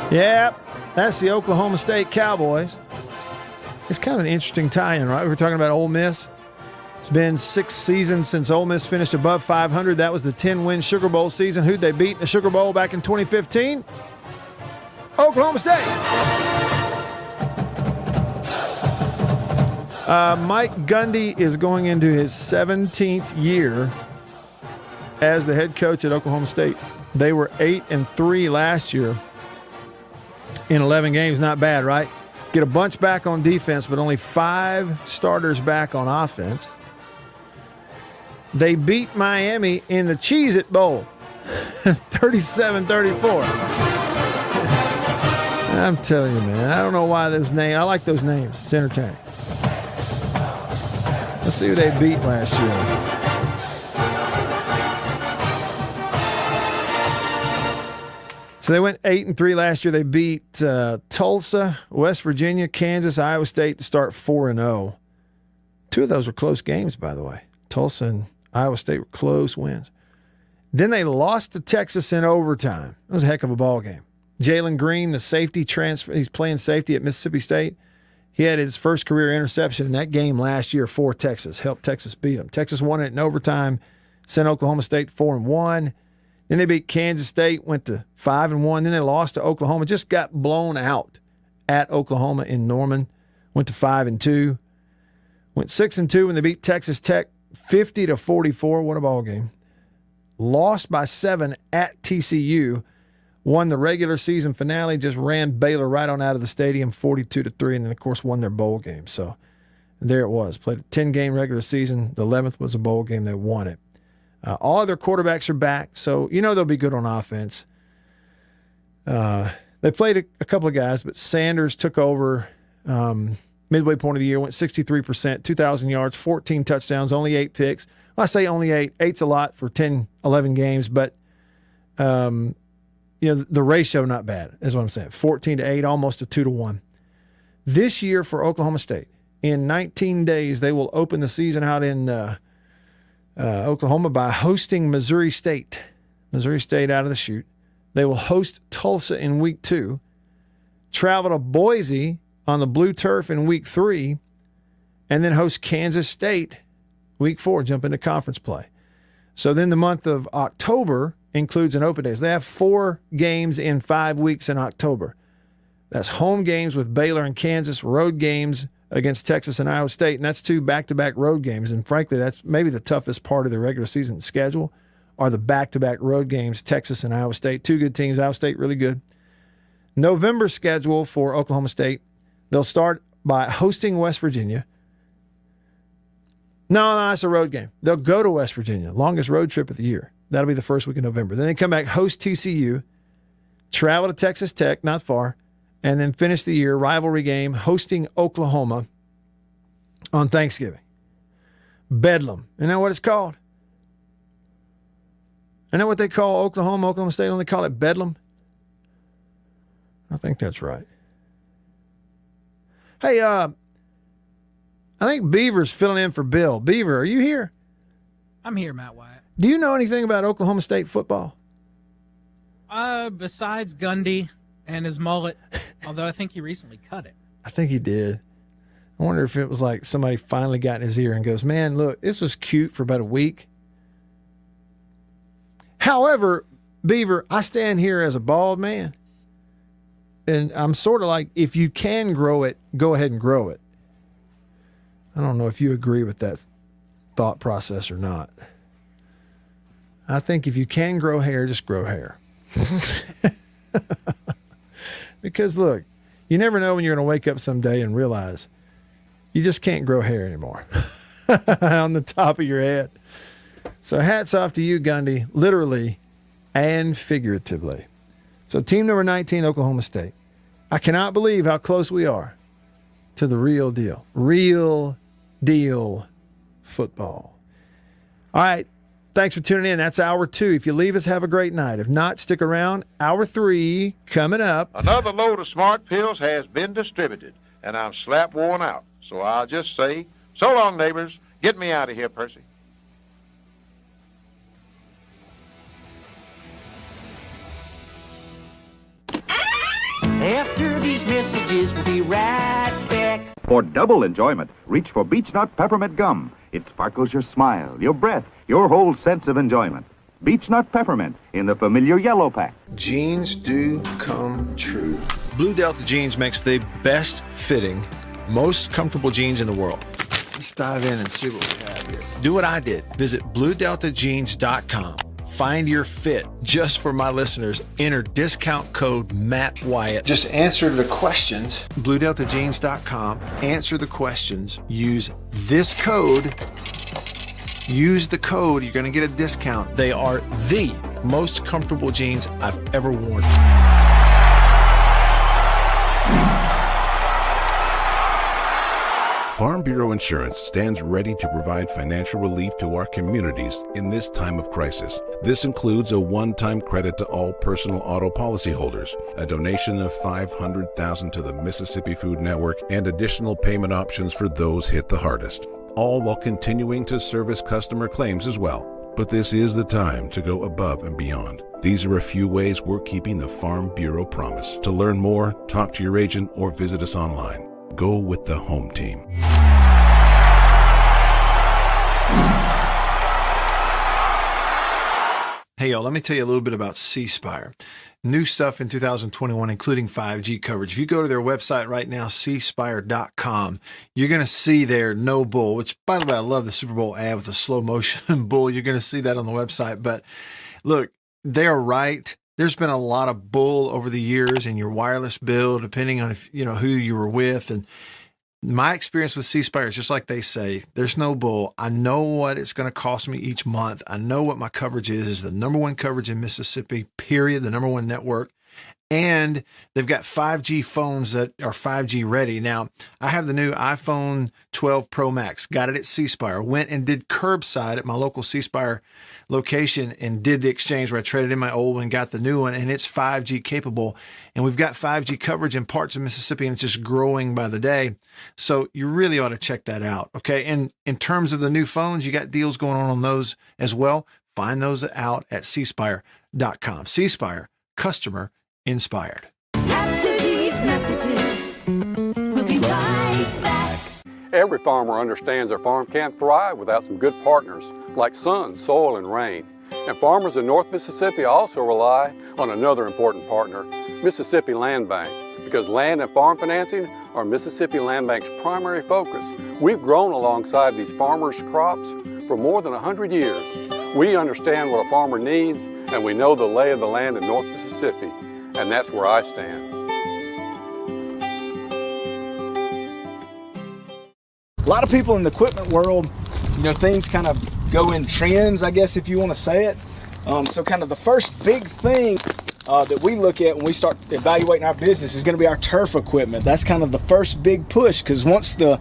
Yep, that's the Oklahoma State Cowboys. It's kind of an interesting tie-in, right? We were talking about Ole Miss. It's been 6 seasons since Ole Miss finished above 500. That was the 10-win Sugar Bowl season. Who'd they beat in the Sugar Bowl back in 2015? Oklahoma State. Mike Gundy is going into his 17th year as the head coach at Oklahoma State. They were 8-3 last year in 11 games. Not bad, right? Get a bunch back on defense, but only 5 starters back on offense. They beat Miami in the Cheez-It Bowl, 37-34. I'm telling you, man, I don't know why those names. I like those names. It's entertaining. Let's see who they beat last year. So they went 8-3 last year. They beat Tulsa, West Virginia, Kansas, Iowa State to start 4-0. 2 of those were close games, by the way. Tulsa and Iowa State were close wins. Then they lost to Texas in overtime. It was a heck of a ball game. Jalen Green, the safety transfer, he's playing safety at Mississippi State. He had his first career interception in that game last year for Texas, helped Texas beat them. Texas won it in overtime, sent Oklahoma State 4-1. Then they beat Kansas State, went to 5-1. Then they lost to Oklahoma, just got blown out at Oklahoma in Norman, went to 5-2. Went 6-2 when they beat Texas Tech 50-44. What a ball game. Lost by 7 at TCU. Won the regular season finale, just ran Baylor right on out of the stadium 42-3, and then, of course, won their bowl game. So there it was. Played a 10-game regular season. The 11th was a bowl game. They won it. All of their quarterbacks are back, so you know they'll be good on offense. They played a couple of guys, but Sanders took over midway point of the year, went 63%, 2,000 yards, 14 touchdowns, only 8 picks. Well, I say only 8. 8's a lot for 10, 11 games, but the ratio not bad is what I'm saying. 14-8, almost a 2-1. This year for Oklahoma State, in 19 days, they will open the season out in Oklahoma by hosting Missouri State. Missouri State out of the chute. They will host Tulsa in week 2, travel to Boise on the blue turf in week 3, and then host Kansas State week 4, jump into conference play. So then the month of October includes an open days. They have 4 games in 5 weeks in October. That's home games with Baylor and Kansas, road games against Texas and Iowa State, and that's 2 back-to-back road games. And frankly, that's maybe the toughest part of the regular season schedule are the back-to-back road games, Texas and Iowa State. 2 good teams. Iowa State really good. November schedule for Oklahoma State. They'll start by hosting West Virginia. No, that's a road game. They'll go to West Virginia, longest road trip of the year. That'll be the first week of November. Then they come back, host TCU, travel to Texas Tech, not far, and then finish the year, rivalry game, hosting Oklahoma on Thanksgiving. Bedlam. Isn't that what it's called? Isn't that what they call Oklahoma State? Don't they call it Bedlam? I think that's right. Hey, I think Beaver's filling in for Bill. Beaver, are you here? I'm here, Matt Wyatt. Do you know anything about Oklahoma State football? Besides Gundy and his mullet, although I think he recently cut it. I think he did. I wonder if it was like somebody finally got in his ear and goes, man, look, this was cute for about a week. However, Beaver, I stand here as a bald man. And I'm sort of like, if you can grow it, go ahead and grow it. I don't know if you agree with that thought process or not. I think if you can grow hair, just grow hair. Because look, you never know when you're going to wake up someday and realize you just can't grow hair anymore on the top of your head. So hats off to you, Gundy, literally and figuratively. So team number 19, Oklahoma State. I cannot believe how close we are to the real deal. Real deal football. All right. Thanks for tuning in. That's hour 2. If you leave us, have a great night. If not, stick around. Hour 3 coming up. Another load of smart pills has been distributed, and I'm slap worn out. So I'll just say, so long, neighbors. Get me out of here, Percy. After these messages, we'll be right back. For double enjoyment, reach for Beech Nut Peppermint Gum. It sparkles your smile, your breath, your whole sense of enjoyment. Beech Nut Peppermint in the familiar yellow pack. Jeans do come true. Blue Delta Jeans makes the best fitting, most comfortable jeans in the world. Let's dive in and see what we have here. Do what I did. Visit BlueDeltaJeans.com. Find your fit. Just for my listeners, enter discount code Matt Wyatt. Just answer the questions. BlueDeltaJeans.com. Answer the questions. Use this code. Use the code. You're going to get a discount. They are the most comfortable jeans I've ever worn. Farm Bureau Insurance stands ready to provide financial relief to our communities in this time of crisis. This includes a one-time credit to all personal auto policyholders, a donation of $500,000 to the Mississippi Food Network, and additional payment options for those hit the hardest. all while continuing to service customer claims as well. But this is the time to go above and beyond. These are a few ways we're keeping the Farm Bureau promise. To learn more, talk to your agent or visit us online. Go with the home team. Hey, y'all, let me tell you a little bit about C Spire. New stuff in 2021, including 5G coverage. If you go to their website right now, cspire.com, you're going to see their no bull, which, by the way, I love the Super Bowl ad with the slow motion bull. You're going to see that on the website. But look, they're right. There's been a lot of bull over the years in your wireless bill, depending on if, who you were with. And my experience with C Spire is just like they say, there's no bull. I know what it's going to cost me each month. I know what my coverage is the number one coverage in Mississippi, period, the number one network. And they've got 5G phones that are 5G ready. Now, I have the new iPhone 12 Pro Max, got it at C Spire, went and did curbside at my local C Spire location and did the exchange where I traded in my old one, got the new one, and it's 5G capable. And we've got 5G coverage in parts of Mississippi, and it's just growing by the day. So you really ought to check that out, okay? And in terms of the new phones, you got deals going on those as well. Find those out at cspire.com. C Spire, customer inspired. After these messages, we'll be right back. Every farmer understands their farm can't thrive without some good partners like sun, soil, and rain. And farmers in North Mississippi also rely on another important partner, Mississippi Land Bank, because land and farm financing are Mississippi Land Bank's primary focus. We've grown alongside these farmers' crops for more than 100 years. We understand what a farmer needs, and we know the lay of the land in North Mississippi. And that's where I stand. A lot of people in the equipment world, things kind of go in trends, I guess, if you want to say it. So kind of the first big thing that we look at when we start evaluating our business is going to be our turf equipment. That's kind of the first big push, because once the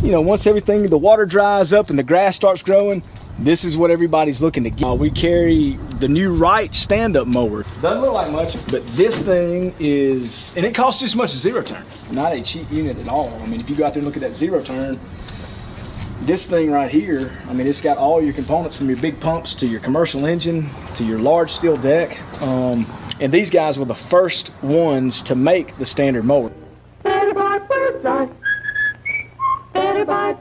water dries up and the grass starts growing, this is what everybody's looking to get. We carry the new REAX stand-up mower. Doesn't look like much, but this thing is, and it costs just as much as zero turn. Not a cheap unit at all. I mean, if you go out there and look at that zero turn, this thing right here, I mean, it's got all your components from your big pumps to your commercial engine to your large steel deck. And these guys were the first ones to make the standard mower. Better buy Bird's Eye. Better buy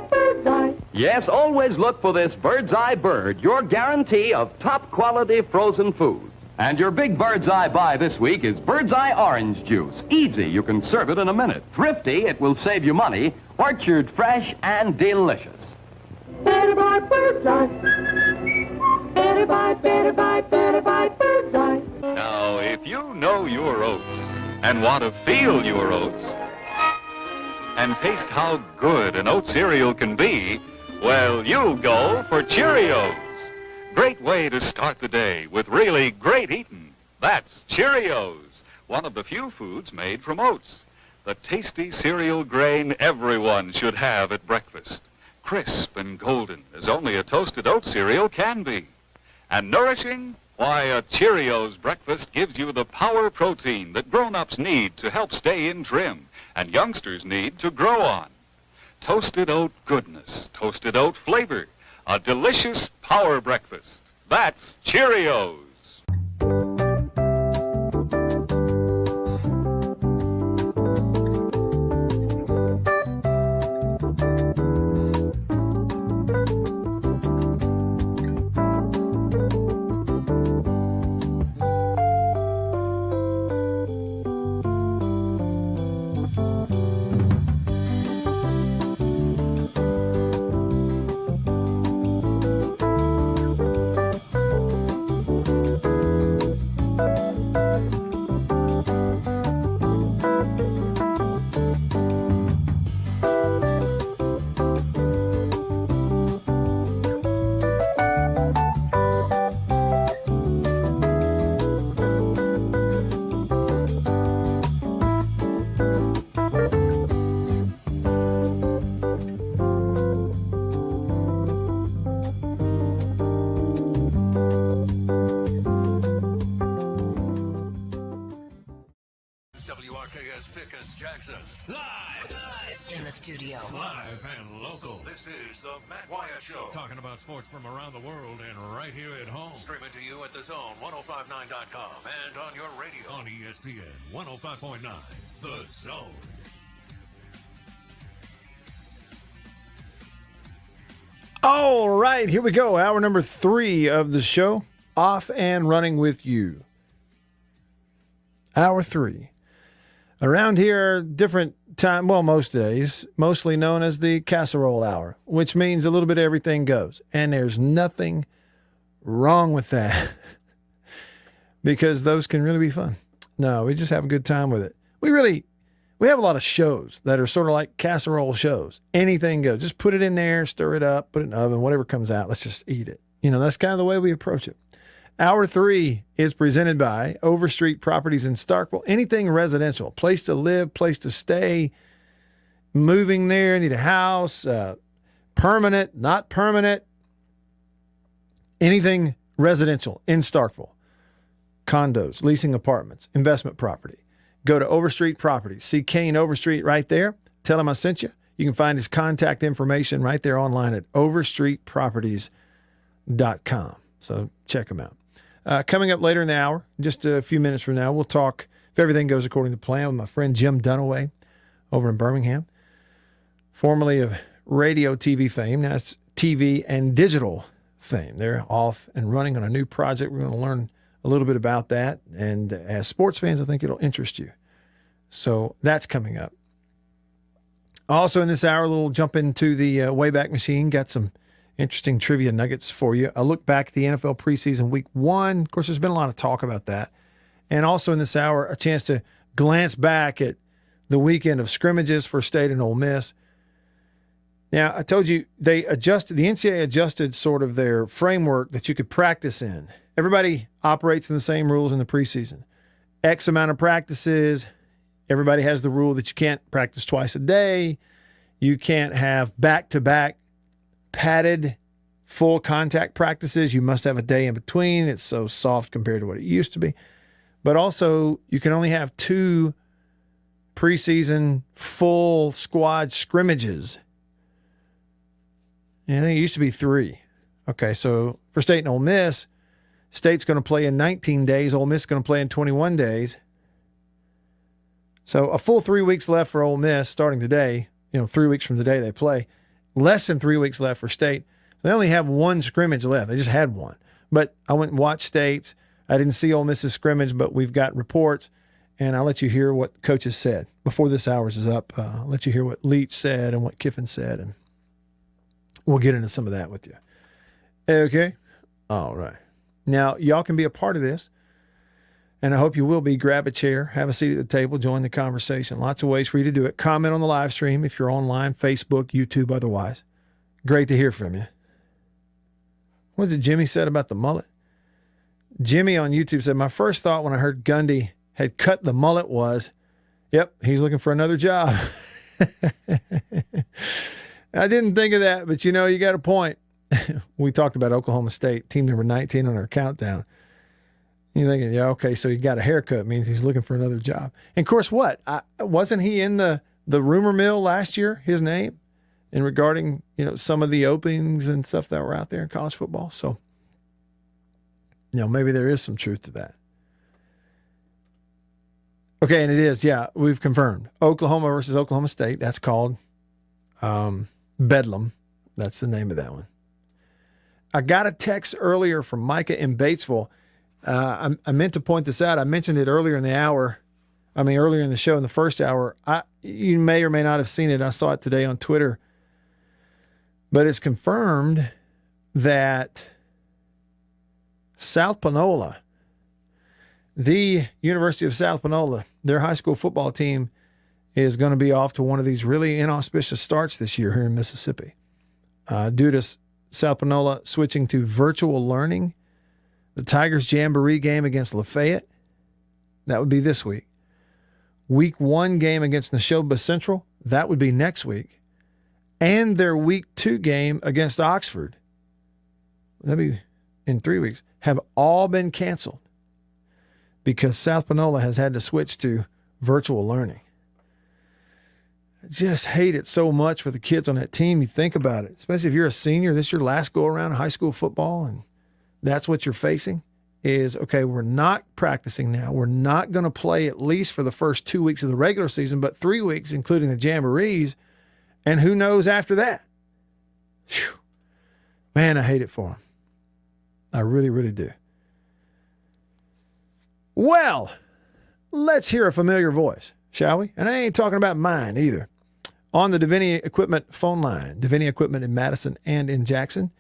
Bird's Eye. Yes, always look for this Bird's Eye Bird, your guarantee of top quality frozen food. And your big Bird's Eye buy this week is Bird's Eye Orange Juice. Easy, you can serve it in a minute. Thrifty, it will save you money. Orchard fresh and delicious. Better buy Bird's Eye. Better buy Bird's Eye. Now, if you know your oats and want to feel your oats and taste how good an oat cereal can be, well, you'll go for Cheerios. Great way to start the day with really great eating. That's Cheerios, one of the few foods made from oats. The tasty cereal grain everyone should have at breakfast. Crisp and golden as only a toasted oat cereal can be. And nourishing? Why, a Cheerios breakfast gives you the power protein that grown-ups need to help stay in trim and youngsters need to grow on. Toasted oat goodness, toasted oat flavor, a delicious power breakfast. That's Cheerios. WRKS Pickens Jackson, live in the studio. Live and local. This is the Matt Wyatt Show. Talking about sports from around the world and right here at home. Streaming to you at thezone1059.com and on your radio on ESPN 105.9. The Zone. All right, here we go. Hour number 3 of the show. Off and running with you. Hour 3. Around here, different time, well, most days, mostly known as the casserole hour, which means a little bit of everything goes. And there's nothing wrong with that because those can really be fun. No, we just have a good time with it. We have a lot of shows that are sort of like casserole shows. Anything goes. Just put it in there, stir it up, put it in the oven, whatever comes out, let's just eat it. You know, that's kind of the way we approach it. Hour 3 is presented by Overstreet Properties in Starkville. Anything residential, place to live, place to stay, moving there, need a house, permanent, not permanent, anything residential in Starkville. Condos, leasing apartments, investment property. Go to Overstreet Properties. See Kane Overstreet right there. Tell him I sent you. You can find his contact information right there online at overstreetproperties.com. So check him out. Coming up later in the hour, just a few minutes from now, we'll talk, if everything goes according to plan, with my friend Jim Dunaway over in Birmingham, formerly of radio TV fame. Now it's TV and digital fame. They're off and running on a new project. We're going to learn a little bit about that. And as sports fans, I think it'll interest you. So that's coming up. Also in this hour, we'll jump into the Wayback Machine. Got some interesting trivia nuggets for you. A look back at the NFL preseason week 1. Of course, there's been a lot of talk about that. And also in this hour, a chance to glance back at the weekend of scrimmages for State and Ole Miss. Now, I told you the NCAA adjusted sort of their framework that you could practice in. Everybody operates in the same rules in the preseason. X amount of practices. Everybody has the rule that you can't practice twice a day. You can't have back-to-back padded full contact practices. You must have a day in between. It's so soft compared to what it used to be. But also, you can only have 2 preseason full squad scrimmages. And I think it used to be 3. Okay, so for State and Ole Miss, State's going to play in 19 days. Ole Miss is going to play in 21 days. So a full 3 weeks left for Ole Miss starting today. 3 weeks from today they play. Less than 3 weeks left for State. They only have 1 scrimmage left. They just had 1. But I went and watched State's. I didn't see Ole Miss's scrimmage, but we've got reports, and I'll let you hear what coaches said. Before this hours is up, I'll let you hear what Leach said and what Kiffin said, and we'll get into some of that with you. Okay? All right. Now, y'all can be a part of this, and I hope you will be. Grab a chair, have a seat at the table, join the conversation. Lots of ways for you to do it. Comment on the live stream if you're online, Facebook, YouTube, otherwise. Great to hear from you. What did Jimmy said about the mullet? Jimmy on YouTube said, my first thought when I heard Gundy had cut the mullet was, yep, he's looking for another job. I didn't think of that, but you got a point. We talked about Oklahoma State, team number 19 on our countdown. You're thinking, yeah, okay, so he got a haircut, means he's looking for another job. And of course, what? Wasn't he in the rumor mill last year, his name, in regarding, some of the openings and stuff that were out there in college football? So, maybe there is some truth to that. Okay, and it is, yeah, we've confirmed. Oklahoma versus Oklahoma State, that's called Bedlam. That's the name of that one. I got a text earlier from Micah in Batesville. I meant to point this out. I mentioned it earlier in the hour. Earlier in the show in the first hour. You may or may not have seen it. I saw it today on Twitter. But it's confirmed that South Panola, the University of South Panola, their high school football team is going to be off to one of these really inauspicious starts this year here in Mississippi. Due to South Panola switching to virtual learning, the Tigers Jamboree game against Lafayette, that would be this week. Week 1 game against Neshoba Central, that would be next week. And their week 2 game against Oxford, that'd be in 3 weeks, have all been canceled because South Panola has had to switch to virtual learning. I just hate it so much for the kids on that team. You think about it, especially if you're a senior, this is your last go around in high school football, and that's what you're facing is, okay, we're not practicing now. We're not going to play at least for the first 2 weeks of the regular season, but 3 weeks, including the jamborees, and who knows after that. Whew. Man, I hate it for them. I really, really do. Well, let's hear a familiar voice, shall we? And I ain't talking about mine either. On the Divinity Equipment phone line, Divinity Equipment in Madison and in Jackson,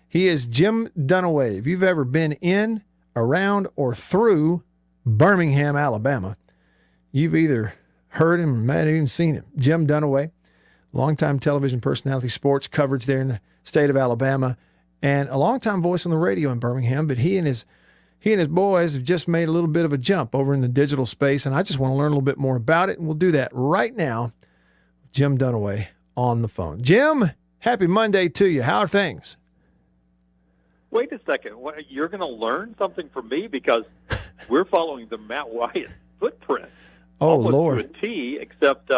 he is Jim Dunaway. If you've ever been in, around, or through Birmingham, Alabama, you've either heard him or might have even seen him. Jim Dunaway, longtime television personality, sports coverage there in the state of Alabama, and a longtime voice on the radio in Birmingham. But he and his boys have just made a little bit of a jump over in the digital space, and I just want to learn a little bit more about it, and we'll do that right now with Jim Dunaway on the phone. Jim, happy Monday to you. How are things? Wait a second. What, you're going to learn something from me because we're following the Matt Wyatt footprint. Oh, almost Lord. to a T, except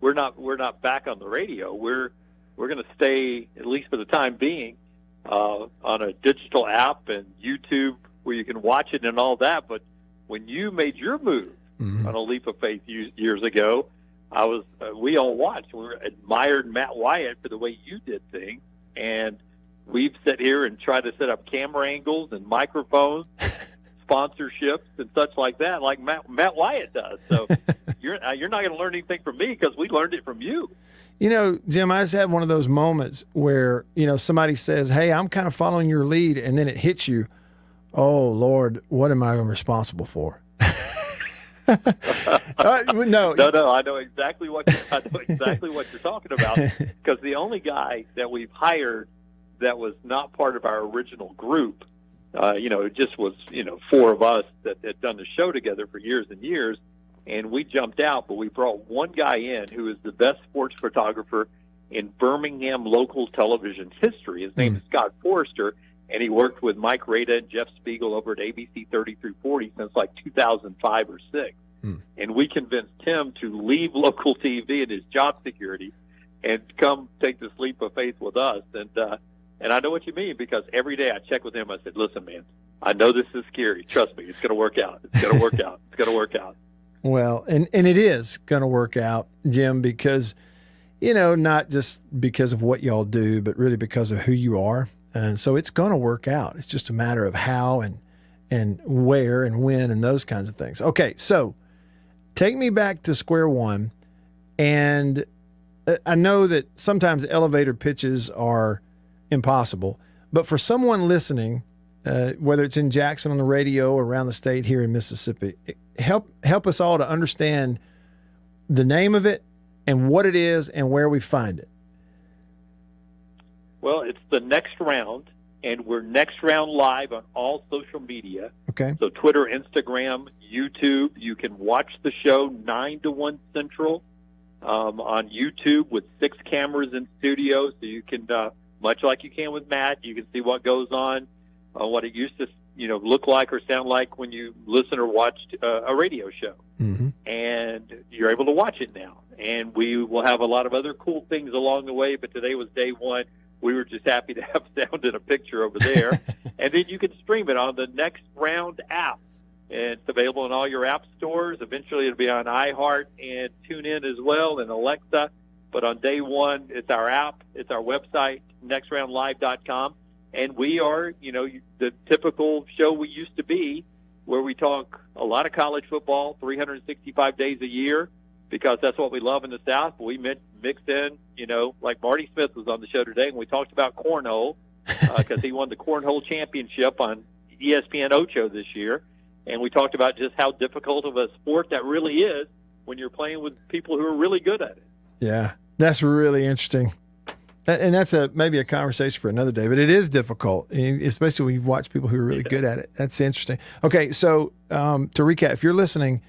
we're not back on the radio. We're going to stay, at least for the time being, on a digital app and YouTube where you can watch it and all that. But when you made your move on a leap of faith years ago, we all watched. We admired Matt Wyatt for the way you did things, and we've sat here and tried to set up camera angles and microphones, sponsorships, and such like that, like Matt Wyatt does. So you're not going to learn anything from me because we learned it from you. You know, Jim, I just had one of those moments where, somebody says, hey, I'm kind of following your lead, and then it hits you. Oh, Lord, what am I responsible for? No, I know exactly what you're talking about, because the only guy that we've hired that was not part of our original group, it just was, four of us that had done the show together for years and years, and we jumped out, but we brought one guy in who is the best sports photographer in Birmingham local television history. His name is Scott Forrester, and he worked with Mike Rada and Jeff Spiegel over at ABC 3340 since like 2005 or 6. And we convinced him to leave local TV and his job security and come take this leap of faith with us. And I know what you mean, because every day I check with him. I said, listen, man, I know this is scary. Trust me, it's going to work out. It's going to work out. It's going to work out. Well, and it is going to work out, Jim, because, not just because of what y'all do, but really because of who you are. And so it's going to work out. It's just a matter of how and where and when and those kinds of things. Okay, so take me back to square one. And I know that sometimes elevator pitches are impossible, but for someone listening, whether it's in Jackson on the radio or around the state here in Mississippi, help us all to understand the name of it and what it is and where we find it. Well, it's the Next Round, and we're Next Round Live on all social media. Okay. So Twitter, Instagram, YouTube. You can watch the show 9 to 1 Central on YouTube with 6 cameras in studio, so you can, much like you can with Matt, you can see what goes on, what it used to look like or sound like when you listen or watched a radio show. And you're able to watch it now. And we will have a lot of other cool things along the way, but today was day one. We were just happy to have sound and a picture over there. And then you can stream it on the Next Round app. And it's available in all your app stores. Eventually it'll be on iHeart and TuneIn as well, and Alexa. But on day one, it's our app, it's our website, nextroundlive.com. And we are, the typical show we used to be, where we talk a lot of college football, 365 days a year, because that's what we love in the South. But we mixed in, like Marty Smith was on the show today, and we talked about cornhole, because he won the cornhole championship on ESPN Ocho this year. And we talked about just how difficult of a sport that really is when you're playing with people who are really good at it. Yeah, that's really interesting. And that's maybe a conversation for another day, but it is difficult, especially when you've watched people who are really good at it. That's interesting. Okay, so to recap, if you're listening,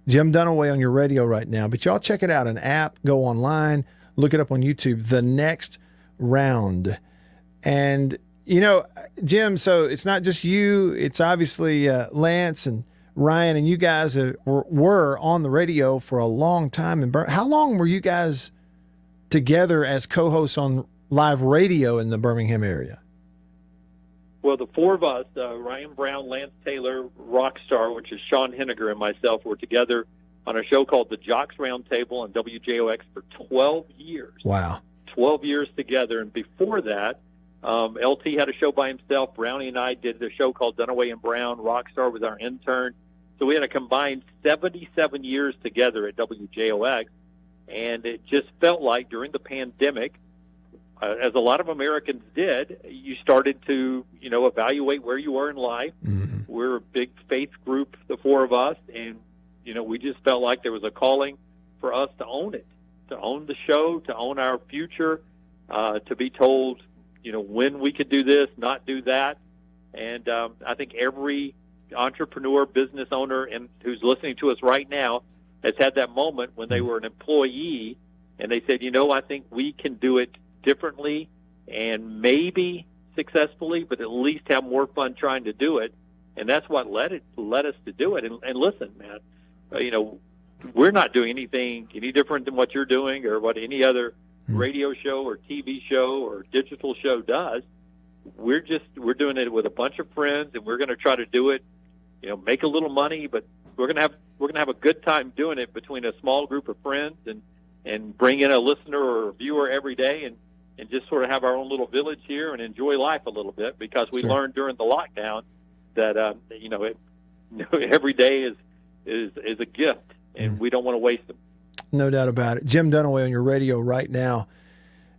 Jim Dunaway on your radio right now, but y'all check it out, an app, go online, look it up on YouTube, The Next Round. And, Jim, so it's not just you, it's obviously Lance and Ryan and you guys were on the radio for a long time. How long were you guys together as co-hosts on live radio in the Birmingham area? Well, the four of us, Ryan Brown, Lance Taylor, Rockstar, which is Sean Henniger, and myself, were together on a show called the Jocks Roundtable on WJOX for 12 years. Wow. 12 years together. And before that, LT had a show by himself. Brownie and I did a show called Dunaway and Brown. Rockstar was our intern. So we had a combined 77 years together at WJOX. And it just felt like during the pandemic, as a lot of Americans did, you started to, evaluate where you were in life. Mm-hmm. We're a big faith group, the four of us, and, we just felt like there was a calling for us to own it, to own the show, to own our future, to be told, when we could do this, not do that. And I think every entrepreneur, business owner, and who's listening to us right now has had that moment when they were an employee and they said, I think we can do it differently and maybe successfully, but at least have more fun trying to do it. And that's what led us to do it. And listen, man, we're not doing anything any different than what you're doing or what any other radio show or TV show or digital show does. We're doing it with a bunch of friends, and we're going to try to do it, make a little money, but we're going to have a good time doing it between a small group of friends and bring in a listener or a viewer every day and just sort of have our own little village here and enjoy life a little bit, because we learned during the lockdown that every day is a gift, and we don't want to waste them. No doubt about it. Jim Dunaway on your radio right now.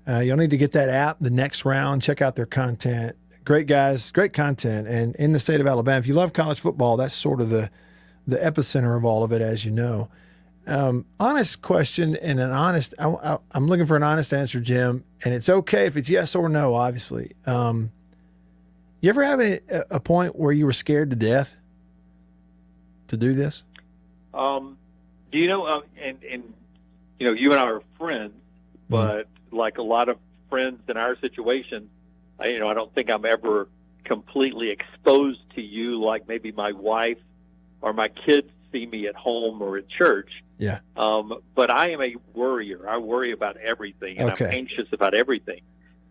You'll need to get that app, The Next Round. Check out their content. Great guys, great content. And in the state of Alabama, if you love college football, that's sort of the epicenter of all of it, as you know. Honest question and I'm looking for an honest answer, Jim, and it's okay if it's yes or no, obviously. You ever have a point where you were scared to death to do this? Do you know, you and I are friends, but like a lot of friends in our situation, I don't think I'm ever completely exposed to you like maybe my wife or my kids see me at home or at church. Yeah. But I am a worrier. I worry about everything, and I'm anxious about everything.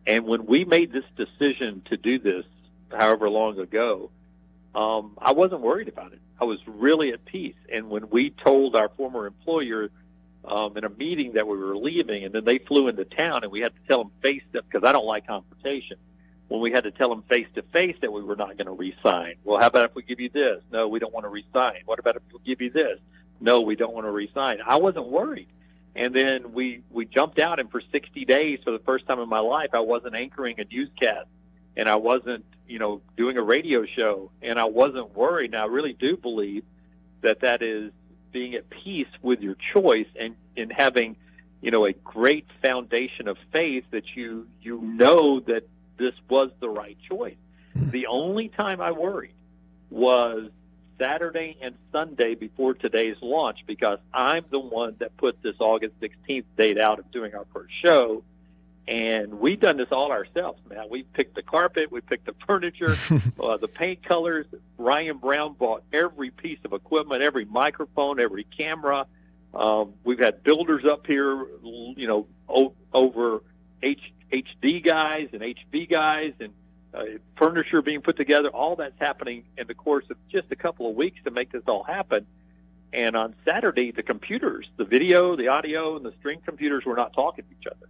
And when we made this decision to do this, however long ago, I wasn't worried about it. I was really at peace. And when we told our former employer in a meeting that we were leaving, and then they flew into town, and we had to tell them because I don't like confrontation. When we had to tell them face-to-face that we were not going to re-sign. Well, how about if we give you this? No, we don't want to re-sign. What about if we give you this? No, we don't want to re-sign. I wasn't worried. And then we jumped out, and for 60 days, for the first time in my life, I wasn't anchoring a newscast, and I wasn't, doing a radio show, and I wasn't worried. Now, I really do believe that is being at peace with your choice and having, a great foundation of faith that you know that this was the right choice. The only time I worried was Saturday and Sunday before today's launch, because I'm the one that put this August 16th date out of doing our first show. And we've done this all ourselves, man. We picked the carpet, we picked the furniture, the paint colors. Ryan Brown bought every piece of equipment, every microphone, every camera. We've had builders up here, over HD guys and HV guys, and furniture being put together. All that's happening in the course of just a couple of weeks to make this all happen. And on Saturday, the computers, the video, the audio, and the string computers were not talking to each other.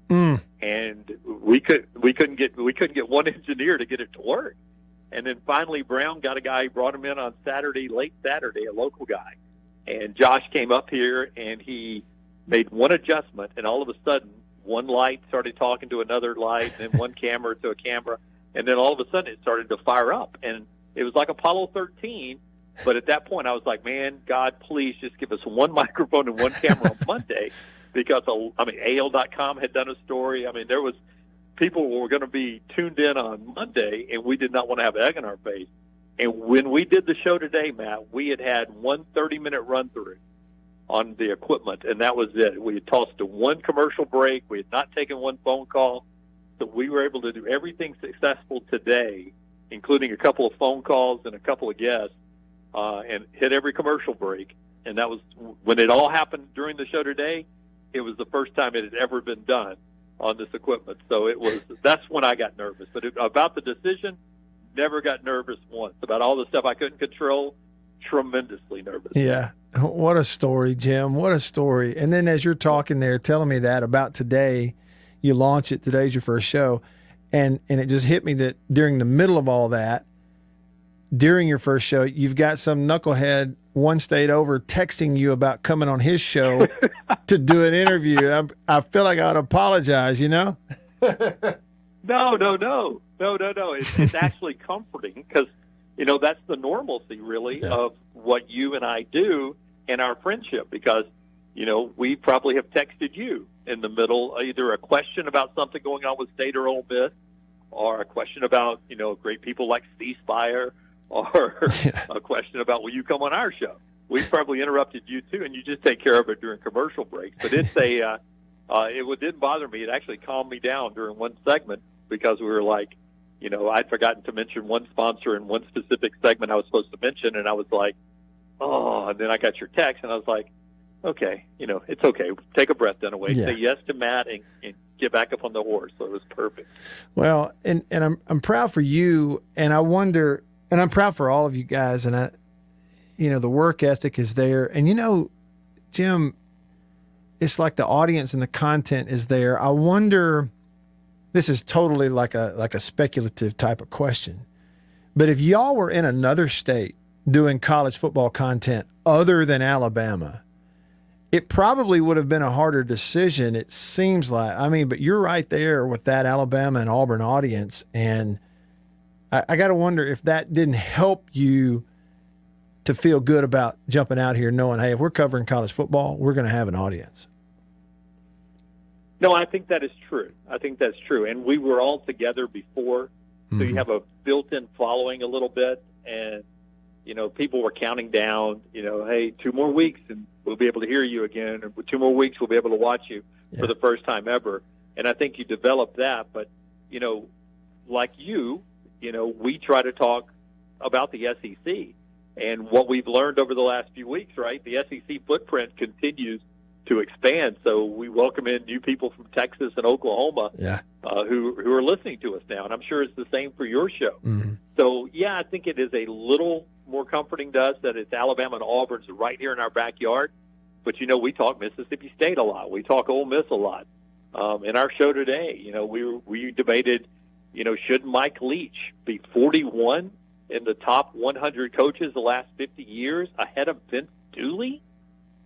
And we couldn't get one engineer to get it to work. And then finally, Brown got a guy, brought him in on Saturday, late Saturday, a local guy. And Josh came up here, and he made one adjustment, and all of a sudden, one light started talking to another light, and then one camera to a camera, and then all of a sudden it started to fire up. And it was like Apollo 13, but at that point I was like, man, God, please just give us one microphone and one camera on Monday, because, AL.com had done a story. There was people who were going to be tuned in on Monday, and we did not want to have egg in our face. And when we did the show today, Matt, we had one 30-minute run-through on the equipment, and that was it. We had tossed to one commercial break. We had not taken one phone call. So we were able to do everything successful today, including a couple of phone calls and a couple of guests, and hit every commercial break. And that was when it all happened during the show today. It was the first time it had ever been done on this equipment. So that's when I got nervous. But about the decision, never got nervous once. About all the stuff I couldn't control, tremendously nervous. Yeah. What a story, Jim. What a story. And then as you're talking there, telling me that about today, you launch it, today's your first show. And it just hit me that during the middle of all that, during your first show, you've got some knucklehead one state over texting you about coming on his show to do an interview. I feel like I ought to apologize, No. It's actually comforting because, that's the normalcy, really, of what you and I do in our friendship because, we probably have texted you in the middle, either a question about something going on with State or Ole Miss or a question about, great people like C Spire or a question about, will you come on our show? We probably interrupted you too, and you just take care of it during commercial breaks. But it's it didn't bother me. It actually calmed me down during one segment because we were like, I'd forgotten to mention one sponsor in one specific segment I was supposed to mention, and I was like, oh, and then I got your text, and I was like, okay, it's okay. Take a breath, Dunaway. Yeah. Say yes to Matt and get back up on the horse. So it was perfect. Well, and I'm proud for you, and I wonder. And I'm proud for all of you guys. And the work ethic is there. And Jim, it's like the audience and the content is there. I wonder, this is totally like a speculative type of question, but if y'all were in another state doing college football content other than Alabama, it probably would have been a harder decision. It seems like, but you're right there with that Alabama and Auburn audience. And I got to wonder if that didn't help you to feel good about jumping out here knowing, hey, if we're covering college football, we're going to have an audience. No, I think that is true. I think that's true. And we were all together before, so you have a built-in following a little bit. And, people were counting down, hey, 2 more weeks and we'll be able to hear you again. And 2 more weeks, we'll be able to watch you for the first time ever. And I think you developed that. But, like you, we try to talk about the SEC and what we've learned over the last few weeks, right? The SEC footprint continues to expand. So we welcome in new people from Texas and Oklahoma who are listening to us now. And I'm sure it's the same for your show. Mm-hmm. So, yeah, I think it is a little more comforting to us that it's Alabama and Auburn's right here in our backyard. But, we talk Mississippi State a lot. We talk Ole Miss a lot. In our show today, we debated, should Mike Leach be 41 in the top 100 coaches the last 50 years ahead of Vince Dooley?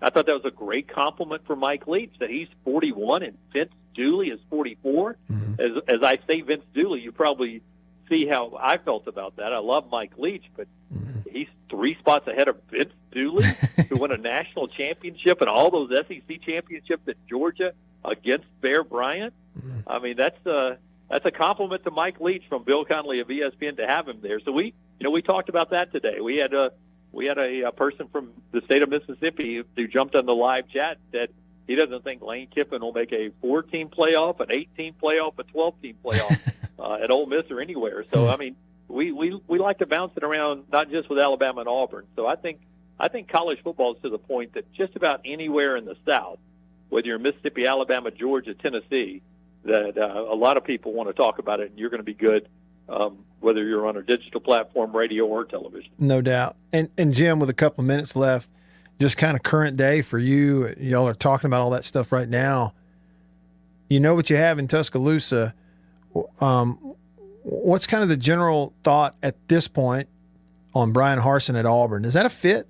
I thought that was a great compliment for Mike Leach that he's 41 and Vince Dooley is 44. Mm-hmm. As I say Vince Dooley, you probably see how I felt about that. I love Mike Leach, but he's 3 spots ahead of Vince Dooley, who won a national championship and all those SEC championships at Georgia against Bear Bryant. Mm-hmm. That's a compliment to Mike Leach from Bill Connolly of ESPN to have him there. So we talked about that today. We had a person from the state of Mississippi who jumped on the live chat that he doesn't think Lane Kiffin will make a 4-team playoff, an 8-team playoff, a 12-team playoff at Ole Miss or anywhere. So we like to bounce it around, not just with Alabama and Auburn. So I think college football is to the point that just about anywhere in the South, whether you're Mississippi, Alabama, Georgia, Tennessee, that a lot of people want to talk about it, and you're going to be good whether you're on a digital platform, radio, or television. No doubt. And Jim, with a couple of minutes left, just kind of current day for you. Y'all are talking about all that stuff right now. You know what you have in Tuscaloosa. What's kind of the general thought at this point on Brian Harsin at Auburn? Is that a fit?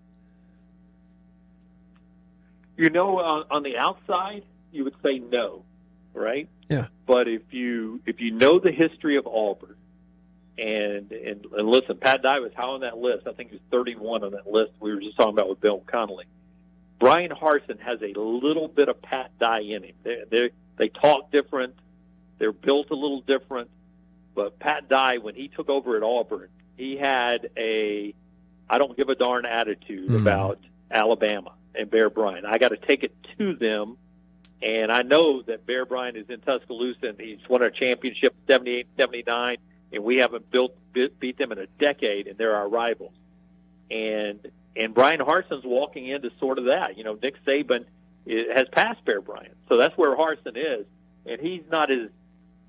On the outside, you would say no, right? Yeah. But if you know the history of Auburn, and listen, Pat Dye was high on that list. I think he was 31 on that list we were just talking about with Bill Connolly. Brian Harsin has a little bit of Pat Dye in him. They talk different. They're built a little different. But Pat Dye, when he took over at Auburn, he had a I don't give a darn attitude about Alabama and Bear Bryant. I got to take it to them. And I know that Bear Bryant is in Tuscaloosa, and he's won a championship 78, 79, and we haven't beat them in a decade, and they're our rivals. and Brian Harson's walking into sort of that. You know, Nick Saban has passed Bear Bryant, so that's where Harson is, and he's not as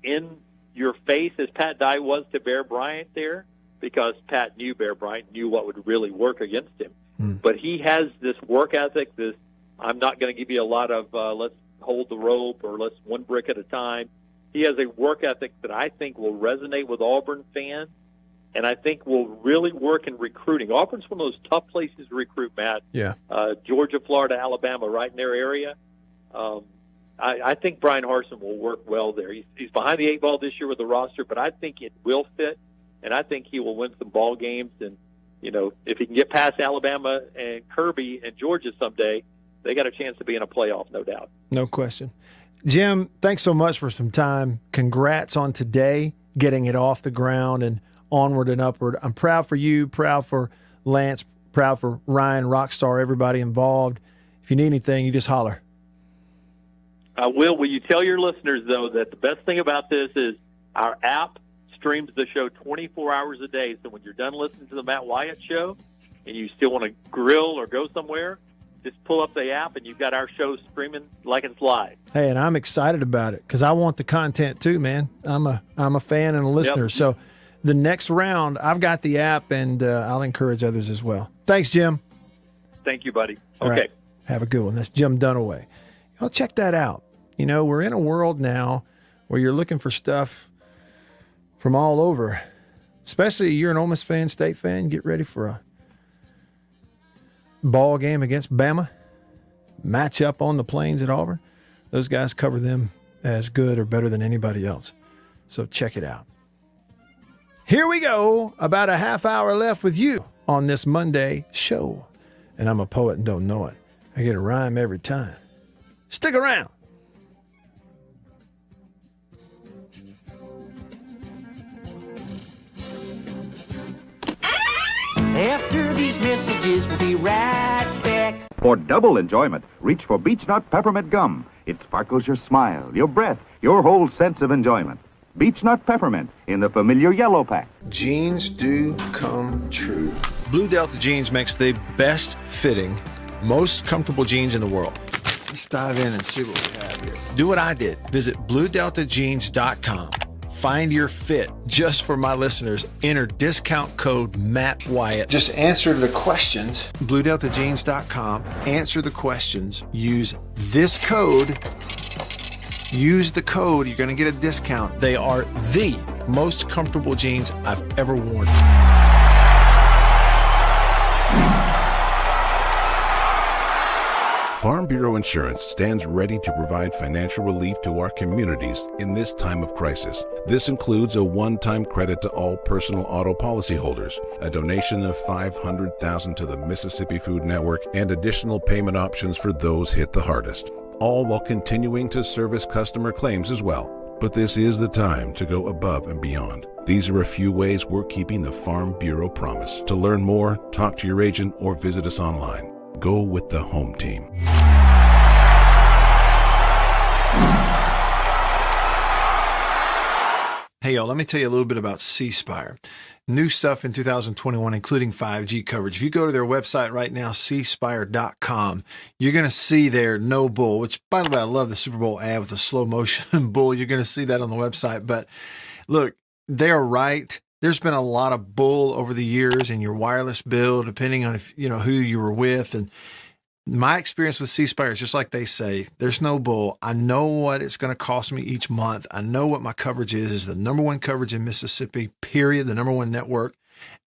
in your face as Pat Dye was to Bear Bryant there, because Pat knew Bear Bryant knew what would really work against him. But he has this work ethic, this I'm not going to give you a lot of let's hold the rope or let's one brick at a time. He has a work ethic that I think will resonate with Auburn fans, and I think will really work in recruiting. Auburn's one of those tough places to recruit, Matt. Yeah. Georgia, Florida, Alabama, right in their area. I think Brian Harsin will work well there. He's behind the 8 ball this year with the roster, but I think it will fit, and I think he will win some ball games. And, you know, if he can get past Alabama and Kirby and Georgia someday, they got a chance to be in a playoff, no doubt. No question. Jim, thanks so much for some time. Congrats on today, getting it off the ground and onward and upward. I'm proud for you, proud for Lance, proud for Ryan, Rockstar, everybody involved. If you need anything, you just holler. I will. Will you tell your listeners, though, that the best thing about this is our app streams the show 24 hours a day. So when you're done listening to the Matt Wyatt Show and you still want to grill or go somewhere, just pull up the app and you've got our show streaming like it's live. Hey, and I'm excited about it because I want the content too, man. I'm a fan and a listener. Yep. So the next round, I've got the app, and I'll encourage others as well. Thanks, Jim. Thank you, buddy. All Okay. right. Have a good one. That's Jim Dunaway. Y'all check that out. You know, we're in a world now where you're looking for stuff from all over, especially you're an Ole Miss fan, State fan, get ready for a ball game against Bama, match up on the plains at Auburn. Those guys cover them as good or better than anybody else. So check it out. Here we go. About a half hour left with you on this Monday show. And I'm a poet and don't know it. I get a rhyme every time. Stick around. After these messages, we'll be right back. For double enjoyment, reach for Beech Nut Peppermint Gum. It sparkles your smile, your breath, your whole sense of enjoyment. Beech Nut Peppermint in the familiar yellow pack. Jeans do come true. Blue Delta Jeans makes the best fitting, most comfortable jeans in the world. Let's dive in and see what we have here. Do what I did. Visit BlueDeltaJeans.com. Find your fit. Just for my listeners, enter discount code Matt Wyatt. Just answer the questions. BlueDeltaJeans.com. Answer the questions. Use this code. Use the code. You're going to get a discount. They are the most comfortable jeans I've ever worn. Farm Bureau Insurance stands ready to provide financial relief to our communities in this time of crisis. This includes a one-time credit to all personal auto policyholders, a donation of $500,000 to the Mississippi Food Network, and additional payment options for those hit the hardest, all while continuing to service customer claims as well. But this is the time to go above and beyond. These are a few ways we're keeping the Farm Bureau promise. To learn more, talk to your agent or visit us online. Go with the home team. Hey, y'all, let me tell you a little bit about C Spire. New stuff in 2021, including 5G coverage. If you go to their website right now, cspire.com, you're going to see their no bull, which, by the way, I love the Super Bowl ad with the slow motion bull. You're going to see that on the website. But look, they're right. There's been a lot of bull over the years in your wireless bill, depending on if you know who you were with. And my experience with C Spire is just like they say, there's no bull. I know what it's going to cost me each month. I know what my coverage is the number one coverage in Mississippi, period, the number one network.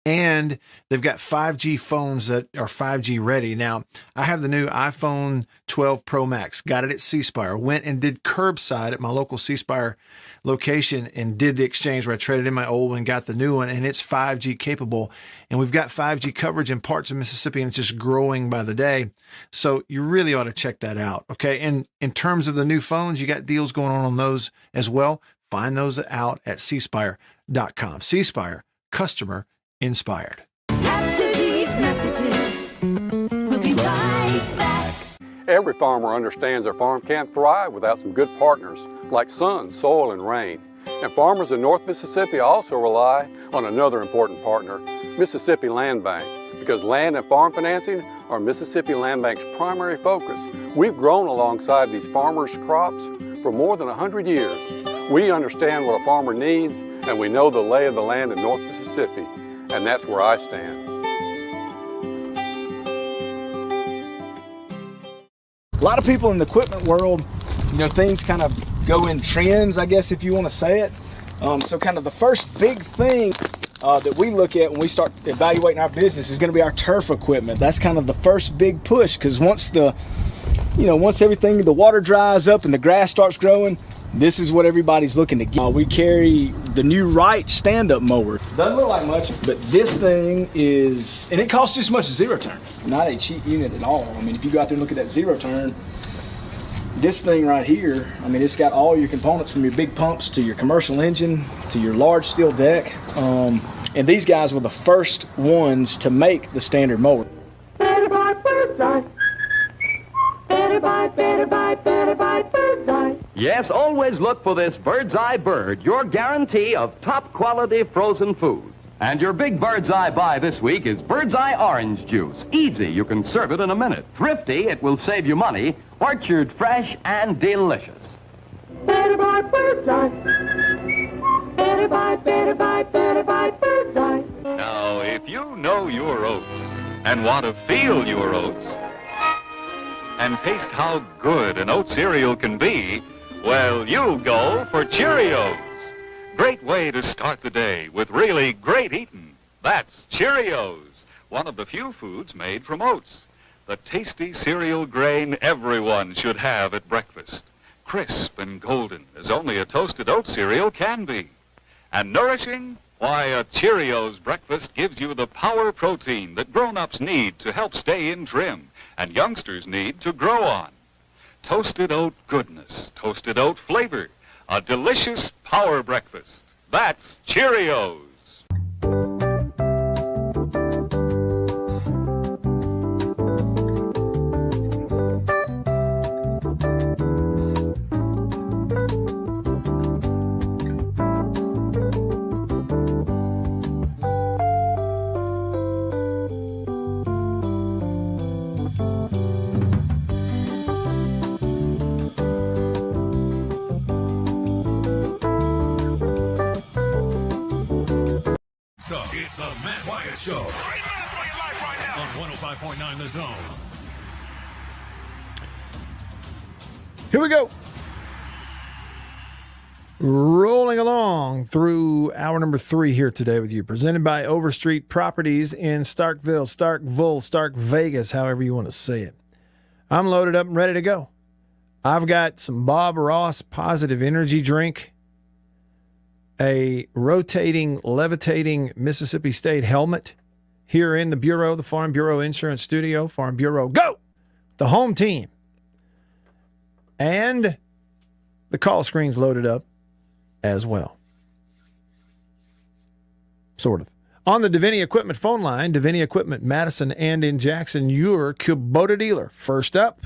And they've got 5G phones that are 5G ready. Now, I have the new iPhone 12 Pro Max, got it at C Spire, went and did curbside at my local C Spire location and did the exchange where I traded in my old one, got the new one, and it's 5G capable. And we've got 5G coverage in parts of Mississippi, and it's just growing by the day. So you really ought to check that out, okay? And in terms of the new phones, you got deals going on those as well. Find those out at cspire.com. C Spire, customer inspired. After these messages, we'll be right back. Every farmer understands their farm can't thrive without some good partners like sun, soil, and rain. And farmers in North Mississippi also rely on another important partner, Mississippi Land Bank, because land and farm financing are Mississippi Land Bank's primary focus. We've grown alongside these farmers' crops for more than 100 years. We understand what a farmer needs, and we know the lay of the land in North Mississippi, and that's where I stand. A lot of people in the equipment world, things kind of go in trends, I guess, if you want to say it. So kind of the first big thing that we look at when we start evaluating our business is going to be our turf equipment. That's kind of the first big push, because once everything, the water dries up and the grass starts growing, this is what everybody's looking to get. We carry the new REAX stand-up mower. Doesn't look like much, but this thing is, and it costs just as much as zero turn. Not a cheap unit at all. I mean, if you go out there and look at that zero turn, this thing right here, I mean, it's got all your components from your big pumps to your commercial engine to your large steel deck. And these guys were the first ones to make the standard mower. Better buy bird's eye. Better buy bird's eye. Yes, always look for this Bird's Eye Bird, your guarantee of top quality frozen food. And your big Bird's Eye buy this week is Bird's Eye Orange Juice. Easy, you can serve it in a minute. Thrifty, it will save you money. Orchard fresh and delicious. Better buy bird's eye. Better buy bird's eye. Now, if you know your oats and want to feel your oats and taste how good an oat cereal can be, well, you'll go for Cheerios. Great way to start the day with really great eating. That's Cheerios, one of the few foods made from oats. The tasty cereal grain everyone should have at breakfast. Crisp and golden as only a toasted oat cereal can be. And nourishing? Why, a Cheerios breakfast gives you the power protein that grown-ups need to help stay in trim and youngsters need to grow on. Toasted oat goodness, toasted oat flavor, a delicious power breakfast. That's Cheerios. It's the Matt Wyatt Show. On 105.9 The Zone. Here we go. Rolling along through hour number 3 here today with you. Presented by Overstreet Properties in Starkville, Stark Vegas, however you want to say it. I'm loaded up and ready to go. I've got some Bob Ross positive energy drink, a rotating, levitating Mississippi State helmet here in the Bureau, the Farm Bureau Insurance Studio. Farm Bureau, go! The home team. And the call screen's loaded up as well. Sort of. On the Davini Equipment phone line, Davini Equipment, Madison and in Jackson, your Kubota dealer. First up,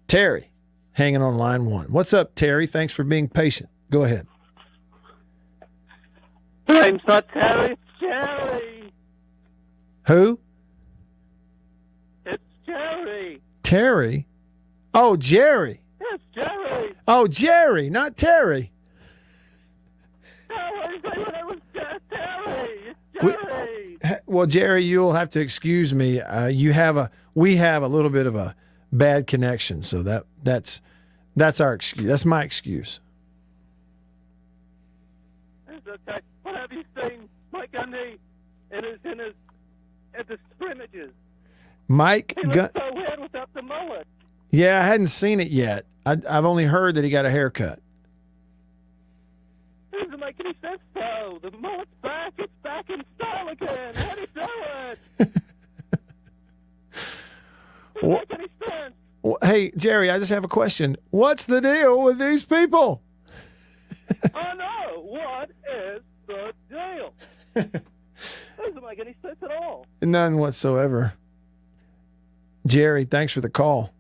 Terry, hanging on line 1. What's up, Terry? Thanks for being patient. Go ahead. It's not Terry, it's Jerry. Who? It's Jerry. Terry? Oh, Jerry. It's Jerry. Oh, Jerry, not Terry. No, I said it was Terry. It's Jerry. Well, Jerry, you'll have to excuse me. We have a little bit of a bad connection, so that's our excuse. That's my excuse. It's okay. What have you seen Mike Gundy at the scrimmages? Mike He looks so weird without the mullet. Yeah, I hadn't seen it yet. I've only heard that he got a haircut. It doesn't make any sense, though. The mullet's back. It's back in style again. How do you do it? Doesn't make any sense. Well, hey, Jerry, I just have a question. What's the deal with these people? I know. What is the deal? Doesn't make any sense at all. None whatsoever. Jerry, thanks for the call.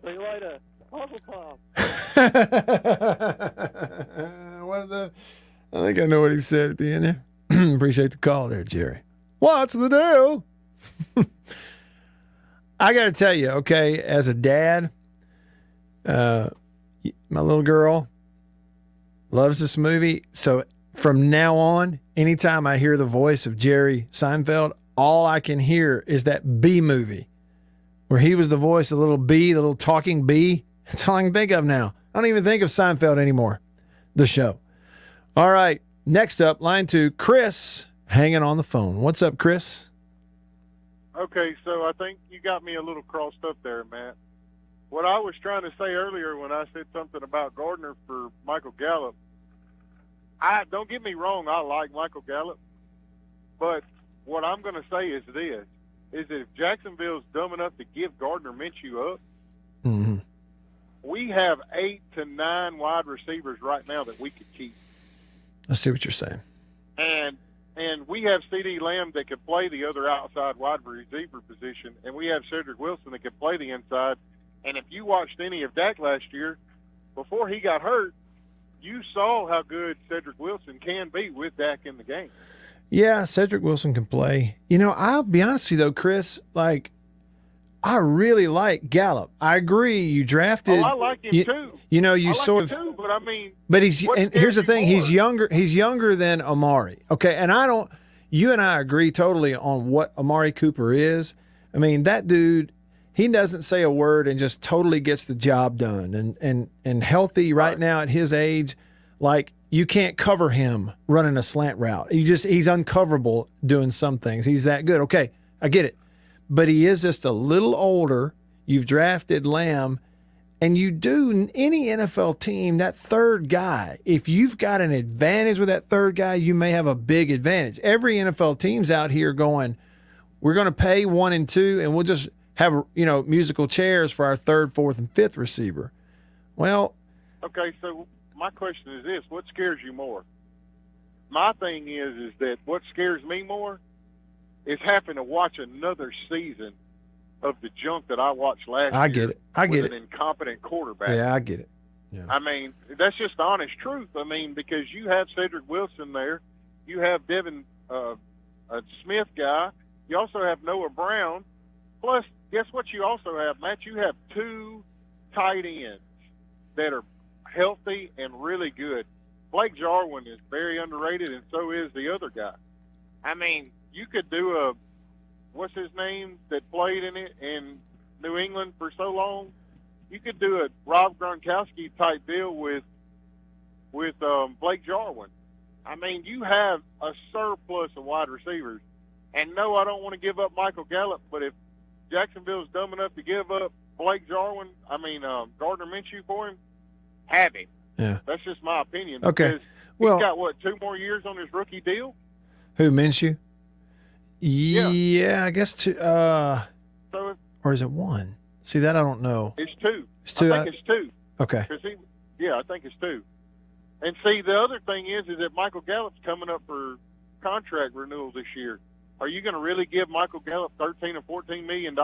See you later. Puzzle pop. I think I know what he said at the end there. Appreciate the call there, Jerry. What's the deal? I got to tell you, okay, as a dad, my little girl loves this movie. So from now on, anytime I hear the voice of Jerry Seinfeld, all I can hear is that bee movie where he was the voice of the little bee, the little talking bee. That's all I can think of now. I don't even think of Seinfeld anymore, the show. All right, next up, line 2, Chris hanging on the phone. What's up, Chris? Okay, so I think you got me a little crossed up there, Matt. What I was trying to say earlier when I said something about Gardner for Michael Gallup, don't get me wrong, I like Michael Gallup, but what I'm going to say is this, is that if Jacksonville's dumb enough to give Gardner Minshew up, we have 8 to 9 wide receivers right now that we could keep. I see what you're saying. And we have C.D. Lamb that can play the other outside wide receiver position, and we have Cedric Wilson that can play the inside. And if you watched any of Dak last year, before he got hurt, you saw how good Cedric Wilson can be with Dak in the game. Yeah, Cedric Wilson can play. You know, I'll be honest with you, though, Chris, like, I really like Gallup. I agree. You drafted. Oh, I like him too. You know, you I like sort him of. too, but I mean. But and here's the thing: he's younger. He's younger than Amari. Okay, and I don't. You and I agree totally on what Amari Cooper is. I mean, that dude. He doesn't say a word and just totally gets the job done. And healthy right now at his age, like you can't cover him running a slant route. He's uncoverable doing some things. He's that good. Okay, I get it. But he is just a little older. You've drafted Lamb, and you do any NFL team, that third guy, if you've got an advantage with that third guy, you may have a big advantage. Every NFL team's out here going, we're going to pay 1 and 2, and we'll just have, musical chairs for our 3rd, 4th, and 5th receiver. Well. Okay, so my question is this. What scares you more? My thing is that what scares me more is having to watch another season of the junk that I watched last year. I get it. With an incompetent quarterback. Yeah, I get it. Yeah. I mean, that's just the honest truth. I mean, because you have Cedric Wilson there. You have Devin a Smith guy. You also have Noah Brown. Plus, guess what you also have, Matt? You have 2 tight ends that are healthy and really good. Blake Jarwin is very underrated, and so is the other guy. I mean, you could do what's his name that played in it in New England for so long? You could do a Rob Gronkowski type deal with Blake Jarwin. I mean, you have a surplus of wide receivers. And no, I don't want to give up Michael Gallup, but if Jacksonville's dumb enough to give up Blake Jarwin, Gardner Minshew for him, have him. Yeah. That's just my opinion. Okay. Well, he's got, 2 more years on his rookie deal? Who, Minshew? Yeah, I guess 2. Or is it 1? See, that I don't know. It's 2. It's 2. I think it's 2. Okay. I think it's 2. And see, the other thing is that Michael Gallup's coming up for contract renewal this year. Are you going to really give Michael Gallup $13 or $14 million?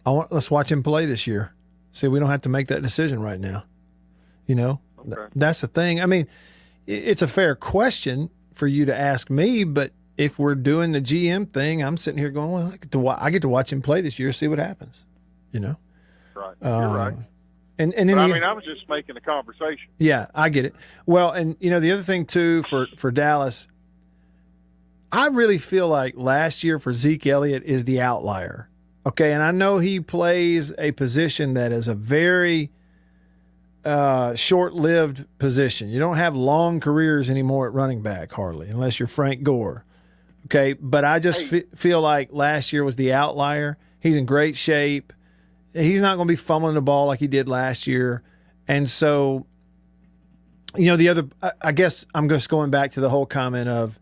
Let's watch him play this year. See, we don't have to make that decision right now. Okay. That's the thing. I mean, it's a fair question for you to ask me, but if we're doing the GM thing, I'm sitting here going, well, I get to watch him play this year, see what happens. Right. You're right. And then I was just making a conversation. Yeah, I get it. Well, and the other thing too for Dallas, I really feel like last year for Zeke Elliott is the outlier. Okay, and I know he plays a position that is a very short-lived position. You don't have long careers anymore at running back, hardly, unless you're Frank Gore. Okay, but I just feel like last year was the outlier. He's in great shape. He's not going to be fumbling the ball like he did last year. And so, I guess I'm just going back to the whole comment of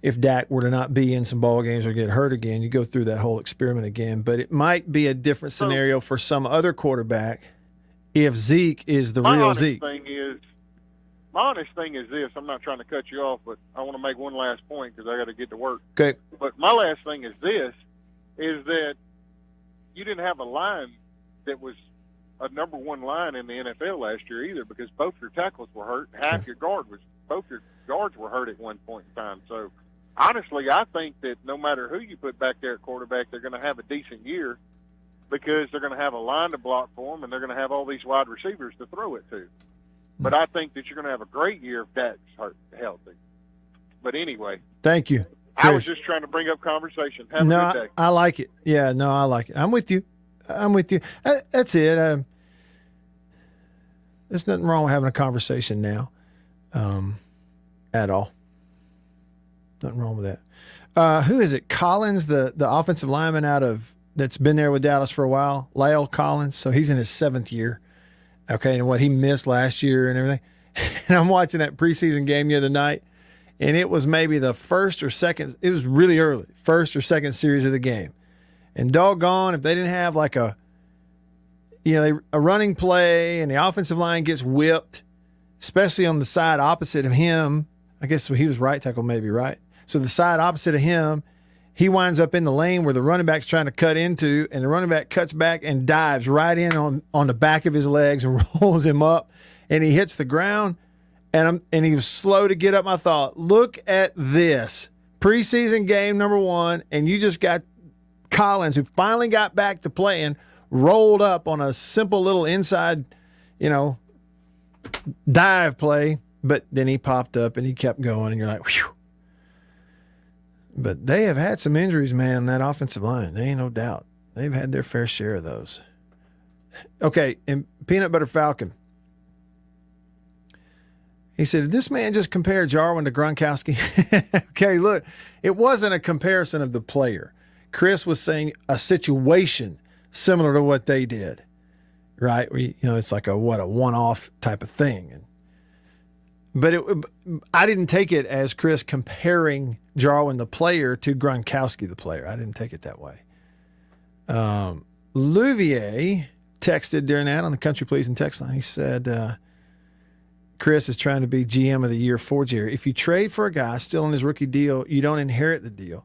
if Dak were to not be in some ball games or get hurt again, you go through that whole experiment again. But it might be a different scenario for some other quarterback if Zeke is the real Zeke. My honest thing is this. I'm not trying to cut you off, but I want to make one last point because I got to get to work. Okay. But my last thing is this, is that you didn't have a line that was a number one line in the NFL last year either, because both your tackles were hurt. Both your guards were hurt at one point in time. So, honestly, I think that no matter who you put back there at quarterback, they're going to have a decent year because they're going to have a line to block for them, and they're going to have all these wide receivers to throw it to. But I think that you're going to have a great year if Dak's healthy. But anyway. Thank you, Chris. I was just trying to bring up conversation. Have a good day. I like it. Yeah, no, I like it. I'm with you. That's it. There's nothing wrong with having a conversation now at all. Nothing wrong with that. Who is it? Collins, the offensive lineman that's been there with Dallas for a while. Lyle Collins. So he's in his 7th year. Okay, and what he missed last year and everything. And I'm watching that preseason game the other night, and it was maybe the first or second. It was really early, first or second series of the game. And doggone, if they didn't have like a running play and the offensive line gets whipped, especially on the side opposite of him. I guess he was right tackle, maybe, right? So the side opposite of him, he winds up in the lane where the running back's trying to cut into, and the running back cuts back and dives right in on the back of his legs and rolls him up, and he hits the ground, and he was slow to get up. I thought, look at this. Preseason game number 1, and you just got Collins, who finally got back to playing, rolled up on a simple little inside, dive play, but then he popped up and he kept going, and you're like, whew. But they have had some injuries, man, on that offensive line. There ain't no doubt. They've had their fair share of those. Okay, and Peanut Butter Falcon. He said, did this man just compare Jarwin to Gronkowski? Okay, look, it wasn't a comparison of the player. Chris was saying a situation similar to what they did, right? It's like a one-off type of thing. But I didn't take it as Chris comparing Jarwin the player to Gronkowski the player. I didn't take it that way. Louvier texted during that on the Country Pleasing text line. He said, Chris is trying to be GM of the year for Jerry. If you trade for a guy still on his rookie deal, you don't inherit the deal.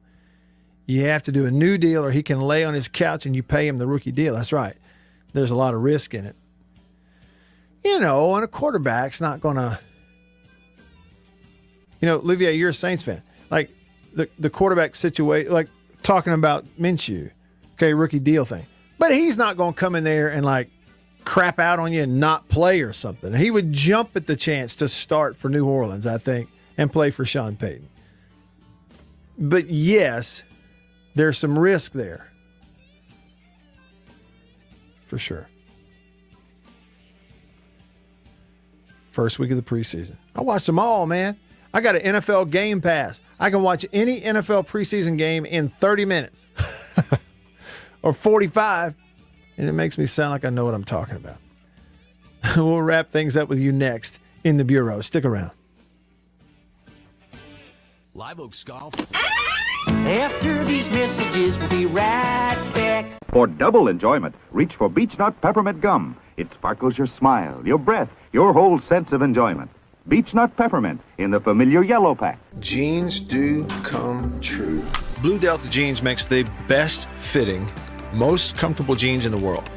You have to do a new deal, or he can lay on his couch and you pay him the rookie deal. That's right. There's a lot of risk in it. And a quarterback's not going to... Olivier, you're a Saints fan. Like the quarterback situation, like talking about Minshew, okay, rookie deal thing. But he's not going to come in there and like crap out on you and not play or something. He would jump at the chance to start for New Orleans, I think, and play for Sean Payton. But yes, there's some risk there. For sure. First week of the preseason. I watched them all, man. I got an NFL Game Pass. I can watch any NFL preseason game in 30 minutes or 45, and it makes me sound like I know what I'm talking about. We'll wrap things up with you next in the Bureau. Stick around. Live Oaks Golf. After these messages, we'll be right back. For double enjoyment, reach for Beech Nut Peppermint Gum. It sparkles your smile, your breath, your whole sense of enjoyment. Beech Nut Peppermint in the familiar yellow pack. Jeans do come true. Blue Delta Jeans makes the best fitting, most comfortable jeans in the world.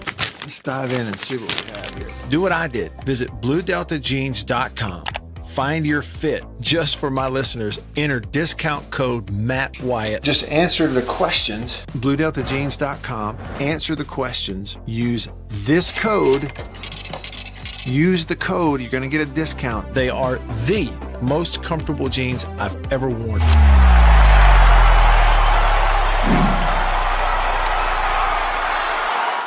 Let's dive in and see what we have here. Do what I did. Visit BlueDeltaJeans.com. Find your fit. Just for my listeners, enter discount code Matt Wyatt. Just answer the questions. BlueDeltaJeans.com. Answer the questions. Use this code. Use the code. You're going to get a discount. They are the most comfortable jeans I've ever worn.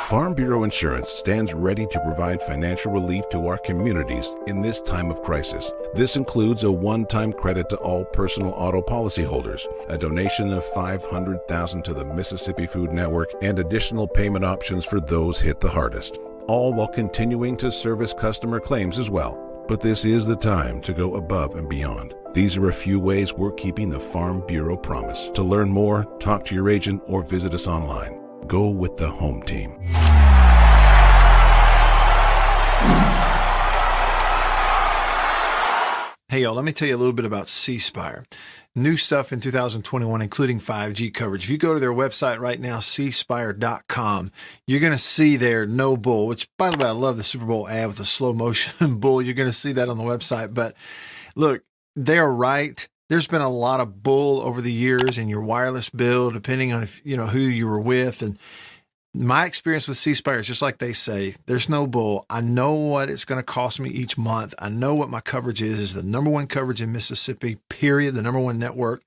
Farm Bureau Insurance stands ready to provide financial relief to our communities in this time of crisis. This includes a one-time credit to all personal auto policyholders, a donation of $500,000 to the Mississippi Food Network, and additional payment options for those hit the hardest, all while continuing to service customer claims as well. But this is the time to go above and beyond. These are a few ways we're keeping the Farm Bureau promise. To learn more, talk to your agent or visit us online. Go with the home team. Hey, y'all, let me tell you a little bit about C Spire. New stuff in 2021, including 5G coverage. If you go to their website right now, cspire.com, you're going to see their no bull, which, by the way, I love the Super Bowl ad with the slow motion bull. You're going to see that on the website. But look, they're right. There's been a lot of bull over the years in your wireless bill, depending on if you know who you were with. And my experience with C Spire is just like they say, there's no bull. I know what it's going to cost me each month. I know what my coverage is the number one coverage in Mississippi, period, the number one network.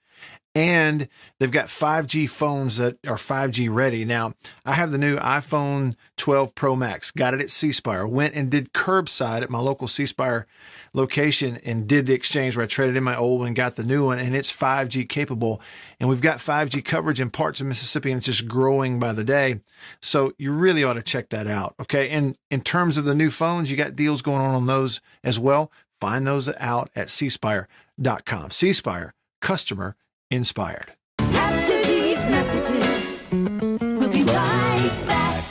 And they've got 5G phones that are 5G ready. Now, I have the new iPhone 12 Pro Max, got it at C Spire, went and did curbside at my local C Spire location and did the exchange where I traded in my old one and got the new one, and it's 5G capable. And we've got 5G coverage in parts of Mississippi, and it's just growing by the day. So you really ought to check that out, okay? And in terms of the new phones, you got deals going on those as well. Find those out at cspire.com. C Spire, customer inspired. After these messages, we'll be right back.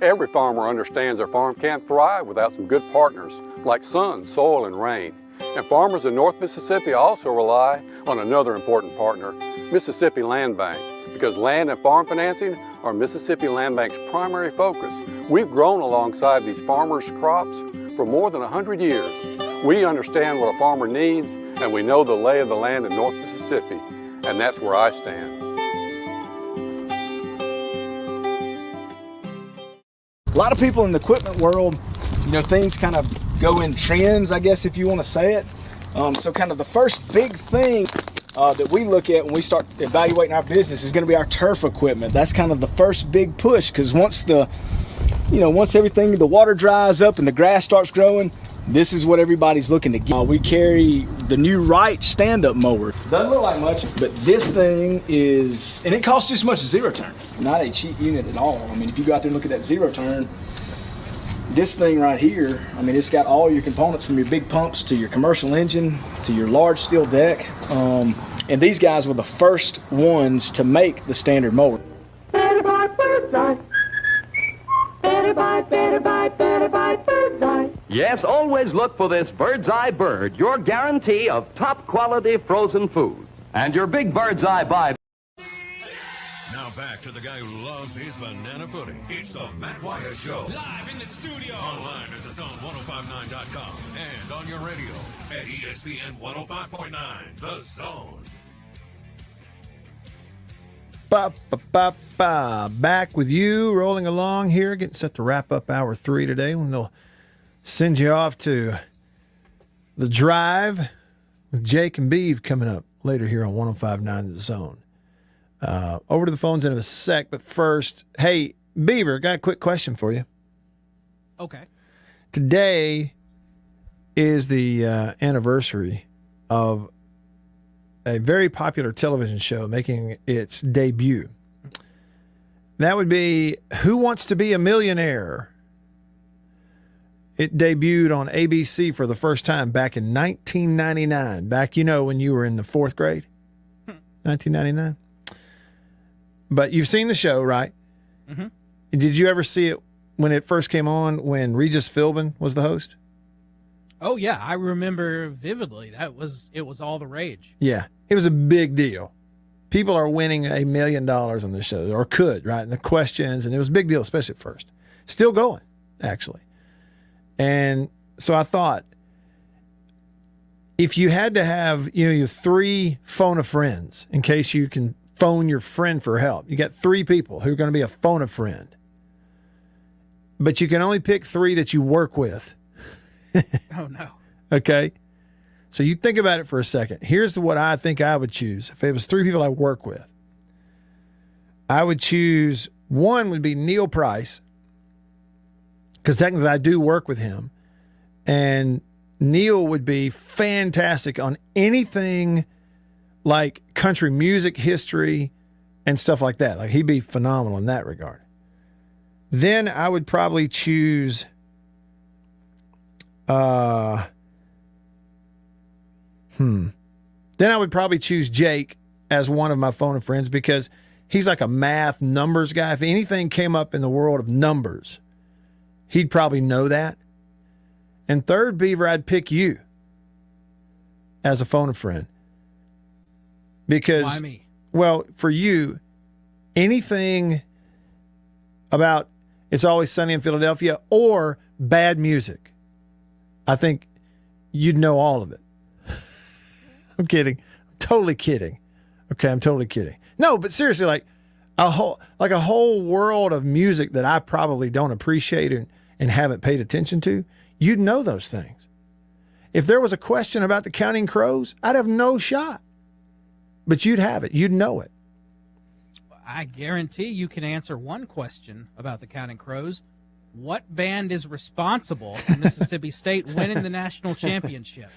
Every farmer understands their farm can't thrive without some good partners like sun, soil, and rain. And farmers in North Mississippi also rely on another important partner, Mississippi Land Bank, because land and farm financing are Mississippi Land Bank's primary focus. We've grown alongside these farmers' crops for more than 100 years. We understand what a farmer needs, and we know the lay of the land in North Mississippi, and that's where I stand. A lot of people in the equipment world, you know, things kind of go in trends, I guess, if you want to say it. So kind of the first big thing that we look at when we start evaluating our business is going to be our turf equipment. That's kind of the first big push, because once everything, the water dries up and the grass starts growing, this is what everybody's looking to get. We carry the new REAX stand-up mower. Doesn't look like much, but this thing is, and it costs just as much as zero turn. Not a cheap unit at all. I mean, if you go out there and look at that zero turn, this thing right here, I mean, it's got all your components from your big pumps to your commercial engine to your large steel deck. And these guys were the first ones to make the standard mower. Better buy bird's eye. Better buy bird's eye. Yes, always look for this Bird's Eye Bird, your guarantee of top quality frozen food. And your big Bird's Eye buy. Now back to the guy who loves his banana pudding. It's the Matt Wyatt Show. Live in the studio. Online at thezone1059.com and on your radio at ESPN 105.9. The Zone. Back with you, rolling along here, getting set to wrap up hour 3 today when they'll send you off to the drive with Jake and Beeve coming up later here on 105.9 The Zone. Over to the phones in a sec, but first, hey, Beaver, got a quick question for you. Okay. Today is the anniversary of a very popular television show making its debut. That would be Who Wants to Be a Millionaire? It debuted on ABC for the first time back in 1999. Back, when you were in the 4th grade? 1999? But you've seen the show, right? Mm-hmm. Did you ever see it when it first came on, when Regis Philbin was the host? Oh yeah, I remember vividly. It was all the rage. Yeah, it was a big deal. People are winning $1 million on this show, or could, right? And the questions, and it was a big deal, especially at first. Still going, actually. And so I thought, if you had to have, your 3 phone a friends in case you can phone your friend for help. You got 3 people who are going to be a phone a friend. But you can only pick 3 that you work with. Oh, no. Okay? So you think about it for a second. Here's what I think I would choose. If it was 3 people I work with, I would choose, one would be Neil Price, because technically I do work with him. And Neil would be fantastic on anything like country music history and stuff like that. Like, he'd be phenomenal in that regard. Then I would probably choose Then I would probably choose Jake as one of my phone and friends, because he's like a math numbers guy. If anything came up in the world of numbers, he'd probably know that. And third, Beaver, I'd pick you. as a phone a friend. Because, Why me? well, for you, anything about It's Always Sunny in Philadelphia or bad music, I think you'd know all of it. I'm kidding. I'm totally kidding. Okay, I'm totally kidding. No, but seriously, like a whole world of music that I probably don't appreciate and haven't paid attention to, you'd know those things. If there was a question about the Counting Crows, I'd have no shot. But you'd have it. You'd know it. I guarantee you can answer one question about the Counting Crows. What band is responsible for Mississippi State winning the national championship?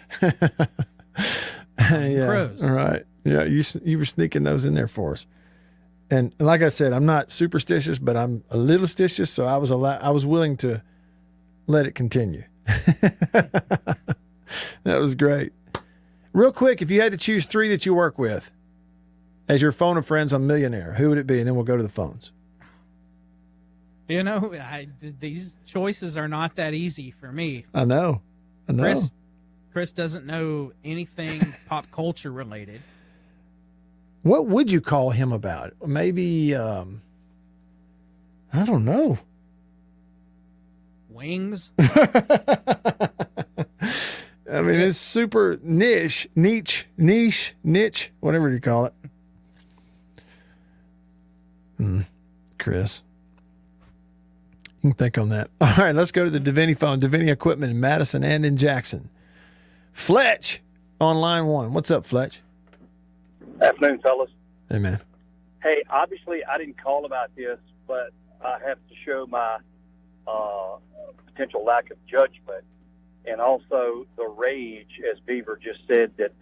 Yeah, Crows. all right. Yeah, you were sneaking those in there for us. And like I said, I'm not superstitious, but I'm a little stitious, so I was willing to let it continue. That was great. Real quick, if you had to choose 3 that you work with as your phone of friends on Millionaire, who would it be? And then we'll go to the phones. You know, these choices are not that easy for me. I know. Chris doesn't know anything pop culture related. What would you call him about? Maybe, I don't know. Wings? I mean, it's super niche, whatever you call it. Chris. You can think on that. All right, let's go to the Davini phone. Davini Equipment in Madison and in Jackson. Fletch on line 1. What's up, Fletch? Afternoon, fellas. Hey, man. Hey, obviously I didn't call about this, but I have to show my potential lack of judgment and also the rage, as Beaver just said, that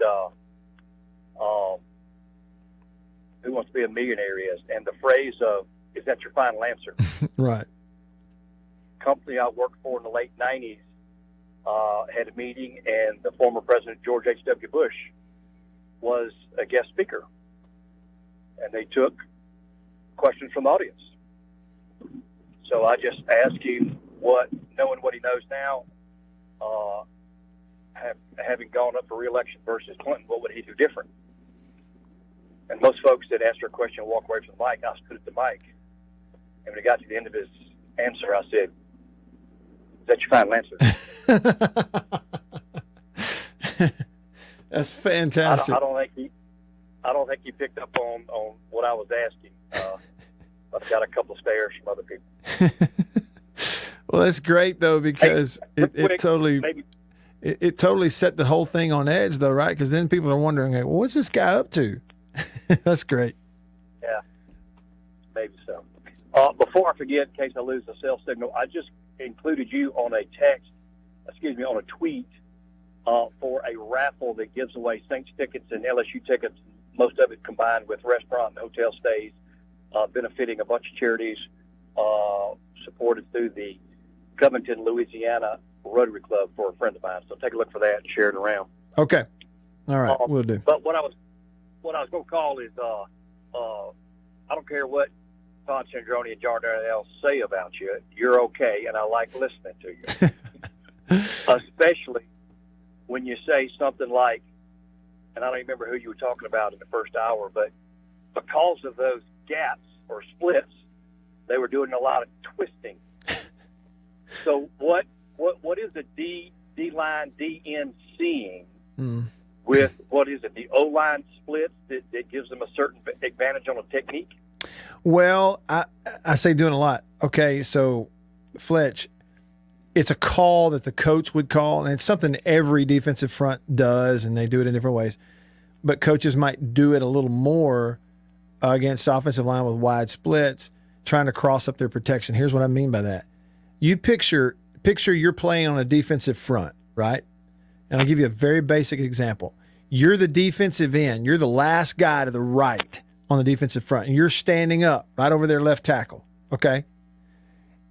Who Wants to Be a Millionaire is, and the phrase of, is that your final answer? Right. Company I worked for in the late 90s had a meeting, and the former President George H.W. Bush was a guest speaker. And they took questions from the audience. So I just asked him knowing what he knows now, having gone up for re-election versus Clinton, what would he do different? And most folks that answer a question and walk away from the mic, I stood at the mic. And when he got to the end of his answer, I said, is that your final answer? That's fantastic. I don't think he picked up on what I was asking. But I got a couple of stares from other people. Well, that's great though, because it totally set the whole thing on edge though, right? Because then people are wondering, hey, well, what's this guy up to? That's great. Yeah, maybe so. Before I forget, in case I lose the cell signal, I just included you on a tweet for a raffle that gives away Saints tickets and LSU tickets, most of it combined with restaurant and hotel stays, benefiting a bunch of charities supported through the Covington, Louisiana Rotary Club for a friend of mine. So take a look for that and share it around. Okay. All right, we'll do. But what I was going to call is I don't care what Todd Chandroni and Darnell say about you. You're okay, and I like listening to you. Especially when you say something like, and I don't even remember who you were talking about in the first hour, but because of those gaps or splits, they were doing a lot of twisting. So what is the D-line, DN seeing with, what is it, the O-line splits that gives them a certain advantage on a technique? Well, I say doing a lot. Okay, so Fletch, it's a call that the coach would call, and it's something every defensive front does, and they do it in different ways. But coaches might do it a little more against offensive line with wide splits, trying to cross up their protection. Here's what I mean by that. You picture you're playing on a defensive front, right? And I'll give you a very basic example. You're the defensive end. You're the last guy to the right on the defensive front, and you're standing up right over their left tackle, okay?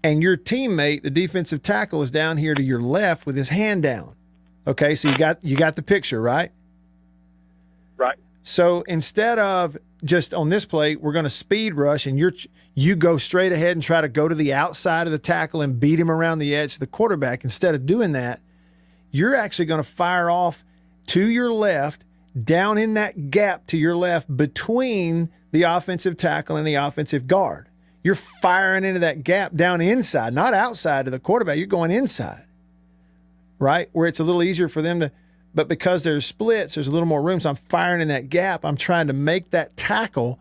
And your teammate, the defensive tackle, is down here to your left with his hand down, okay? So you got the picture, right? Right. So instead of just on this play, we're going to speed rush, and you go straight ahead and try to go to the outside of the tackle and beat him around the edge of the quarterback. Instead of doing that, you're actually going to fire off to your left, down in that gap to your left between the offensive tackle and the offensive guard. You're firing into that gap down inside, not outside to the quarterback. You're going inside, right? Where it's a little easier for them to, but because there's splits, there's a little more room. So I'm firing in that gap. I'm trying to make that tackle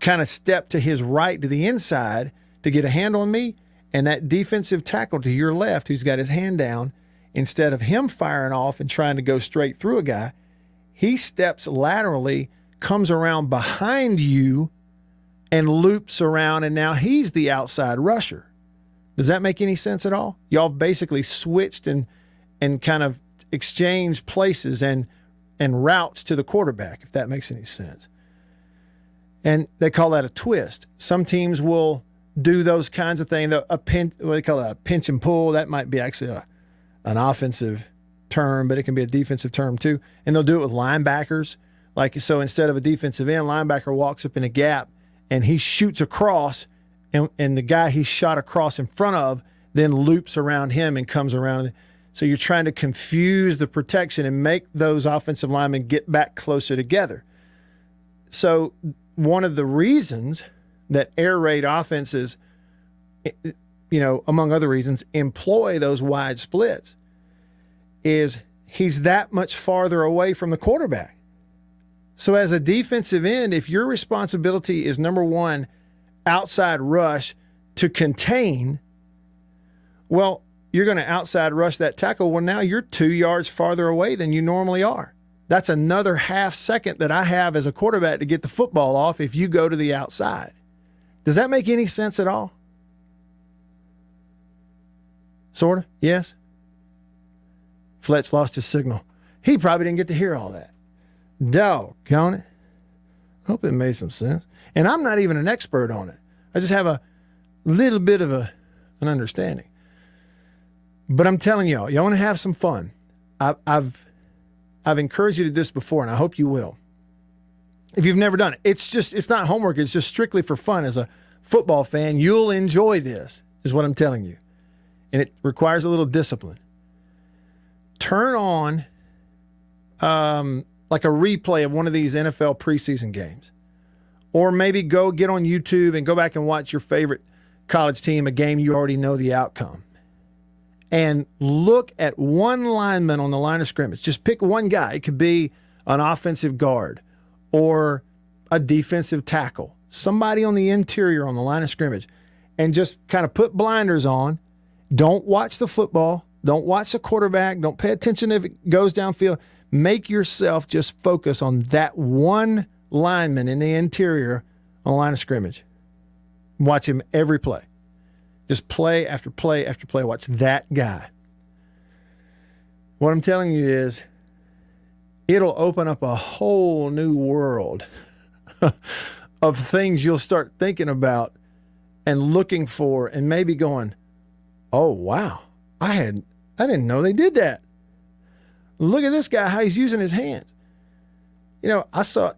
kind of step to his right to the inside to get a hand on me. And that defensive tackle to your left, who's got his hand down, instead of him firing off and trying to go straight through a guy, he steps laterally, comes around behind you, and loops around, and now he's the outside rusher. Does that make any sense at all? Y'all basically switched and kind of exchanged places and routes to the quarterback, if that makes any sense. And they call that a twist. Some teams will do those kinds of things. What they call it, a pinch and pull. That might be actually an offensive term, but it can be a defensive term too. And they'll do it with linebackers. Like, so instead of a defensive end, linebacker walks up in a gap and he shoots across, and the guy he shot across in front of then loops around him and comes around. So you're trying to confuse the protection and make those offensive linemen get back closer together. So one of the reasons that air raid offenses, among other reasons, employ those wide splits is he's that much farther away from the quarterback. So as a defensive end, if your responsibility is, number one, outside rush to contain, well, you're going to outside rush that tackle. Well, now you're 2 yards farther away than you normally are. That's another half second that I have as a quarterback to get the football off if you go to the outside. Does that make any sense at all? Sort of? Yes? Fletch lost his signal. He probably didn't get to hear all that. Doggone it. Hope it made some sense. And I'm not even an expert on it. I just have a little bit of an understanding. But I'm telling y'all want to have some fun. I've encouraged you to do this before, and I hope you will. If you've never done it, it's not homework. It's just strictly for fun. As a football fan, you'll enjoy this, is what I'm telling you. And it requires a little discipline. Turn on like a replay of one of these NFL preseason games. Or maybe go get on YouTube and go back and watch your favorite college team, a game you already know the outcome. And look at one lineman on the line of scrimmage. Just pick one guy. It could be an offensive guard or a defensive tackle, somebody on the interior on the line of scrimmage, and just kind of put blinders on. Don't watch the football. Don't watch the quarterback. Don't pay attention if it goes downfield. Make yourself just focus on that one lineman in the interior on the line of scrimmage. Watch him every play. Just play after play after play. Watch that guy. What I'm telling you is it'll open up a whole new world of things you'll start thinking about and looking for and maybe going, oh, wow, I didn't know they did that. Look at this guy, how he's using his hands. I saw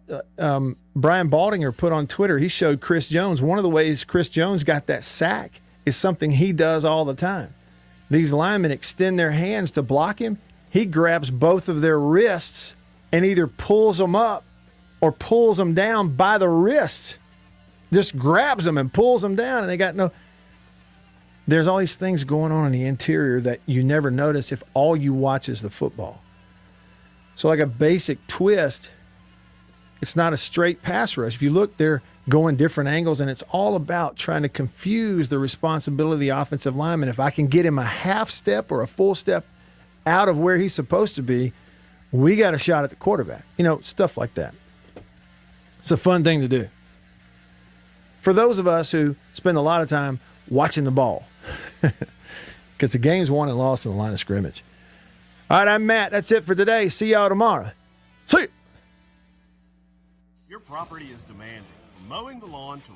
Brian Baldinger put on Twitter, he showed Chris Jones. One of the ways Chris Jones got that sack is something he does all the time. These linemen extend their hands to block him. He grabs both of their wrists and either pulls them up or pulls them down by the wrists. Just grabs them and pulls them down, and they got no... There's all these things going on in the interior that you never notice if all you watch is the football. So like a basic twist, it's not a straight pass rush. If you look, they're going different angles, and it's all about trying to confuse the responsibility of the offensive lineman. If I can get him a half step or a full step out of where he's supposed to be, we got a shot at the quarterback. Stuff like that. It's a fun thing to do. For those of us who spend a lot of time watching the ball, because the game's won and lost in the line of scrimmage. All right, I'm Matt. That's it for today. See y'all tomorrow. See you. Your property is demanding from mowing the lawn to